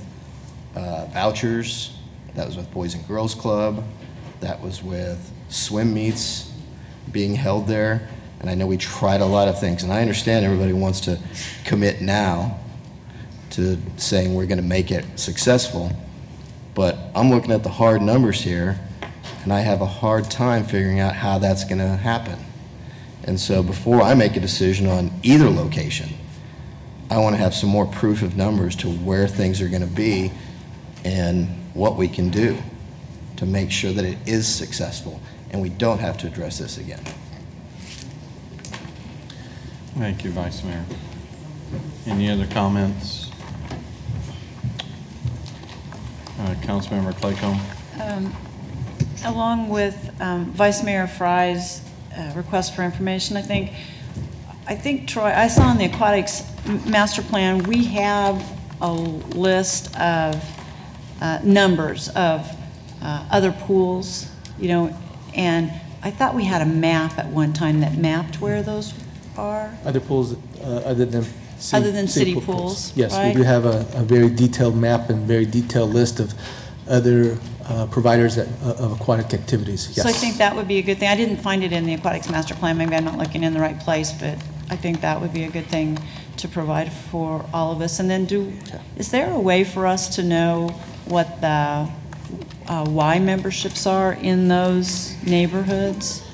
vouchers, that was with Boys and Girls Club, that was with swim meets being held there. And I know we tried a lot of things, and I understand everybody wants to commit now to saying we're going to make it successful, but I'm looking at the hard numbers here, and I have a hard time figuring out how that's going to happen. And so before I make a decision on either location, I want to have some more proof of numbers to where things are going to be and what we can do to make sure that it is successful and we don't have to address this again. Thank you, Vice Mayor. Any other comments? Councilmember Claycomb. Along with Vice Mayor Fry's request for information, I think Troy, I saw in the aquatics master plan, we have a list of numbers of other pools, you know, and I thought we had a map at one time that mapped where those are. Other pools other than city pools, yes, right? We do have a very detailed map and very detailed list of other providers of aquatic activities. Yes. So I think that would be a good thing. I didn't find it in the aquatics master plan. Maybe I'm not looking in the right place, but I think that would be a good thing to provide for all of us. And then is there a way for us to know what the Y memberships are in those neighborhoods?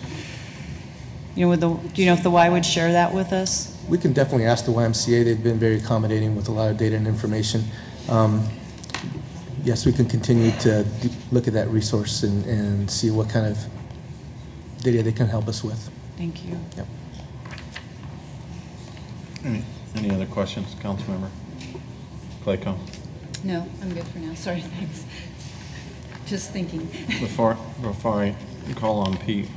You know, do you know if the Y would share that with us? We can definitely ask the YMCA. They've been very accommodating with a lot of data and information. Yes, we can continue to look at that resource and see what kind of data they can help us with. Thank you. Yep. Any other questions, Councilmember Claycomb? No, I'm good for now. Sorry, thanks. Just thinking. Before I call on Pete,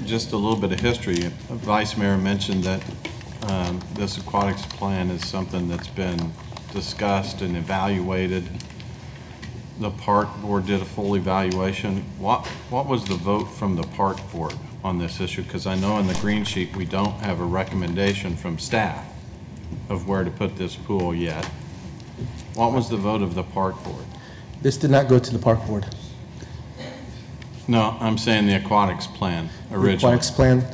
just a little bit of history. Vice Mayor mentioned that this aquatics plan is something that's been discussed and evaluated. The park board did a full evaluation. What was the vote from the park board on this issue? Because I know in the green sheet we don't have a recommendation from staff of where to put this pool yet. What was the vote of the park board? This did not go to the park board. No, I'm saying the aquatics plan originally. The aquatics plan,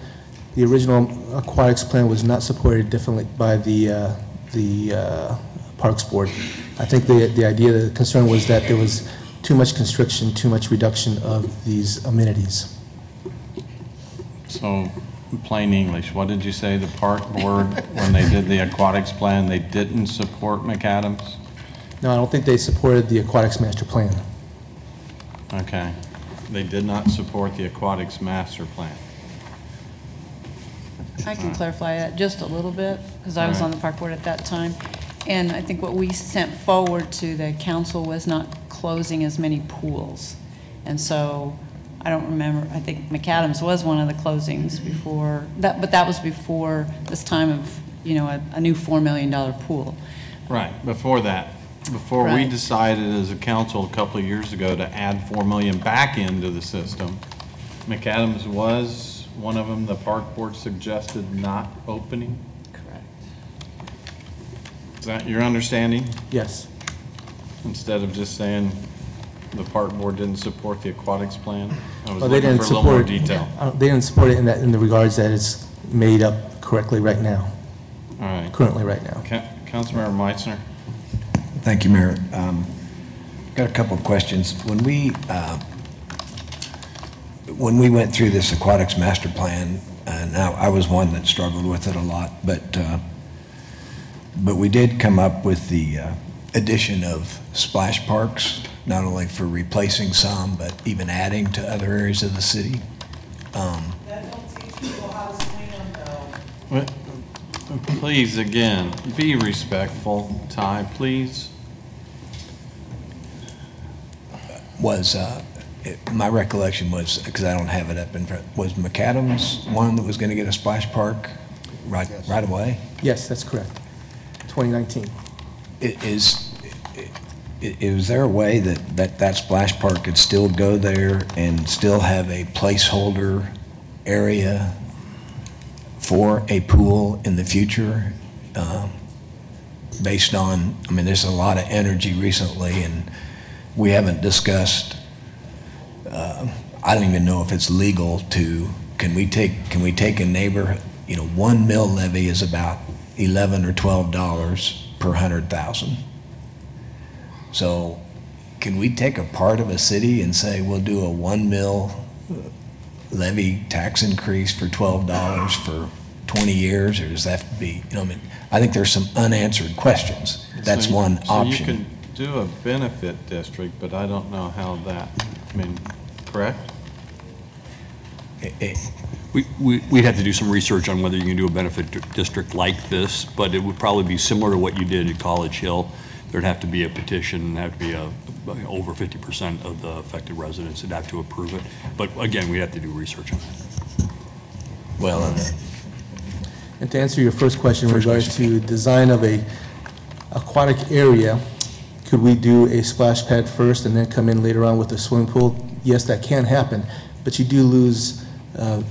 the original aquatics plan was not supported differently by the Parks Board. I think the idea, the concern was that there was too much constriction, too much reduction of these amenities. So, in plain English, what did you say? The park board, when they did the aquatics plan, they didn't support McAdams? No, I don't think they supported the aquatics master plan. Okay. They did not support the aquatics master plan. I can clarify that just a little bit, because I was on the park board at that time. And I think what we sent forward to the council was not closing as many pools. And so, I don't remember, I think McAdams was one of the closings before, but that was before this time of, you know, a new $4 million pool. Right, before that. Before we decided as a council a couple of years ago to add $4 million back into the system, McAdams was one of them the park board suggested not opening? Correct. Is that your understanding? Yes. Instead of just saying the park board didn't support the aquatics plan? I was Well, looking for a little more detail. They didn't support it in the regards that it's made up correctly right now. All right. Currently right now. Councilmember Meitzner. Thank you, Mayor. Got a couple of questions. When we went through this aquatics master plan, and I was one that struggled with it a lot, but we did come up with the addition of splash parks, not only for replacing some, but even adding to other areas of the city. Please, again, be respectful. Ty, please. My recollection was, because I don't have it up in front, was McAdams one that was going to get a splash park right away? Yes, that's correct. 2019. Is there a way that splash park could still go there and still have a placeholder area for a pool in the future? Based on, I mean, there's a lot of energy recently, and we haven't discussed, I don't even know if it's legal to, can we take a neighbor, 1 mill levy is about $11 or $12 per 100,000. So can we take a part of a city and say we'll do a 1 mill levy tax increase for $12 for 20 years, or does that have to be, I think there's some unanswered questions. That's one option. So you can do a benefit district, but I don't know how that, correct? We'd have to do some research on whether you can do a benefit district like this, but it would probably be similar to what you did at College Hill. There'd have to be a petition, have to be over 50% of the affected residents would have to approve it. But again, we have to do research on that. Well, and to answer your first question in regards to design of a aquatic area, could we do a splash pad first and then come in later on with a swimming pool? Yes, that can happen, but you do lose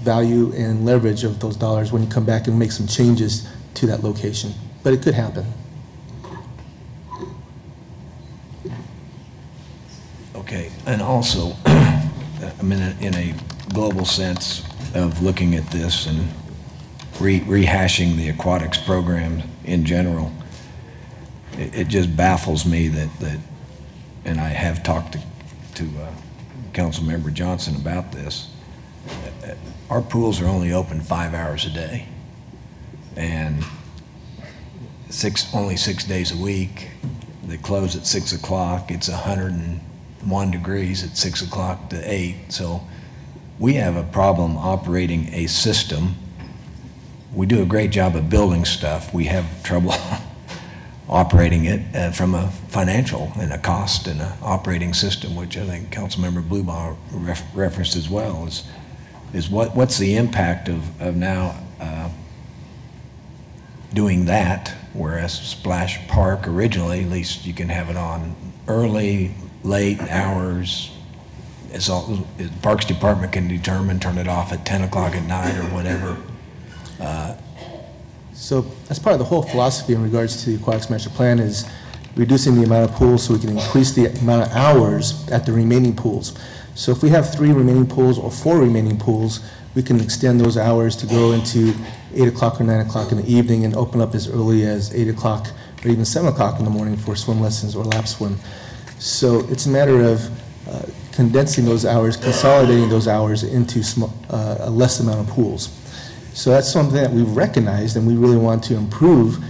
value and leverage of those dollars when you come back and make some changes to that location. But it could happen. Okay, and also, I mean, in a global sense of looking at this and rehashing the aquatics program in general, it just baffles me that, and I have talked to Councilmember Johnson about this, our pools are only open 5 hours a day, and only 6 days a week. They close at 6 o'clock. It's 101 degrees at 6 o'clock to 8. So we have a problem operating a system. We do a great job of building stuff. We have trouble operating it from a financial and a cost and an operating system, which I think Councilmember Blubaugh referenced as well, is what's the impact of now doing that, whereas Splash Park originally, at least you can have it on early, late hours. It's all, the Parks Department can determine, turn it off at 10 o'clock at night or whatever. So that's part of the whole philosophy in regards to the Aquatics Master Plan is reducing the amount of pools so we can increase the amount of hours at the remaining pools. So if we have 3 remaining pools or 4 remaining pools, we can extend those hours to go into 8 o'clock or 9 o'clock in the evening and open up as early as 8 o'clock or even 7 o'clock in the morning for swim lessons or lap swim. So it's a matter of condensing those hours, consolidating those hours into a less amount of pools. So that's something that we've recognized, and we really want to improve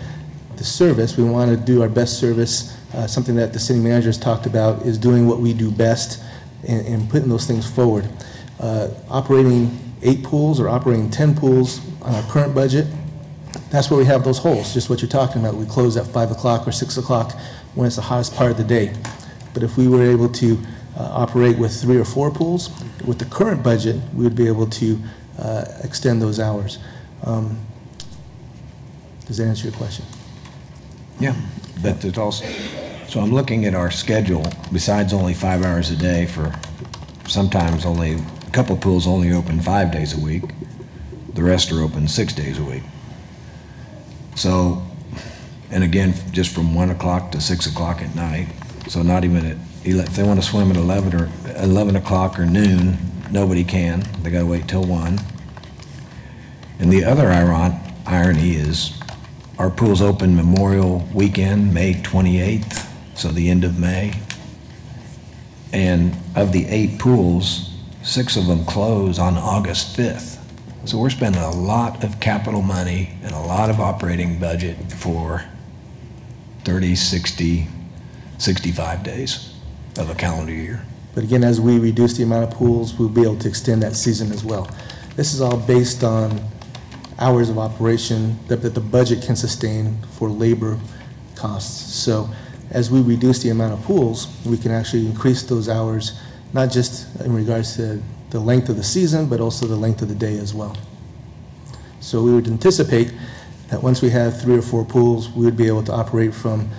the service. We want to do our best service. Something that the city manager has talked about is doing what we do best and putting those things forward. Operating 8 pools or operating 10 pools on our current budget, that's where we have those holes, just what you're talking about. We close at 5 o'clock or 6 o'clock when it's the hottest part of the day. But if we were able to operate with 3 or 4 pools, with the current budget, we would be able to extend those hours. Does that answer your question? Yeah, but there's also, so I'm looking at our schedule, besides only 5 hours a day for sometimes only, a couple of pools only open 5 days a week. The rest are open 6 days a week. So, and again, just from 1 o'clock to 6 o'clock at night. So not even at, if they want to swim at 11 o'clock or noon, nobody can. They got to wait till 1. And the other irony is our pool's open Memorial Weekend, May 28th, so the end of May. And of the 8 pools, 6 of them close on August 5th. So we're spending a lot of capital money and a lot of operating budget for 30, 60, 65 days of a calendar year. But again, as we reduce the amount of pools, we'll be able to extend that season as well. This is all based on hours of operation that the budget can sustain for labor costs. So as we reduce the amount of pools, we can actually increase those hours, not just in regards to the length of the season, but also the length of the day as well. So we would anticipate that once we have 3 or 4 pools, we would be able to operate from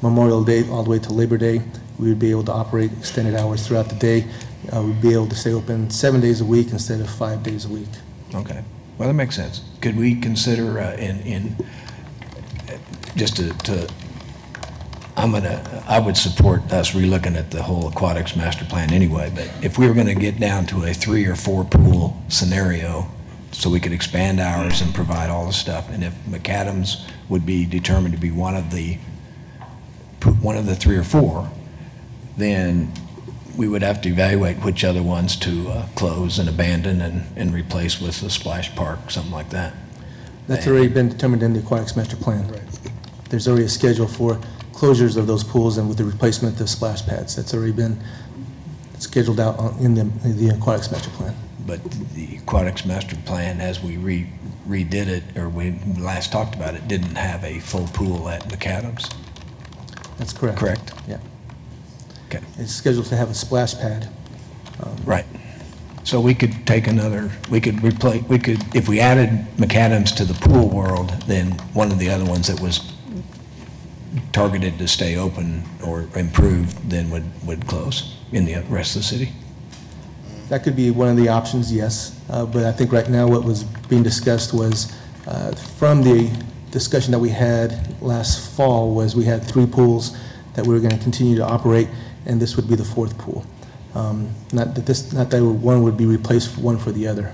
Memorial Day all the way to Labor Day. We would be able to operate extended hours throughout the day. We'd be able to stay open 7 days a week instead of 5 days a week. Okay, well, that makes sense. Could we consider I would support us relooking at the whole aquatics master plan anyway, but if we were going to get down to a 3 or 4 pool scenario, so we could expand hours and provide all the stuff, and if McAdams would be determined to be one of the 3 or 4, then we would have to evaluate which other ones to close and abandon and replace with a splash park, something like that. That's already been determined in the aquatics master plan. Right. There's already a schedule for closures of those pools and with the replacement of splash pads. That's already been scheduled out in the aquatics master plan. But the aquatics master plan, as we redid it, or we last talked about it, didn't have a full pool at McAdams. That's correct. Correct? Yeah. Okay. It's scheduled to have a splash pad. Right. So we could take another, if we added McAdams to the pool world, then one of the other ones that was targeted to stay open or improved then would close in the rest of the city. That could be one of the options, yes. But I think right now what was being discussed was, from the discussion that we had last fall, was we had 3 pools that we were going to continue to operate, and this would be the 4th pool. Not that one would be replaced one for the other.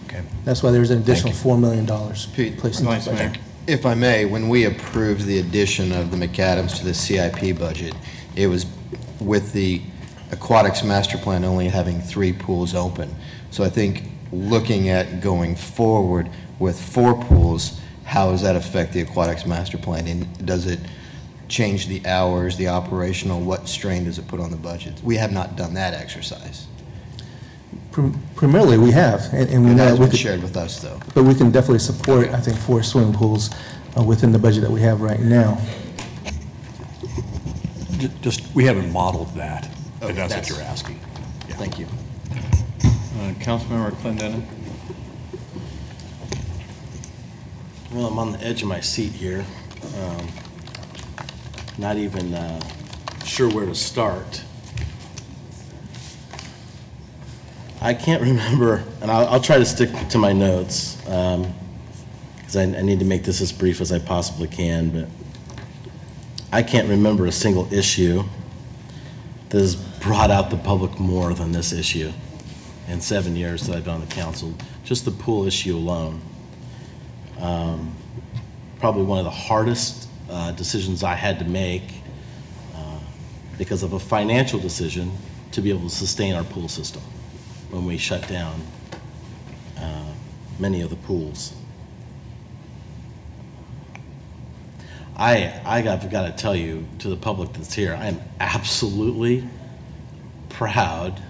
Okay. That's why there's an additional $4 million Pete, placed in the budget. if I may, when we approved the addition of the McAdams to the CIP budget, it was with the aquatics master plan only having 3 pools open. So I think looking at going forward with 4 pools, how does that affect the aquatics master plan? And does it change the hours, the operational, what strain does it put on the budget? We have not done that exercise. Primarily, we have, and we know that we was could, shared with us, though. But we can definitely support, I think, 4 swimming pools within the budget that we have right now. We haven't modeled that, Okay, if that's what you're asking. Yeah. Thank you. Councilmember Clendenin. Well, I'm on the edge of my seat here. Not even sure where to start. I can't remember, and I'll try to stick to my notes, because I need to make this as brief as I possibly can, but I can't remember a single issue that has brought out the public more than this issue in 7 years that I've been on the council. Just the pool issue alone. Probably one of the hardest decisions I had to make because of a financial decision to be able to sustain our pool system when we shut down many of the pools. I've got to tell you, to the public that's here, I am absolutely proud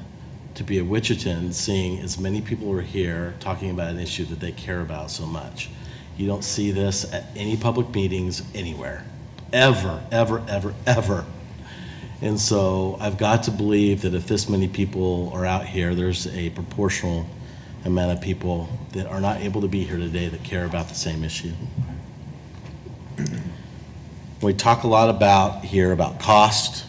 to be a Wichitan, seeing as many people are here talking about an issue that they care about so much. You don't see this at any public meetings anywhere, ever, ever, ever, ever. And so I've got to believe that if this many people are out here, there's a proportional amount of people that are not able to be here today that care about the same issue. We talk a lot about cost,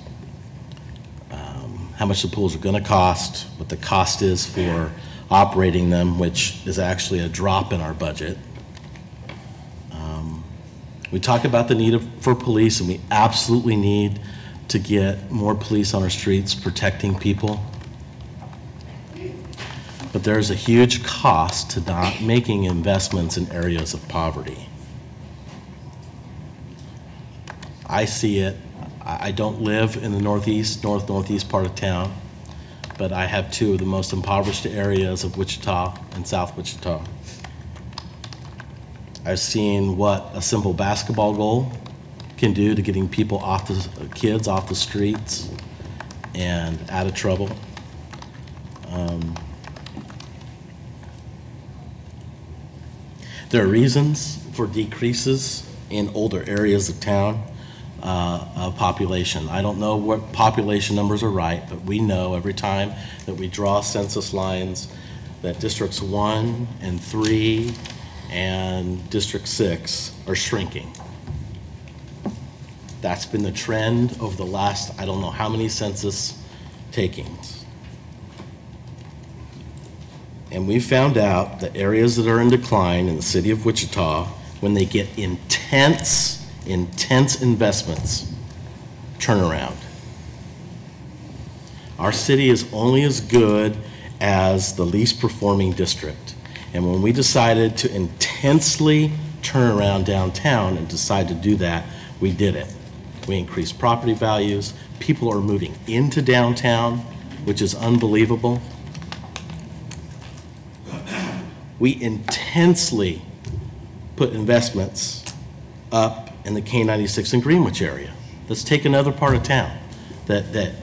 how much the pools are going to cost, what the cost is for operating them, which is actually a drop in our budget. We talk about the need for police, and we absolutely need to get more police on our streets protecting people. But there's a huge cost to not making investments in areas of poverty. I see it. I don't live in the northeast part of town, but I have 2 of the most impoverished areas of Wichita and South Wichita. I've seen what a simple basketball goal can do to getting people off the, kids off the streets and out of trouble. There are reasons for decreases in older areas of town of population. I don't know what population numbers are right, but we know every time that we draw census lines that districts 1 and 3 and district 6 are shrinking. That's been the trend over the last, I don't know how many census takings. And we found out that areas that are in decline in the city of Wichita, when they get intense investments, turn around. Our city is only as good as the least performing district. And when we decided to intensely turn around downtown and decide to do that, we did it. We increased property values. People are moving into downtown, which is unbelievable. We intensely put investments up in the K96 and Greenwich area. Let's take another part of town that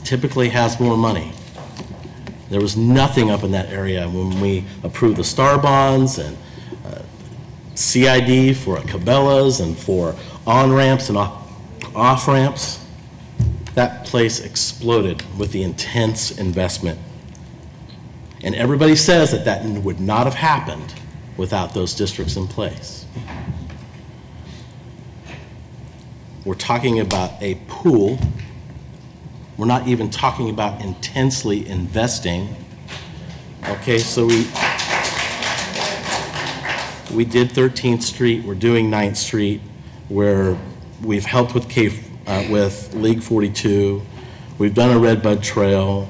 typically has more money. There was nothing up in that area when we approved the STAR bonds and CID for Cabela's and for on-ramps and off-ramps. That place exploded with the intense investment. And everybody says that that would not have happened without those districts in place. We're talking about a pool. We're not even talking about intensely investing. Okay, so we did 13th Street, we're doing 9th Street, where we've helped with with League 42, we've done a Redbud Trail.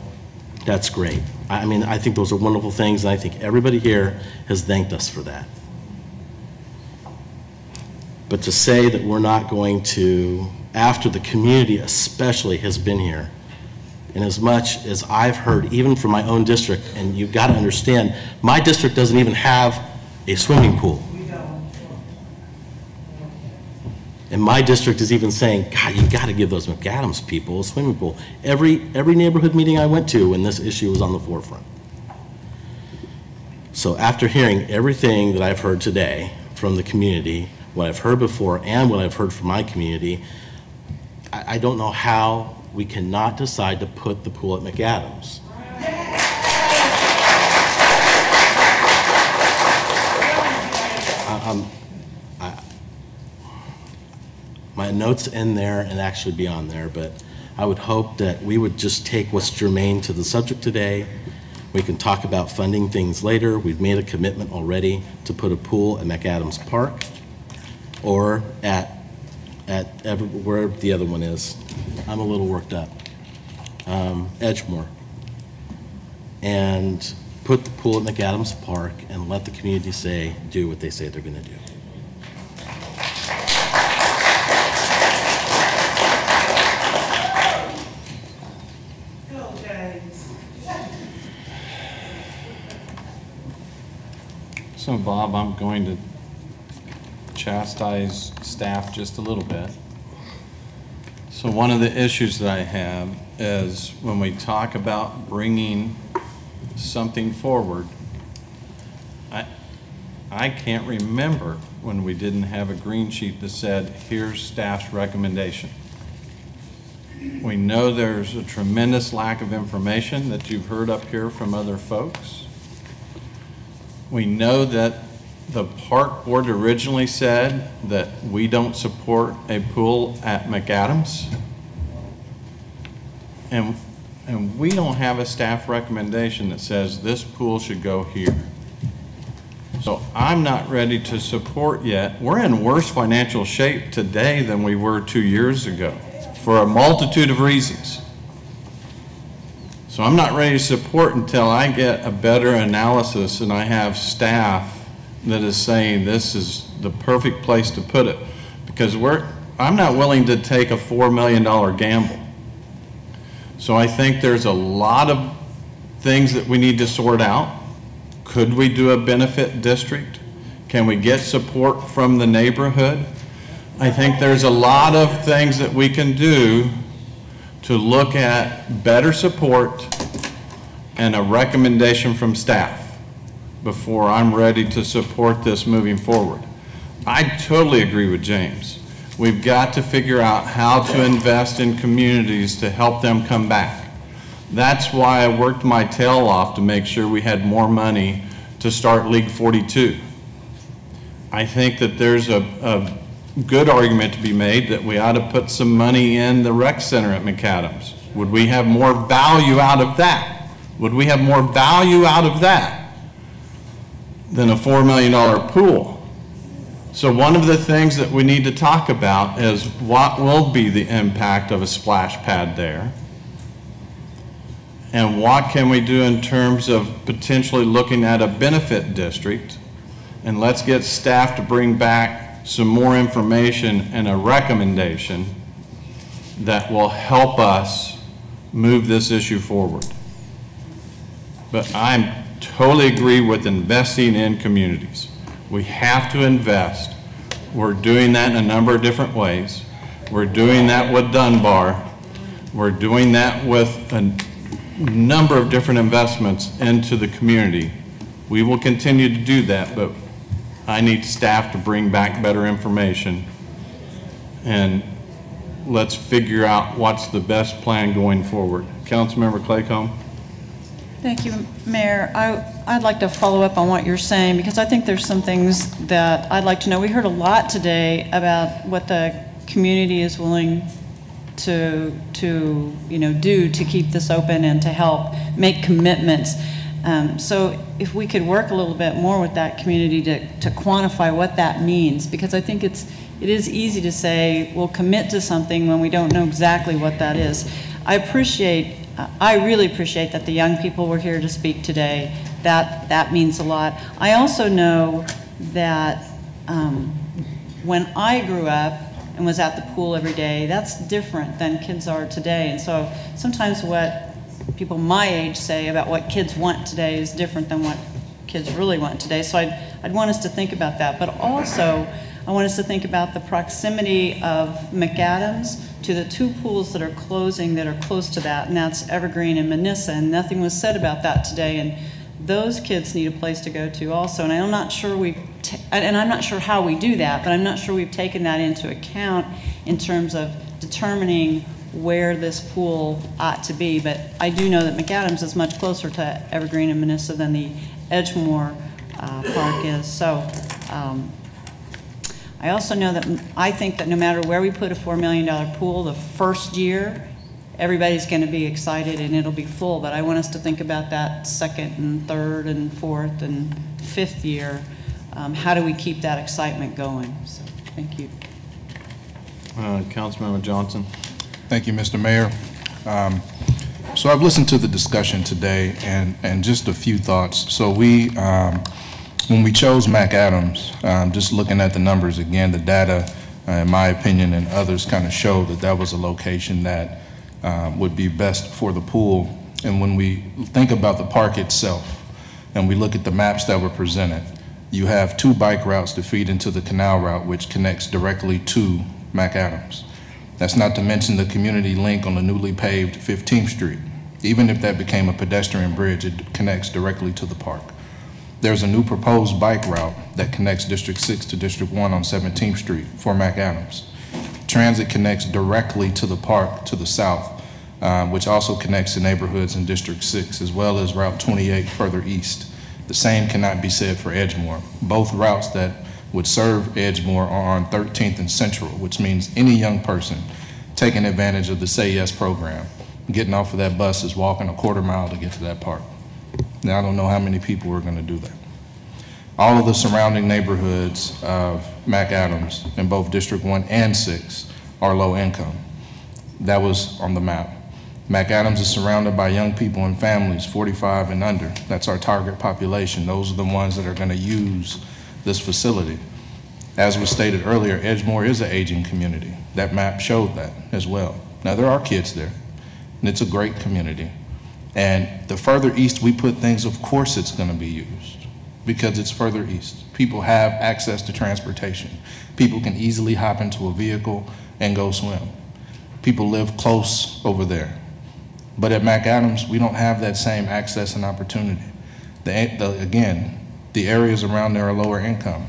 That's great. I mean, I think those are wonderful things, and I think everybody here has thanked us for that. But to say that we're not going to, after the community especially has been here, and as much as I've heard, even from my own district, and you've got to understand, my district doesn't even have a swimming pool. And my district is even saying, God, you got to give those McAdams people a swimming pool. Every neighborhood meeting I went to when this issue was on the forefront. So after hearing everything that I've heard today from the community, what I've heard before and what I've heard from my community, I don't know how we cannot decide to put the pool at McAdams. My notes end there and actually beyond there, but I would hope that we would just take what's germane to the subject today. We can talk about funding things later. We've made a commitment already to put a pool at McAdams Park or at where the other one is. I'm a little worked up. Edgemore. And put the pool at McAdams Park and let the community do what they say they're going to do. So Bob, I'm going to chastise staff just a little bit. So one of the issues that I have is when we talk about bringing something forward, I can't remember when we didn't have a green sheet that said, here's staff's recommendation. We know there's a tremendous lack of information that you've heard up here from other folks. We know that the park board originally said that we don't support a pool at McAdams. And we don't have a staff recommendation that says this pool should go here. So I'm not ready to support yet. We're in worse financial shape today than we were 2 years ago for a multitude of reasons. So I'm not ready to support until I get a better analysis and I have staff that is saying this is the perfect place to put it. Because I'm not willing to take a $4 million gamble. So I think there's a lot of things that we need to sort out. Could we do a benefit district? Can we get support from the neighborhood? I think there's a lot of things that we can do to look at better support and a recommendation from staff before I'm ready to support this moving forward. I totally agree with James. We've got to figure out how to invest in communities to help them come back. That's why I worked my tail off to make sure we had more money to start League 42. I think that there's a good argument to be made that we ought to put some money in the rec center at McAdams. Would we have more value out of that? Would we have more value out of that than a $4 million pool? So one of the things that we need to talk about is what will be the impact of a splash pad there, and what can we do in terms of potentially looking at a benefit district. And let's get staff to bring back some more information and a recommendation that will help us move this issue forward. But I totally agree with investing in communities. We have to invest. We're doing that in a number of different ways. We're doing that with Dunbar. We're doing that with a number of different investments into the community. We will continue to do that, but I need staff to bring back better information, and let's figure out what's the best plan going forward. Councilmember Claycomb. Thank you, Mayor. I'd like to follow up on what you're saying, because I think there's some things that I'd like to know. We heard a lot today about what the community is willing to do to keep this open and to help make commitments. So if we could work a little bit more with that community to quantify what that means, because I think it is easy to say we'll commit to something when we don't know exactly what that is. I really appreciate that the young people were here to speak today. That means a lot. I also know that when I grew up and was at the pool every day, that's different than kids are today. And so sometimes what people my age say about what kids want today is different than what kids really want today. So I'd want us to think about that. But also, I want us to think about the proximity of McAdams to the two pools that are closing that are close to that, and that's Evergreen and Manissa, and nothing was said about that today. And those kids need a place to go to also. And I'm not sure I'm not sure how we do that, but I'm not sure we've taken that into account in terms of determining where this pool ought to be. But I do know that McAdams is much closer to Evergreen and Manissa than the Edgemore Park is. So I also know that I think that no matter where we put a $4 million pool, the first year, everybody's going to be excited and it'll be full. But I want us to think about that second and third and fourth and fifth year. How do we keep that excitement going? So thank you. Councilmember Johnson. Thank you, Mr. Mayor. So I've listened to the discussion today, and just a few thoughts. So when we chose McAdams, just looking at the numbers again, the data, in my opinion, and others kind of showed that that was a location that would be best for the pool. And when we think about the park itself, and we look at the maps that were presented, you have two bike routes to feed into the canal route, which connects directly to McAdams. That's not to mention the community link on the newly paved 15th Street. Even if that became a pedestrian bridge, it connects directly to the park. There's a new proposed bike route that connects District 6 to District 1 on 17th Street for McAdams. Transit connects directly to the park to the south, which also connects to neighborhoods in District 6, as well as Route 28 further east. The same cannot be said for Edgemore. Both routes that would serve Edgemore are on 13th and Central, which means any young person taking advantage of the Say Yes program, getting off of that bus is walking a quarter mile to get to that park. Now, I don't know how many people are going to do that. All of the surrounding neighborhoods of McAdams in both District 1 and 6 are low income. That was on the map. McAdams is surrounded by young people and families 45 and under. That's our target population. Those are the ones that are going to use this facility. As was stated earlier, Edgemore is an aging community. That map showed that as well. Now, there are kids there, and it's a great community. And the further east we put things, of course it's going to be used. because it's further east. People have access to transportation. People can easily hop into a vehicle and go swim. People live close over there. But at McAdams, we don't have that same access and opportunity. Again, the areas around there are lower income.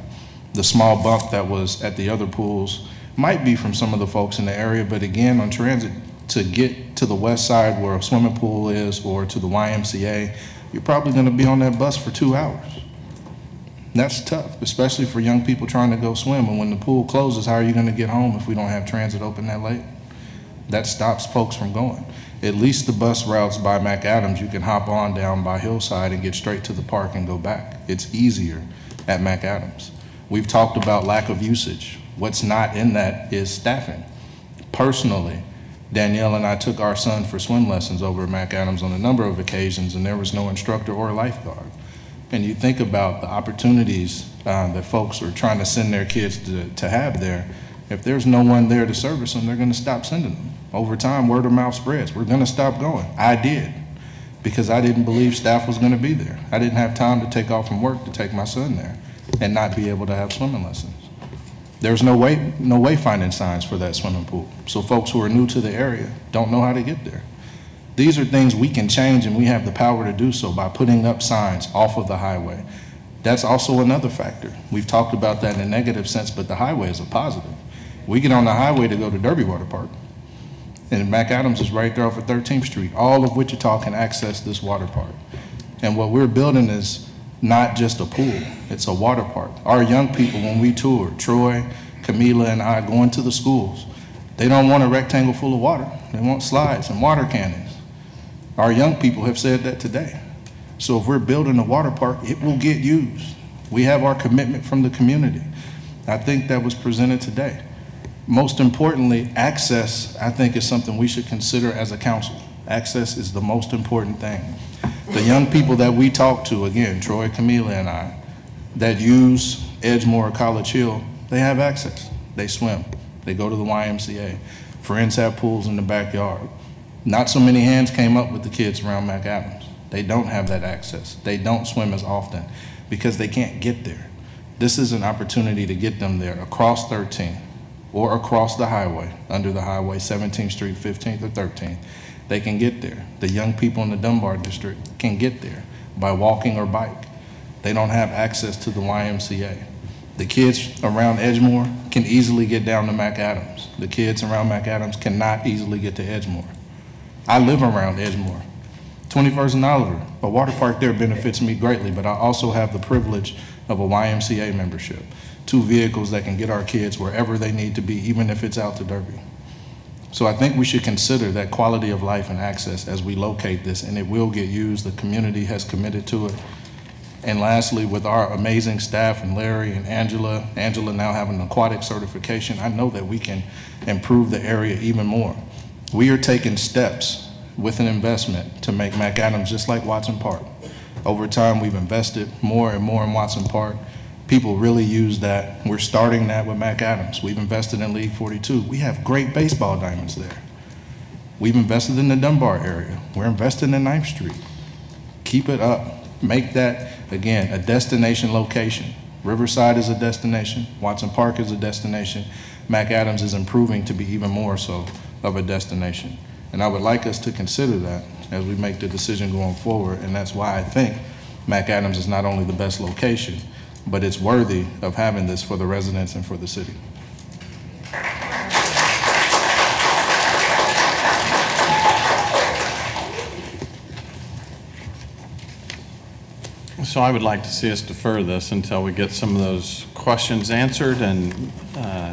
The small bump that was at the other pools might be from some of the folks in the area, but again, on transit, to get to the west side where a swimming pool is or to the YMCA, you're probably gonna be on that bus for 2 hours. That's tough, especially for young people trying to go swim. And when the pool closes, how are you gonna get home if we don't have transit open that late? That stops folks from going. At least the bus routes by McAdams, you can hop on down by Hillside and get straight to the park and go back. It's easier at McAdams. We've talked about lack of usage. What's not in that is staffing. Personally, Danielle and I took our son for swim lessons over at McAdams on a number of occasions, and there was no instructor or lifeguard. And you think about the opportunities that folks are trying to send their kids to have there. If there's no one there to service them, they're gonna stop sending them. Over time, word of mouth spreads. We're gonna stop going. I did, because I didn't believe staff was gonna be there. I didn't have time to take off from work to take my son there and not be able to have swimming lessons. There's no wayfinding signs for that swimming pool. So folks who are new to the area don't know how to get there. These are things we can change, and we have the power to do so by putting up signs off of the highway. That's also another factor. We've talked about that in a negative sense, but the highway is a positive. We get on the highway to go to Derby Water Park, and McAdams is right there off of 13th Street. All of Wichita can access this water park. And what we're building is not just a pool, it's a water park. Our young people, when we tour, Troy, Camila, and I go into the schools, they don't want a rectangle full of water. They want slides and water cannons. Our young people have said that today. So if we're building a water park, it will get used. We have our commitment from the community. I think that was presented today. Most importantly, access, I think, is something we should consider as a council. Access is the most important thing. The young people that we talk to, again, Troy, Camila, and I, that use Edgemore or College Hill, they have access. They swim. They go to the YMCA. Friends have pools in the backyard. Not so many hands came up with the kids around McAdams. They don't have that access. They don't swim as often because they can't get there. This is an opportunity to get them there across 13th or across the highway, under the highway, 17th Street, 15th or 13th. They can get there. The young people in the Dunbar district can get there by walking or bike. They don't have access to the YMCA. The kids around Edgemore can easily get down to McAdams. The kids around McAdams cannot easily get to Edgemore. I live around Edgemore, 21st and Oliver. A water park there benefits me greatly, but I also have the privilege of a YMCA membership, 2 vehicles that can get our kids wherever they need to be, even if it's out to Derby. So I think we should consider that quality of life and access as we locate this, and it will get used. The community has committed to it. And lastly, with our amazing staff and Larry and Angela now having an aquatic certification, I know that we can improve the area even more. We are taking steps with an investment to make McAdams just like Watson Park. Over time, we've invested more and more in Watson Park. People really use that. We're starting that with McAdams. We've invested in League 42. We have great baseball diamonds there. We've invested in the Dunbar area. We're investing in 9th Street. Keep it up. Make that, again, a destination location. Riverside is a destination. Watson Park is a destination. McAdams is improving to be even more so of a destination. And I would like us to consider that as we make the decision going forward. And that's why I think McAdams is not only the best location, but it's worthy of having this for the residents and for the city. So I would like to see us defer this until we get some of those questions answered, and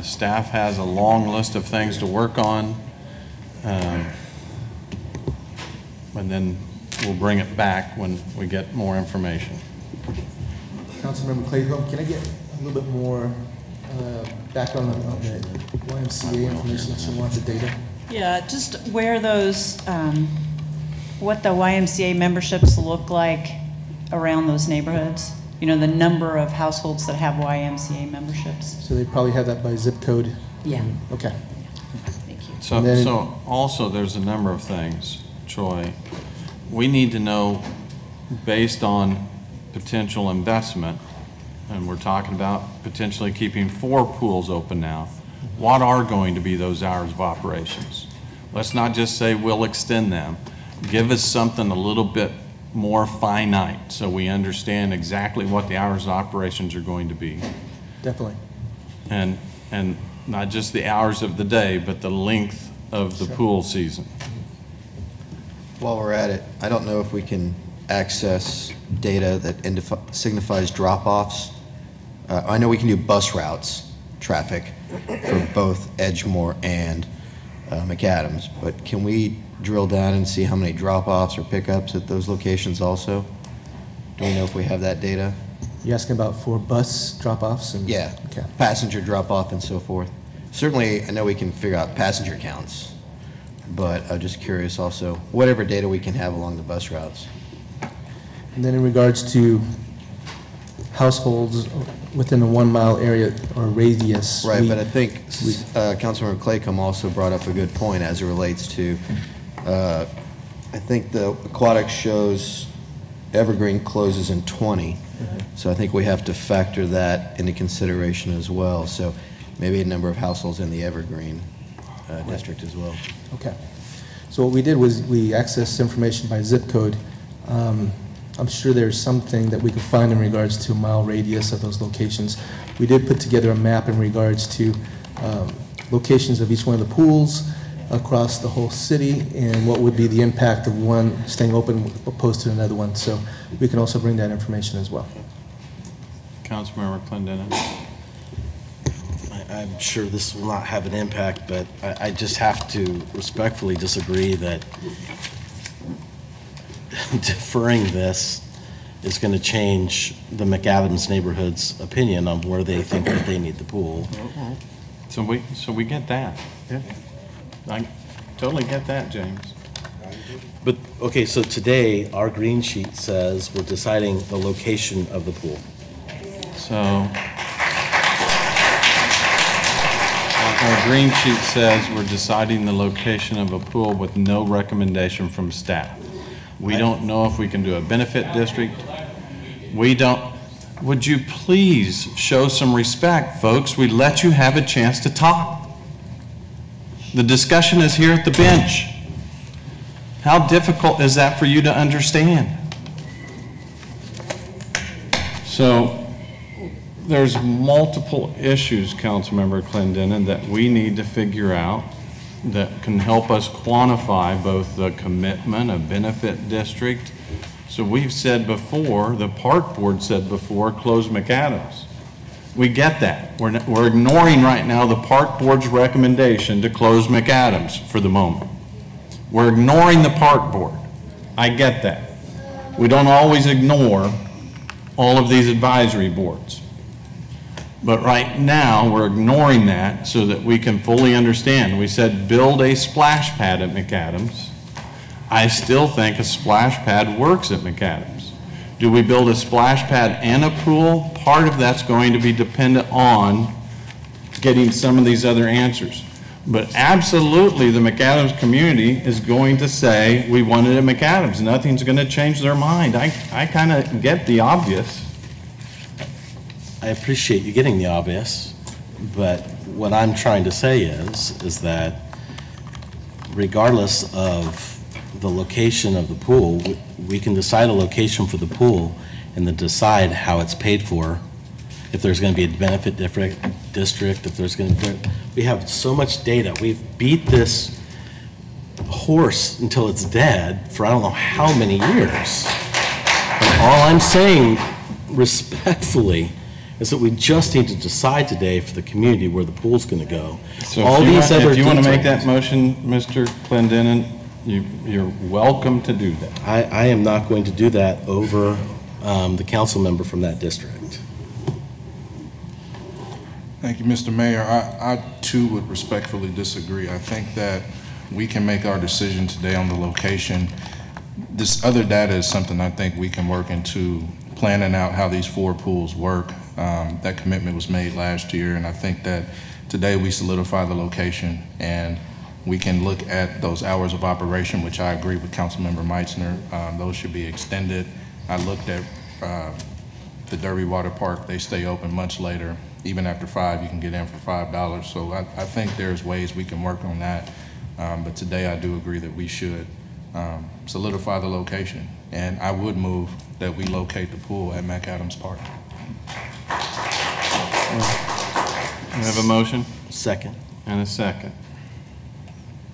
staff has a long list of things to work on. And then we'll bring it back when we get more information. Councilmember Clayton, can I get a little bit more background on the YMCA information? She wants the data. Yeah, just where those, what the YMCA memberships look like around those neighborhoods. You know, the number of households that have YMCA memberships. So they probably have that by zip code? Yeah. Okay. Thank you. So also there's a number of things, Troy. We need to know, based on potential investment, and we're talking about potentially keeping 4 pools open now, what are going to be those hours of operations? Let's not just say we'll extend them. Give us something a little bit more finite so we understand exactly what the hours of operations are going to be. Definitely. And not just the hours of the day, but the length of the pool season. While we're at it, I don't know if we can access data that signifies drop-offs. I know we can do bus routes traffic for both Edgemore and McAdams, but can we drill down and see how many drop-offs or pickups at those locations also? Do we know if we have that data? You asking about for bus drop-offs? Yeah, okay. Passenger drop-off and so forth. Certainly, I know we can figure out passenger counts, but I'm just curious also, whatever data we can have along the bus routes. And then in regards to households within a 1 mile area or radius. Right, but I think Councilmember Claycomb also brought up a good point as it relates to, I think the aquatic shows Evergreen closes in 20. So I think we have to factor that into consideration as well. So maybe a number of households in the Evergreen district as well. Okay. So what we did was we accessed information by zip code. I'm sure there's something that we could find in regards to mile radius of those locations. We did put together a map in regards to locations of each one of the pools across the whole city and what would be the impact of one staying open opposed to another one. So we can also bring that information as well. Councilmember Clendenin. I'm sure this will not have an impact, but I just have to respectfully disagree that deferring this is going to change the McAdams neighborhood's opinion on where they think that they need the pool. So we get that. Yeah. I totally get that, James. But, okay, so today, our green sheet says we're deciding the location of the pool. So, our green sheet says we're deciding the location of a pool with no recommendation from staff. We don't know if we can do a benefit district. We don't. Would you please show some respect, folks? We let you have a chance to talk. The discussion is here at the bench. How difficult is that for you to understand? So there's multiple issues, Councilmember Clendenin, that we need to figure out that can help us quantify both the commitment of benefit district. So we've said before, the park board said before, close McAdams. We get that. We're ignoring right now the park board's recommendation to close McAdams for the moment. We're ignoring the park board. I get that. We don't always ignore all of these advisory boards. But right now, we're ignoring that so that we can fully understand. We said build a splash pad at McAdams. I still think a splash pad works at McAdams. Do we build a splash pad and a pool? Part of that's going to be dependent on getting some of these other answers. But absolutely, the McAdams community is going to say, we want it at McAdams. Nothing's going to change their mind. I kind of get the obvious. I appreciate you getting the obvious, but what I'm trying to say is that regardless of the location of the pool, we can decide a location for the pool and then decide how it's paid for. If there's going to be a benefit district, if there's going to be, we have so much data. We've beat this horse until it's dead for I don't know how many years. And all I'm saying respectfully is that we just need to decide today for the community where the pool's going to go. So if you want to make that motion, Mr. Clendenin, you're welcome to do that. I am not going to do that over the council member from that district. Thank you, Mr. Mayor. I too would respectfully disagree. I think that we can make our decision today on the location. This other data is something I think we can work into planning out how these 4 pools work. That commitment was made last year, and I think that today we solidify the location and we can look at those hours of operation, which I agree with Councilmember Meitzner. Those should be extended. I looked at the Derby Water Park, they stay open much later. Even after 5, you can get in for $5. So I think there's ways we can work on that. But today I do agree that we should solidify the location. And I would move that we locate the pool at McAdams Park. We have a motion? Second. And a second.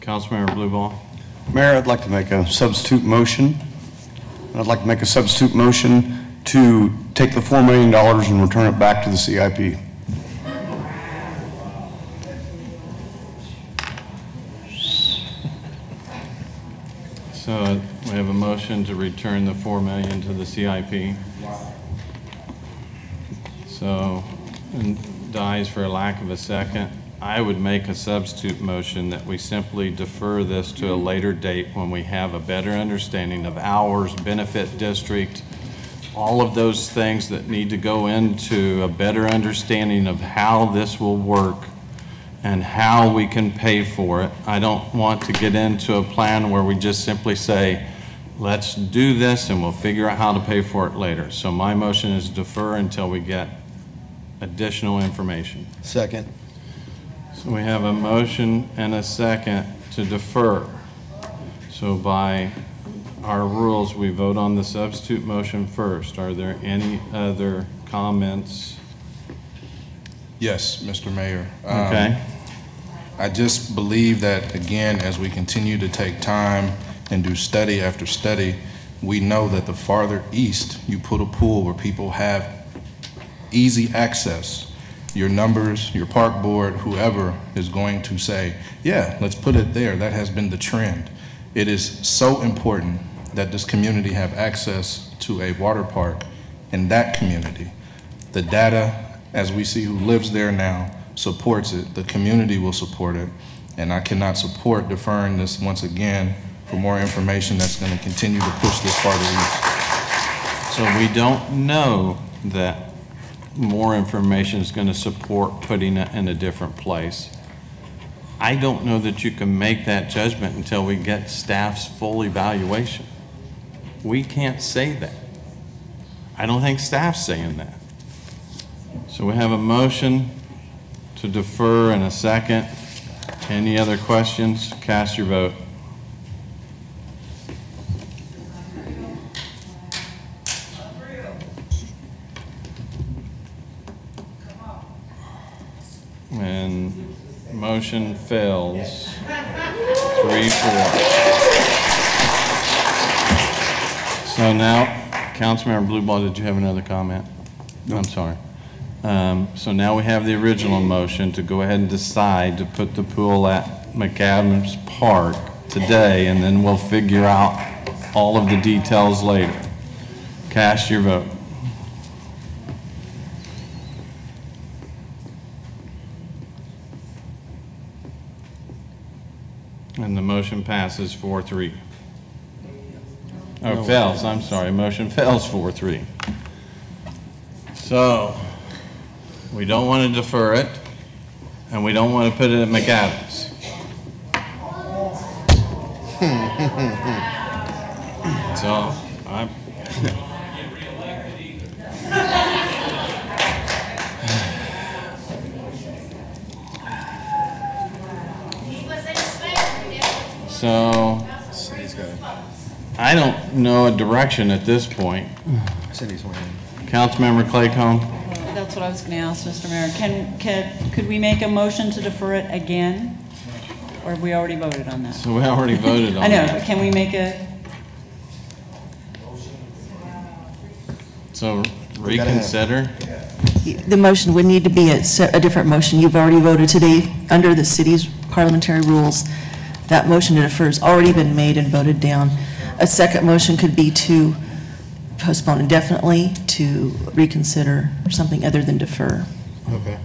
Councilmember Blueball. Mayor, I'd like to make a substitute motion. I'd like to make a substitute motion to take the $4 million and return it back to the CIP. So we have a motion to return the $4 million to the CIP. So, and dies for a lack of a second. I would make a substitute motion that we simply defer this to a later date when we have a better understanding of hours, benefit district, all of those things that need to go into a better understanding of how this will work and how we can pay for it. I don't want to get into a plan where we just simply say, let's do this and we'll figure out how to pay for it later. So my motion is defer until we get additional information. Second. So we have a motion and a second to defer. So by our rules, we vote on the substitute motion first. Are there any other comments? Yes, Mr. Mayor. Okay. I just believe that, again, as we continue to take time and do study after study, we know that the farther east you put a pool where people have easy access, your numbers, your park board, whoever is going to say, yeah, let's put it there. That has been the trend. It is so important that this community have access to a water park in that community. The data, as we see who lives there now, supports it. The community will support it. And I cannot support deferring this once again for more information that's going to continue to push this farther east. So we don't know that more information is going to support putting it in a different place. I don't know that you can make that judgment until we get staff's full evaluation. We can't say that. I don't think staff's saying that. So we have a motion to defer and a second. Any other questions? Cast your vote. And motion fails 3-4. So now, Councilmember Blueball, did you have another comment? No. I'm sorry. So now we have the original motion to go ahead and decide to put the pool at McAdams Park today, and then we'll figure out all of the details later. Cast your vote. And the motion passes 4-3. Oh, fails, I'm sorry, motion fails 4-3. So, we don't want to defer it, and we don't want to put it at McAdams. So, So, I don't know a direction at this point. Councilmember Claycomb? That's what I was going to ask, Mr. Mayor. Could we make a motion to defer it again? Or have we already voted on that? So we already voted on I know, that. but can we make a? So reconsider? The motion would need to be a different motion. You've already voted today under the city's parliamentary rules. That motion to defer has already been made and voted down. A second motion could be to postpone indefinitely, to reconsider, or something other than defer. Okay.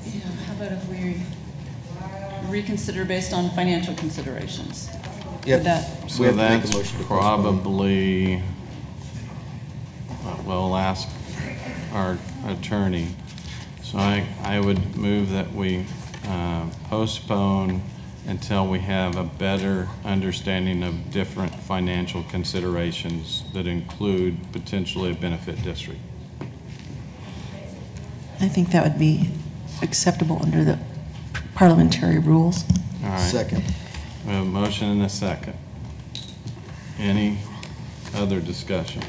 Yeah, how about if we reconsider based on financial considerations? Yep. So that's probably, well, we'll ask our attorney. So I would move that we postpone until we have a better understanding of different financial considerations that include potentially a benefit district. I think that would be acceptable under the parliamentary rules. All right. Second. We have a motion and a second. Any other discussion?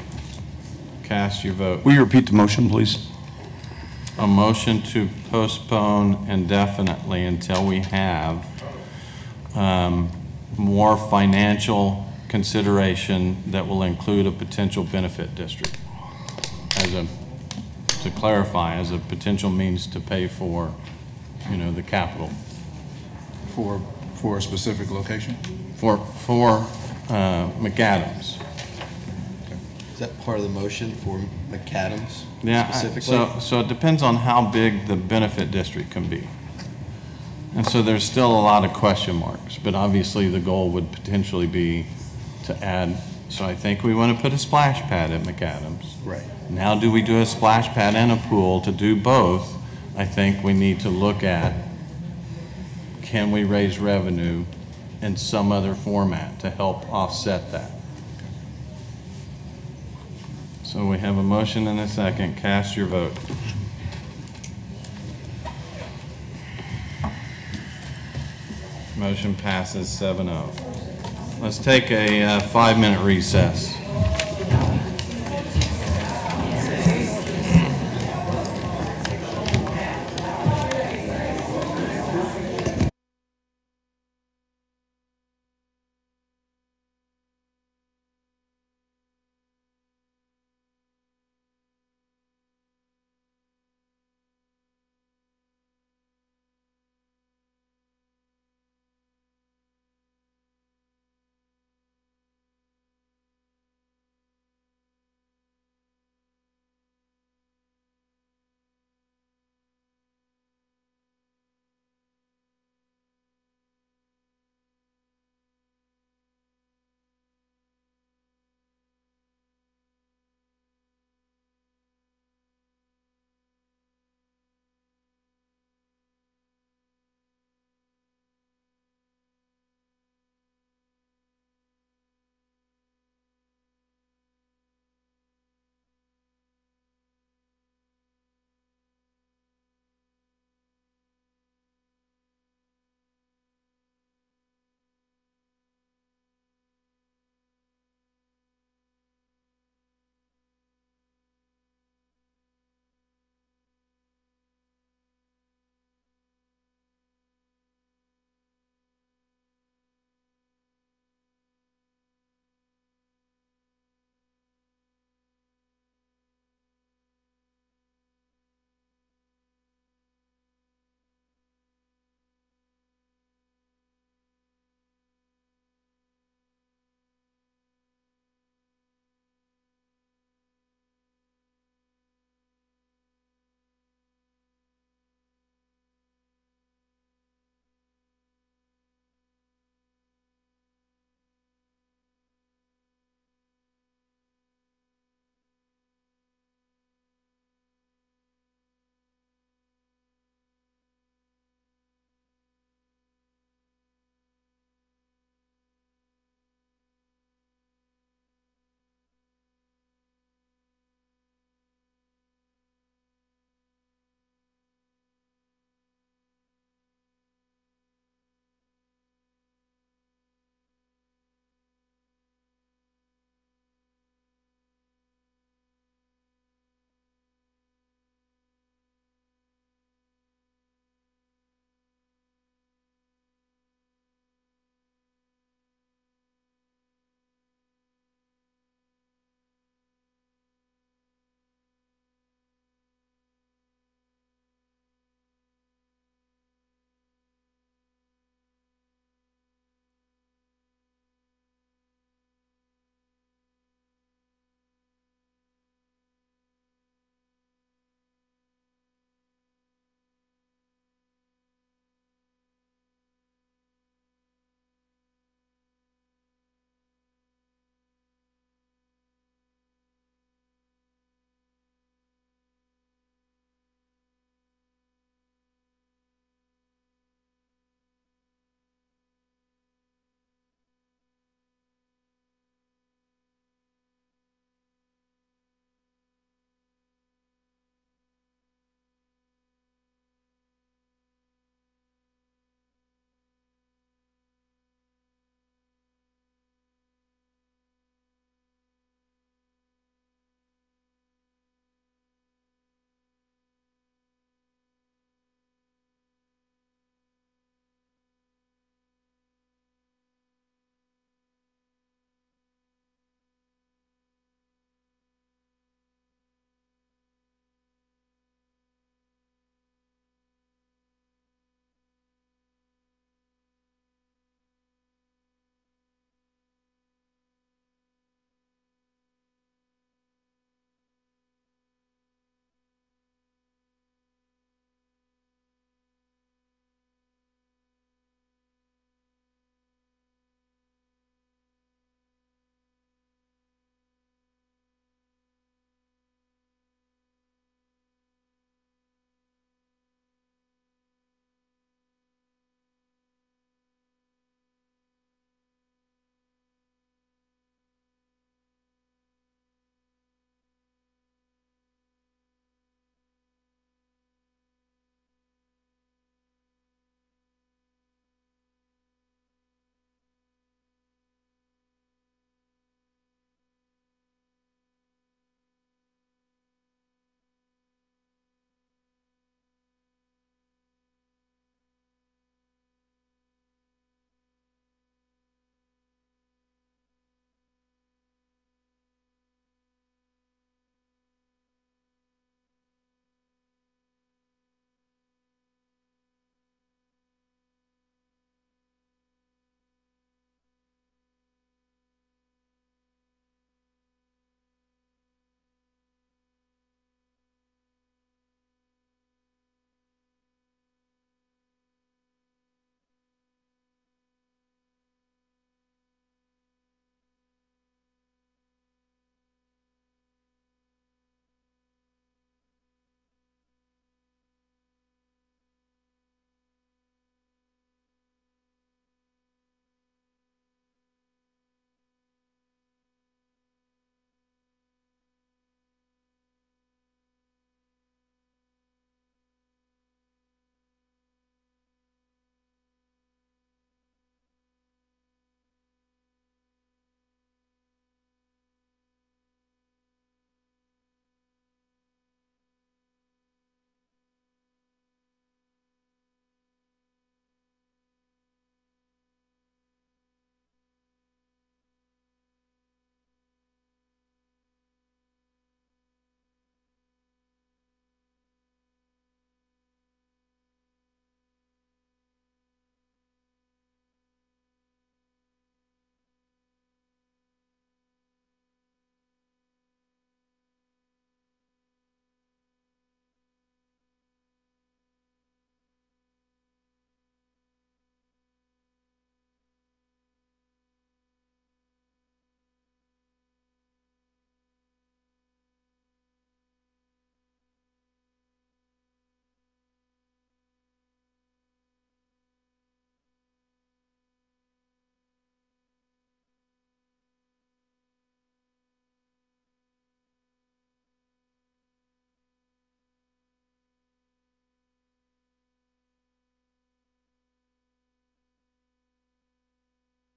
Cast your vote. Will you repeat the motion, please? A motion to postpone indefinitely until we have more financial consideration that will include a potential benefit district. To clarify, as a potential means to pay for, the capital. For a specific location? For McAdams. Is that part of the motion for McAdams Yeah, specifically? so it depends on how big the benefit district can be. And so there's still a lot of question marks, but obviously the goal would potentially be to add, so I think we want to put a splash pad at McAdams. Right. Now, do we do a splash pad and a pool? To do both, I think we need to look at, can we raise revenue in some other format to help offset that? So we have a motion and a second. Cast your vote. Motion passes 7-0. Let's take a 5-minute recess.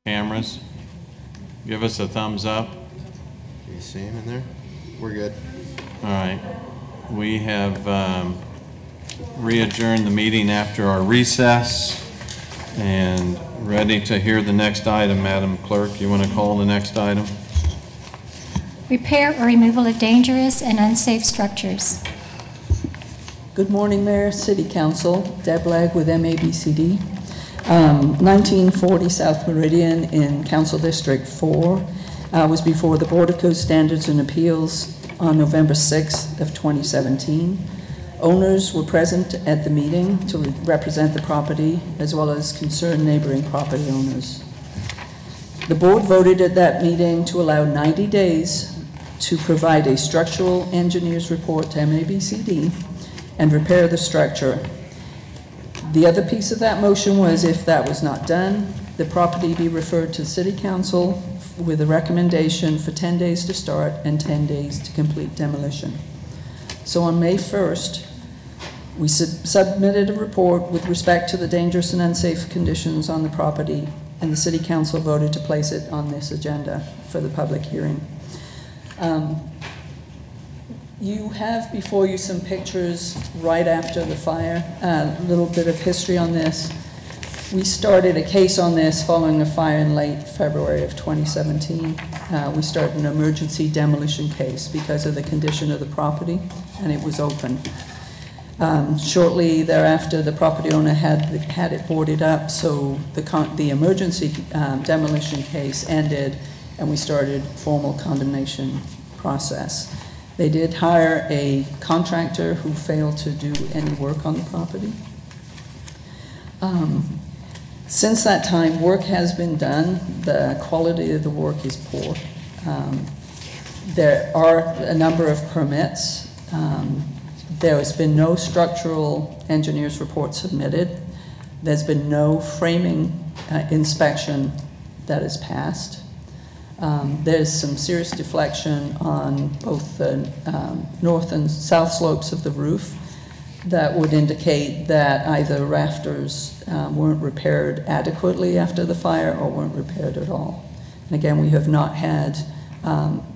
cameras? Give us a thumbs up. Can you see him in there? We're good. All right. We have re-adjourned the meeting after our recess and ready to hear the next item. Madam Clerk, you want to call the next item? Repair or removal of dangerous and unsafe structures. Good morning, Mayor, City Council. Deb Legg with MABCD. 1940 South Meridian in Council District 4 was before the Board of Code Standards and Appeals on November 6th of 2017. Owners were present at the meeting to represent the property as well as concerned neighboring property owners. The board voted at that meeting to allow 90 days to provide a structural engineer's report to MABCD and repair the structure. The other piece of that motion was if that was not done, the property be referred to City Council with a recommendation for 10 days to start and 10 days to complete demolition. So on May 1st, we submitted a report with respect to the dangerous and unsafe conditions on the property, and the City Council voted to place it on this agenda for the public hearing. You have before you some pictures right after the fire, a little bit of history on this. We started a case on this following a fire in late February of 2017. We started an emergency demolition case because of the condition of the property, and it was open. Shortly thereafter, the property owner had it boarded up, so the emergency demolition case ended, and we started formal condemnation process. They did hire a contractor who failed to do any work on the property. Since that time, work has been done. The quality of the work is poor. There are a number of permits. There has been no structural engineer's report submitted. There's been no framing inspection that has passed. There's some serious deflection on both the north and south slopes of the roof that would indicate that either rafters weren't repaired adequately after the fire or weren't repaired at all. And again, we have not had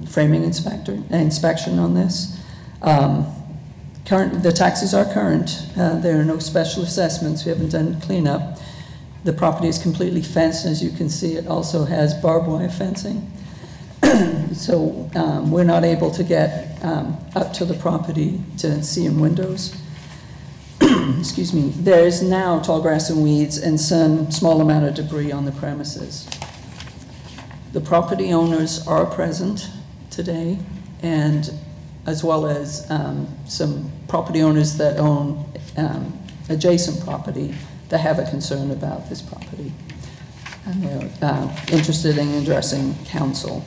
framing inspection on this. The taxes are current. There are no special assessments. We haven't done cleanup. The property is completely fenced. As you can see, it also has barbed wire fencing. So we're not able to get up to the property to see in windows. Excuse me. There is now tall grass and weeds and some small amount of debris on the premises. The property owners are present today, and as well as some property owners that own adjacent property that have a concern about this property. And they're interested in addressing council.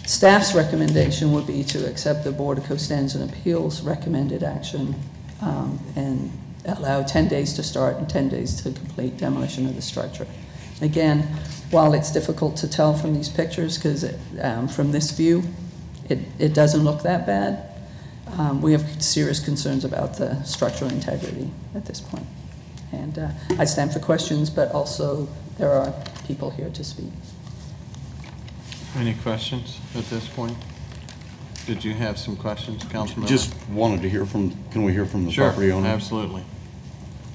Staff's recommendation would be to accept the Board of Code Standards and Appeals recommended action and allow 10 days to start and 10 days to complete demolition of the structure. Again, while it's difficult to tell from these pictures, because from this view, it doesn't look that bad, we have serious concerns about the structural integrity at this point. And I stand for questions, but also there are people here to speak. Any questions at this point? Did you have some questions, Councilman? Just wanted to hear from, can we hear from the property owner? Sure, absolutely.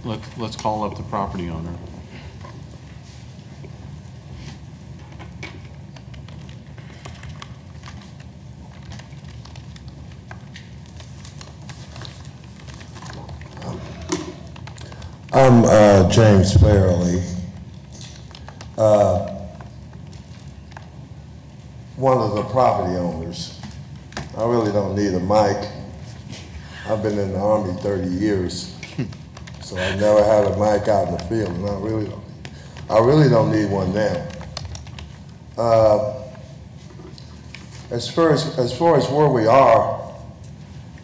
Let's call up the property owner. I'm James Farrelly. One of the property owners. I really don't need a mic. I've been in the Army 30 years, so I've never had a mic out in the field, and I really don't need one now. As far as where we are,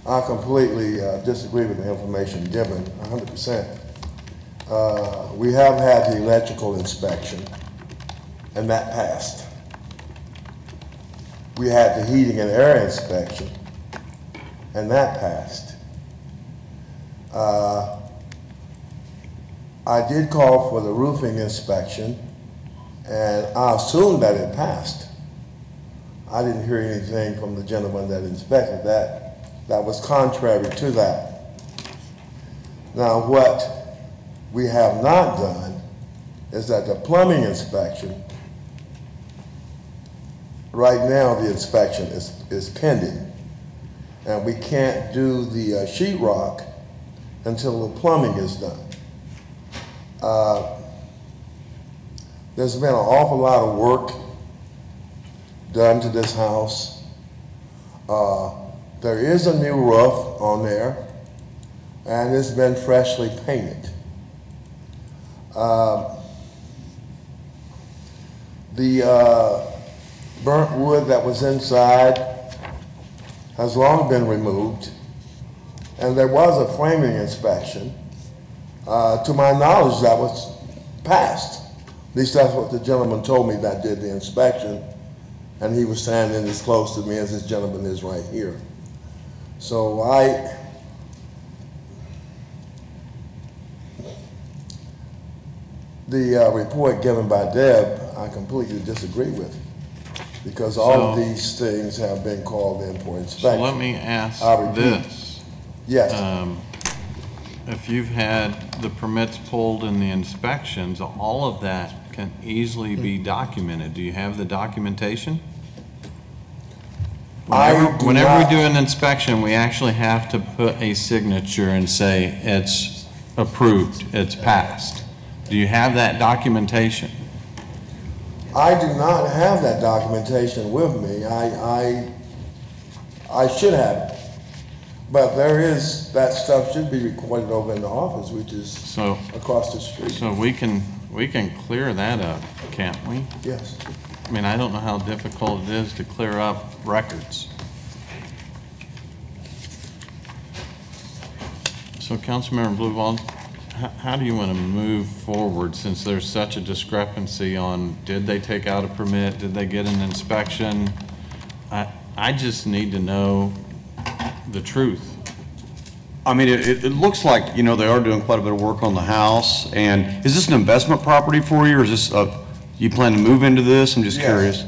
I completely disagree with the information given, 100%. We have had the electrical inspection, and that passed. We had the heating and air inspection, and that passed. I did call for the roofing inspection, and I assumed that it passed. I didn't hear anything from the gentleman that inspected that was contrary to that. Now, what we have not done is that the plumbing inspection, right now the inspection is pending, and we can't do the sheetrock until the plumbing is done. There's been an awful lot of work done to this house. There is a new roof on there, and it's been freshly painted. The burnt wood that was inside has long been removed, and there was a framing inspection. To my knowledge, that was passed. At least that's what the gentleman told me that did the inspection, and he was standing as close to me as this gentleman is right here. So the report given by Deb, I completely disagree with, because all of these things have been called in for inspection. So let me ask this. Yes. If you've had the permits pulled and the inspections, all of that can easily be documented. Do you have the documentation? Whenever we do an inspection, we actually have to put a signature and say it's approved, it's passed. Do you have that documentation? I do not have that documentation with me. I should have it. But there is, that stuff should be recorded over in the office, which is across the street. So we can clear that up, can't we? Yes. I mean, I don't know how difficult it is to clear up records. So Councilmember Bluewald, how do you want to move forward, since there's such a discrepancy on did they take out a permit, did they get an inspection? I just need to know the truth. I mean, it looks like, you know, they are doing quite a bit of work on the house. And is this an investment property for you, or is this you plan to move into this? I'm just curious.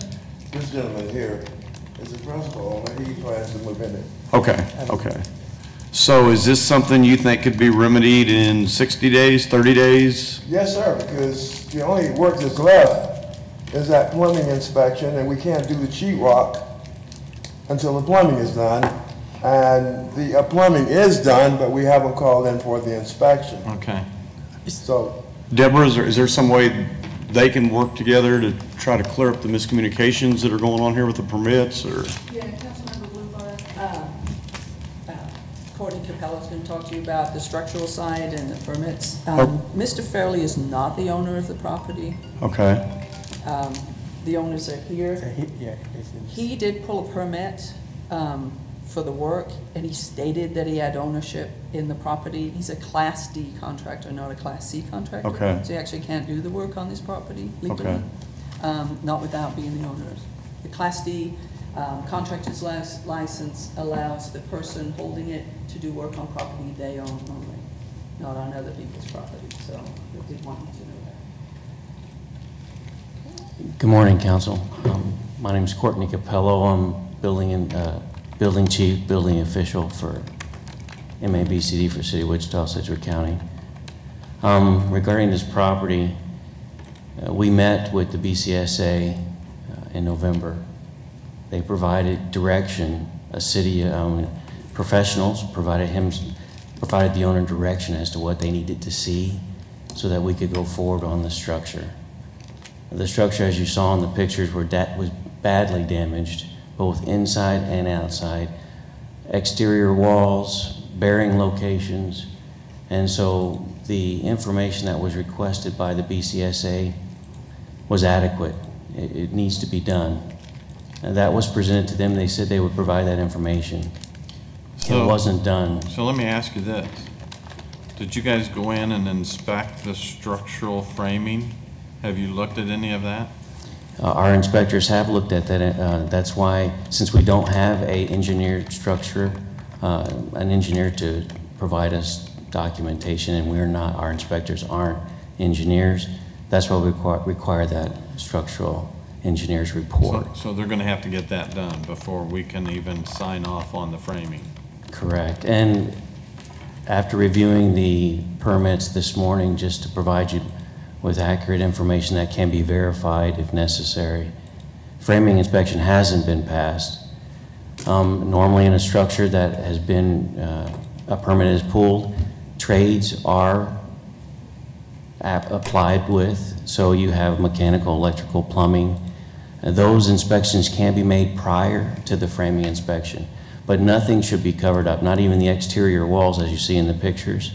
This gentleman here is a principal, and he plans to move in it. Okay, okay. So is this something you think could be remedied in 60 days, 30 days? Yes, sir, because the only work that's left is that plumbing inspection, and we can't do the sheetrock until the plumbing is done. And the plumbing is done, but we haven't called in for the inspection. Okay. So, Deborah, is there some way they can work together to try to clear up the miscommunications that are going on here with the permits, or? Yeah, Councilmember Bluebard, Courtney Capella's going to talk to you about the structural side and the permits. Mr. Fairley is not the owner of the property. Okay. The owners are here. He did pull a permit for the work, and he stated that he had ownership in the property. He's a Class D contractor, not a Class C contractor. Okay. So he actually can't do the work on this property legally, not without being the owner. The Class D contractor's license allows the person holding it to do work on property they own only, not on other people's property. So I did want you to know that. Good morning, Council. My name is Courtney Capello. I'm building chief, building official for MABCD for City of Wichita, Sedgwick County. Regarding this property, we met with the BCSA in November. They provided direction, professionals provided the owner direction as to what they needed to see so that we could go forward on the structure. The structure, as you saw in the pictures, was badly damaged, both inside and outside. Exterior walls, bearing locations, and so the information that was requested by the BCSA was adequate. It needs to be done. And that was presented to them. They said they would provide that information. It wasn't done. So let me ask you this. Did you guys go in and inspect the structural framing? Have you looked at any of that? Our inspectors have looked at that. That's why, since we don't have a engineered structure, an engineer to provide us documentation, and we're not, our inspectors aren't engineers. That's why we require that structural engineer's report. So they're gonna have to get that done before we can even sign off on the framing. Correct. And after reviewing the permits this morning, just to provide you with accurate information that can be verified if necessary, framing inspection hasn't been passed. Normally in a structure that has been, a permit is pulled, trades are applied with, so you have mechanical, electrical, plumbing. Those inspections can be made prior to the framing inspection, but nothing should be covered up, not even the exterior walls as you see in the pictures,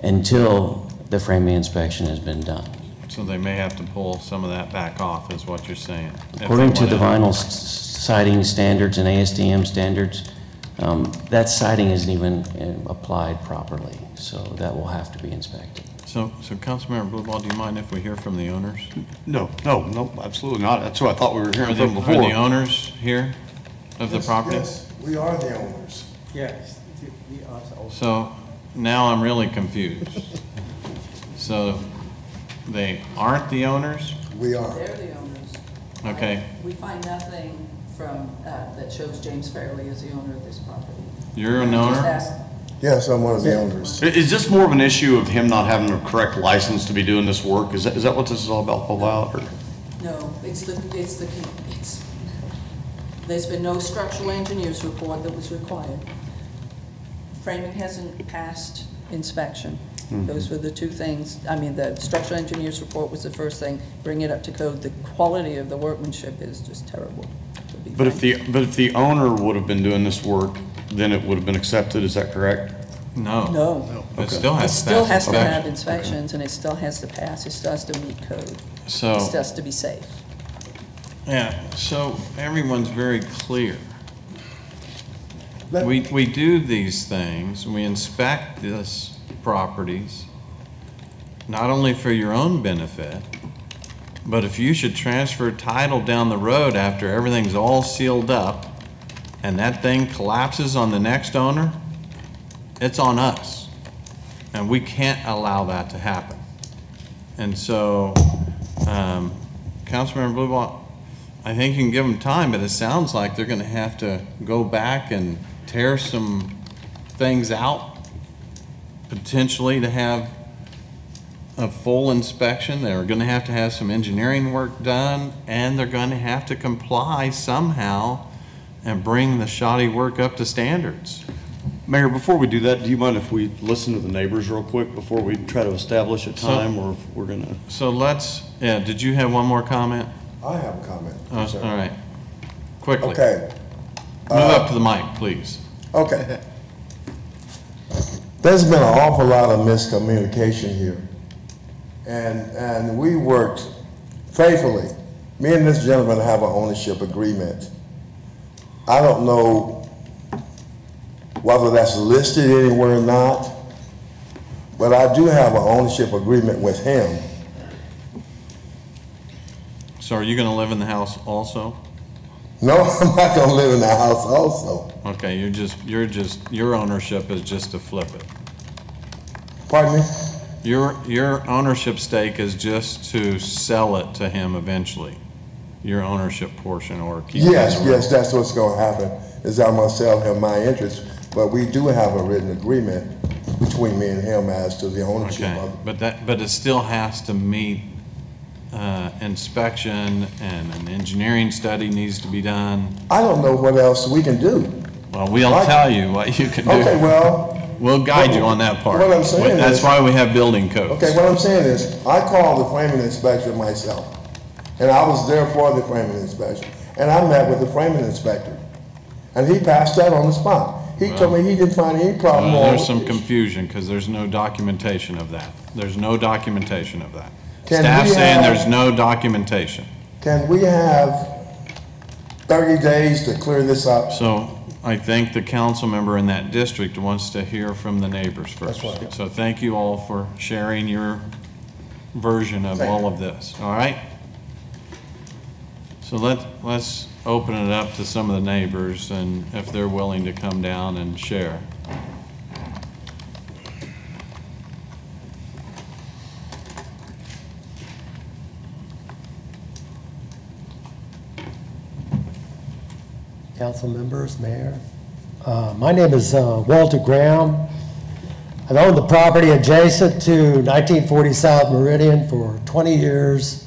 until the framing inspection has been done. So they may have to pull some of that back off, is what you're saying. According to the vinyl siding standards and ASTM standards, that siding isn't even applied properly, so that will have to be inspected. So Councilmember Blueball, do you mind if we hear from the owners? No, absolutely not. That's what I thought we were hearing from before. Are the owners here of the property? Yes, we are the owners. Yes. So now I'm really confused. So they aren't the owners? We are. They're the owners. Okay. We find nothing from, that shows James Fairley as the owner of this property. You're an owner? Yes, I'm one of the owners. Is this more of an issue of him not having a correct license to be doing this work? Is that what this is all about? Or? No, there's been no structural engineer's report that was required. Framing hasn't passed inspection. Mm-hmm. Those were the two things. I mean, the structural engineer's report was the first thing, bring it up to code. The quality of the workmanship is just terrible. But if the owner would have been doing this work, then it would have been accepted, is that correct? No. No. It still has to It still pass has to have inspection. inspections, and it still has to pass. It still has to meet code. So- It still has to be safe. Yeah, so everyone's very clear. We do these things, we inspect these properties, not only for your own benefit, but if you should transfer title down the road after everything's all sealed up and that thing collapses on the next owner, it's on us. And we can't allow that to happen. And so, Councilmember Blueball, I think you can give them time, but it sounds like they're gonna have to go back and tear some things out, potentially to have a full inspection. They're gonna have to have some engineering work done, and they're gonna have to comply somehow and bring the shoddy work up to standards. Mayor, before we do that, do you mind if we listen to the neighbors real quick before we try to establish a time, or if we're gonna? So yeah, did you have one more comment? I have a comment. All right, quickly. Okay. Move up to the mic, please. Okay. There's been an awful lot of miscommunication here. And we worked faithfully. Me and this gentleman have an ownership agreement. I don't know whether that's listed anywhere or not, but I do have an ownership agreement with him. So are you gonna live in the house also? No, I'm not gonna live in the house also. Okay, your ownership is just to flip it. Pardon me? Your ownership stake is just to sell it to him eventually, your ownership portion, or keep it. Yes, that's what's gonna happen, is I'm gonna sell him my interest, but we do have a written agreement between me and him as to the ownership Okay, of it. but it still has to meet inspection, and an engineering study needs to be done. I don't know what else we can do. Well, we'll tell you what you can do. Okay, well. We'll guide you on that part. What I'm saying That's is- why we have building codes. Okay, what I'm saying is, I called the framing inspector myself, and I was there for the framing inspection, and I met with the framing inspector, and he passed that on the spot. He told me he didn't find any problem. There's some confusion, because there's no documentation of that. There's no documentation of that. Can Staff's we saying have- there's no documentation. Can we have 30 days to clear this up? So I think the council member in that district wants to hear from the neighbors first. That's right. So thank you all for sharing your version of all of this, all right? So let's open it up to some of the neighbors, and if they're willing to come down and share. council members, mayor. My name is Walter Graham. I've owned the property adjacent to 1940 South Meridian for 20 years.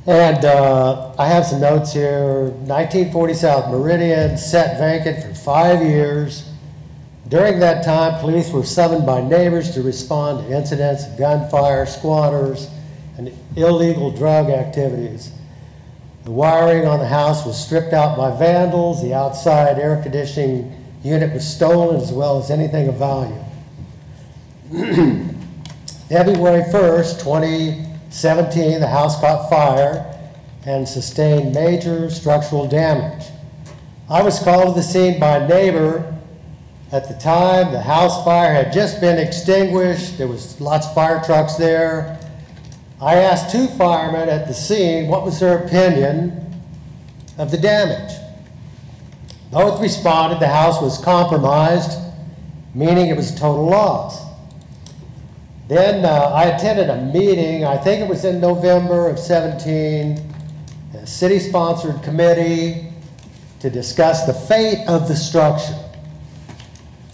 And I have some notes here. 1940 South Meridian sat vacant for 5 years. During that time, police were summoned by neighbors to respond to incidents of gunfire, squatters, and illegal drug activities. The wiring on the house was stripped out by vandals. The outside air conditioning unit was stolen, as well as anything of value. February 1st, 2017, the house caught fire and sustained major structural damage. I was called to the scene by a neighbor. At the time, the house fire had just been extinguished. There was lots of fire trucks there. I asked 2 firemen at the scene what was their opinion of the damage. Both responded the house was compromised, meaning it was a total loss. Then I attended a meeting, I think it was in November of 17, a city-sponsored committee to discuss the fate of the structure.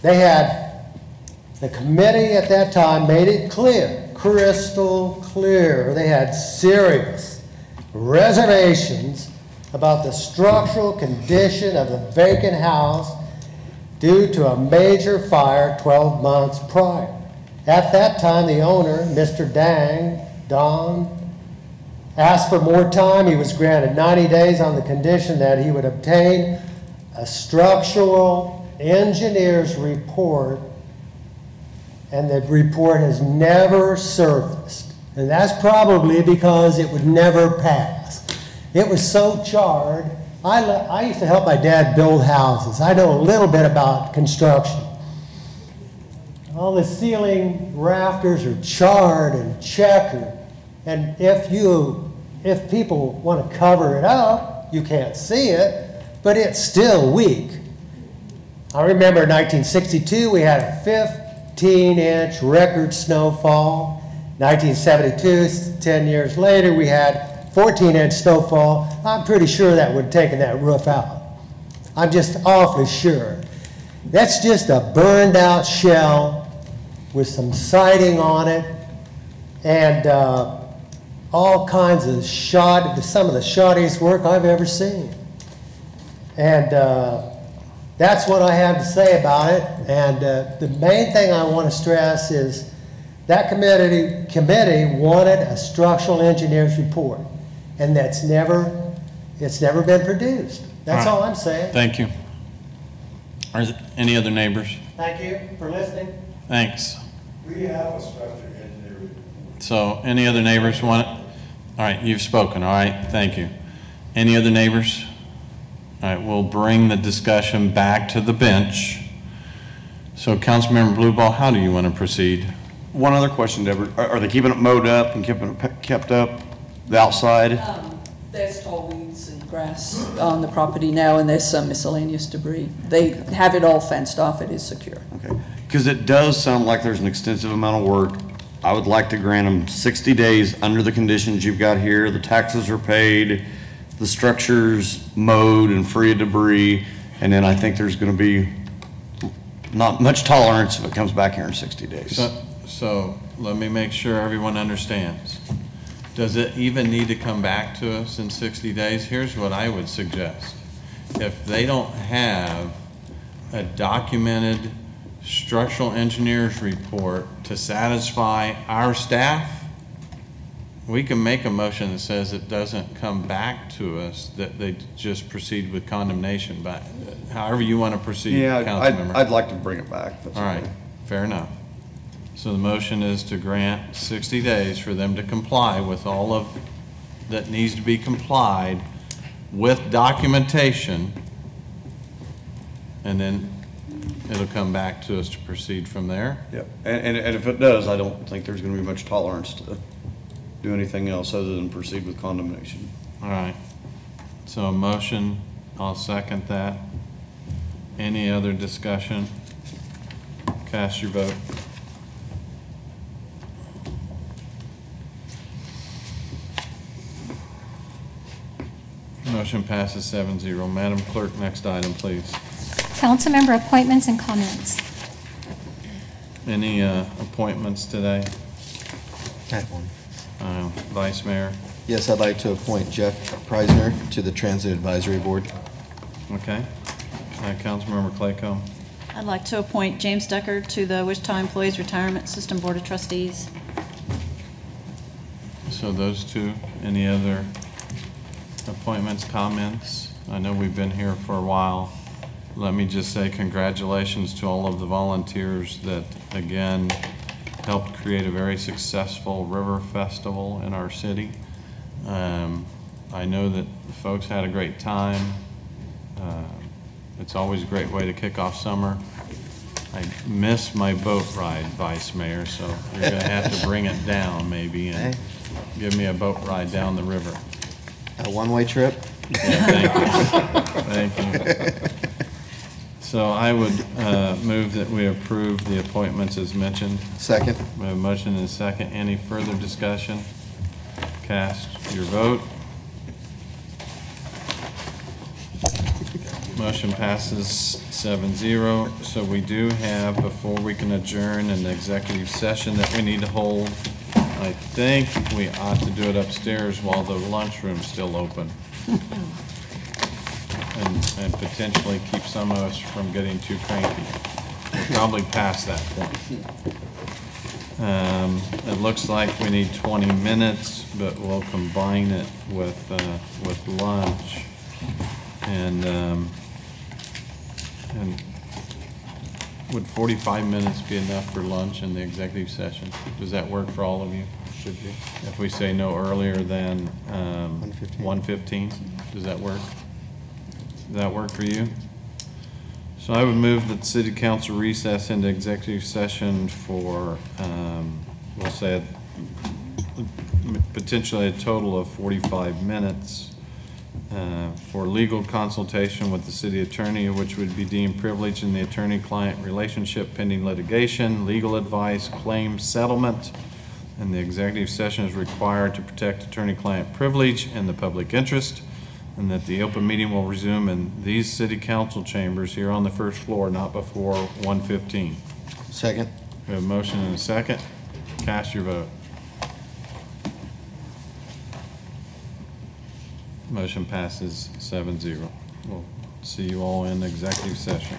They had, the committee at that time made it clear, crystal clear, they had serious reservations about the structural condition of the vacant house due to a major fire 12 months prior. At that time, the owner, Mr. Don, asked for more time. He was granted 90 days on the condition that he would obtain a structural engineer's report, and the report has never surfaced. And that's probably because it would never pass. It was so charred. I used to help my dad build houses. I know a little bit about construction. All the ceiling rafters are charred and checkered. And if people want to cover it up, you can't see it, but it's still weak. I remember in 1962, we had a 15-inch record snowfall. 1972, 10 years later, we had 14-inch snowfall. I'm pretty sure that would have taken that roof out. I'm just awfully sure. That's just a burned out shell with some siding on it, and all kinds of some of the shoddiest work I've ever seen. And that's what I have to say about it. And the main thing I want to stress is that committee wanted a structural engineer's report, and it's never been produced. That's all I'm saying. Thank you. Are there any other neighbors? Thank you for listening. Thanks. We have a structural engineer report. So any other neighbors want it? All right, you've spoken. All right, thank you. Any other neighbors? All right, we'll bring the discussion back to the bench. So Councilmember Blueball, how do you want to proceed? One other question, Deborah. Are they keeping it mowed up and kept up the outside? There's tall weeds and grass on the property now, and there's some miscellaneous debris. They have it all fenced off. It is secure. Okay, because it does sound like there's an extensive amount of work. I would like to grant them 60 days under the conditions you've got here. The taxes are paid, the structure's mowed and free of debris, and then I think there's going to be not much tolerance if it comes back here in 60 days. So let me make sure everyone understands. Does it even need to come back to us in 60 days? Here's what I would suggest. If they don't have a documented structural engineer's report to satisfy our staff, we can make a motion that says it doesn't come back to us, that they just proceed with condemnation. But however you want to proceed, yeah, Councilmember. I'd like to bring it back. All right, okay. Fair enough. So the motion is to grant 60 days for them to comply with all of that needs to be complied with documentation, and then it'll come back to us to proceed from there. Yep, and if it does, I don't think there's going to be much tolerance to do anything else other than proceed with condemnation. All right. So a motion, I'll second that. Any other discussion? Cast your vote. Motion Motion passes 7-0. Madam Clerk, next item, please. Councilmember appointments and comments. Any appointments today? I have one. Vice Mayor? Yes, I'd like to appoint Jeff Preisner to the Transit Advisory Board. Okay. Councilmember Claycomb? I'd like to appoint James Decker to the Wichita Employees Retirement System Board of Trustees. So those two. Any other appointments, comments? I know we've been here for a while. Let me just say congratulations to all of the volunteers that, again, helped create a very successful river festival in our city. I know that the folks had a great time. It's always a great way to kick off summer. I missed my boat ride, Vice Mayor, so you're gonna have to bring it down maybe and give me a boat ride down the river. A one-way trip? Yeah, thank you. Thank you. So I would move that we approve the appointments as mentioned. Second. We have a motion and a second. Any further discussion? Cast your vote. Motion passes 7-0. So we do have, before we can adjourn, an executive session that we need to hold. I think we ought to do it upstairs while the lunchroom's still open. And potentially keep some of us from getting too cranky. We're probably past that point. It looks like we need 20 minutes, but we'll combine it with lunch. And would 45 minutes be enough for lunch in the executive session? Does that work for all of you? Should be. If we say no earlier than 1:15, does that work? Does that work for you? So I would move that the City Council recess into executive session for, we'll say, potentially a total of 45 minutes for legal consultation with the city attorney, which would be deemed privileged in the attorney-client relationship pending litigation, legal advice, claim settlement, and the executive session is required to protect attorney-client privilege and the public interest, and that the open meeting will resume in these city council chambers here on the first floor, not before 1:15. Second. We have a motion and a second. Cast your vote. Motion passes 7-0. We'll see you all in executive session.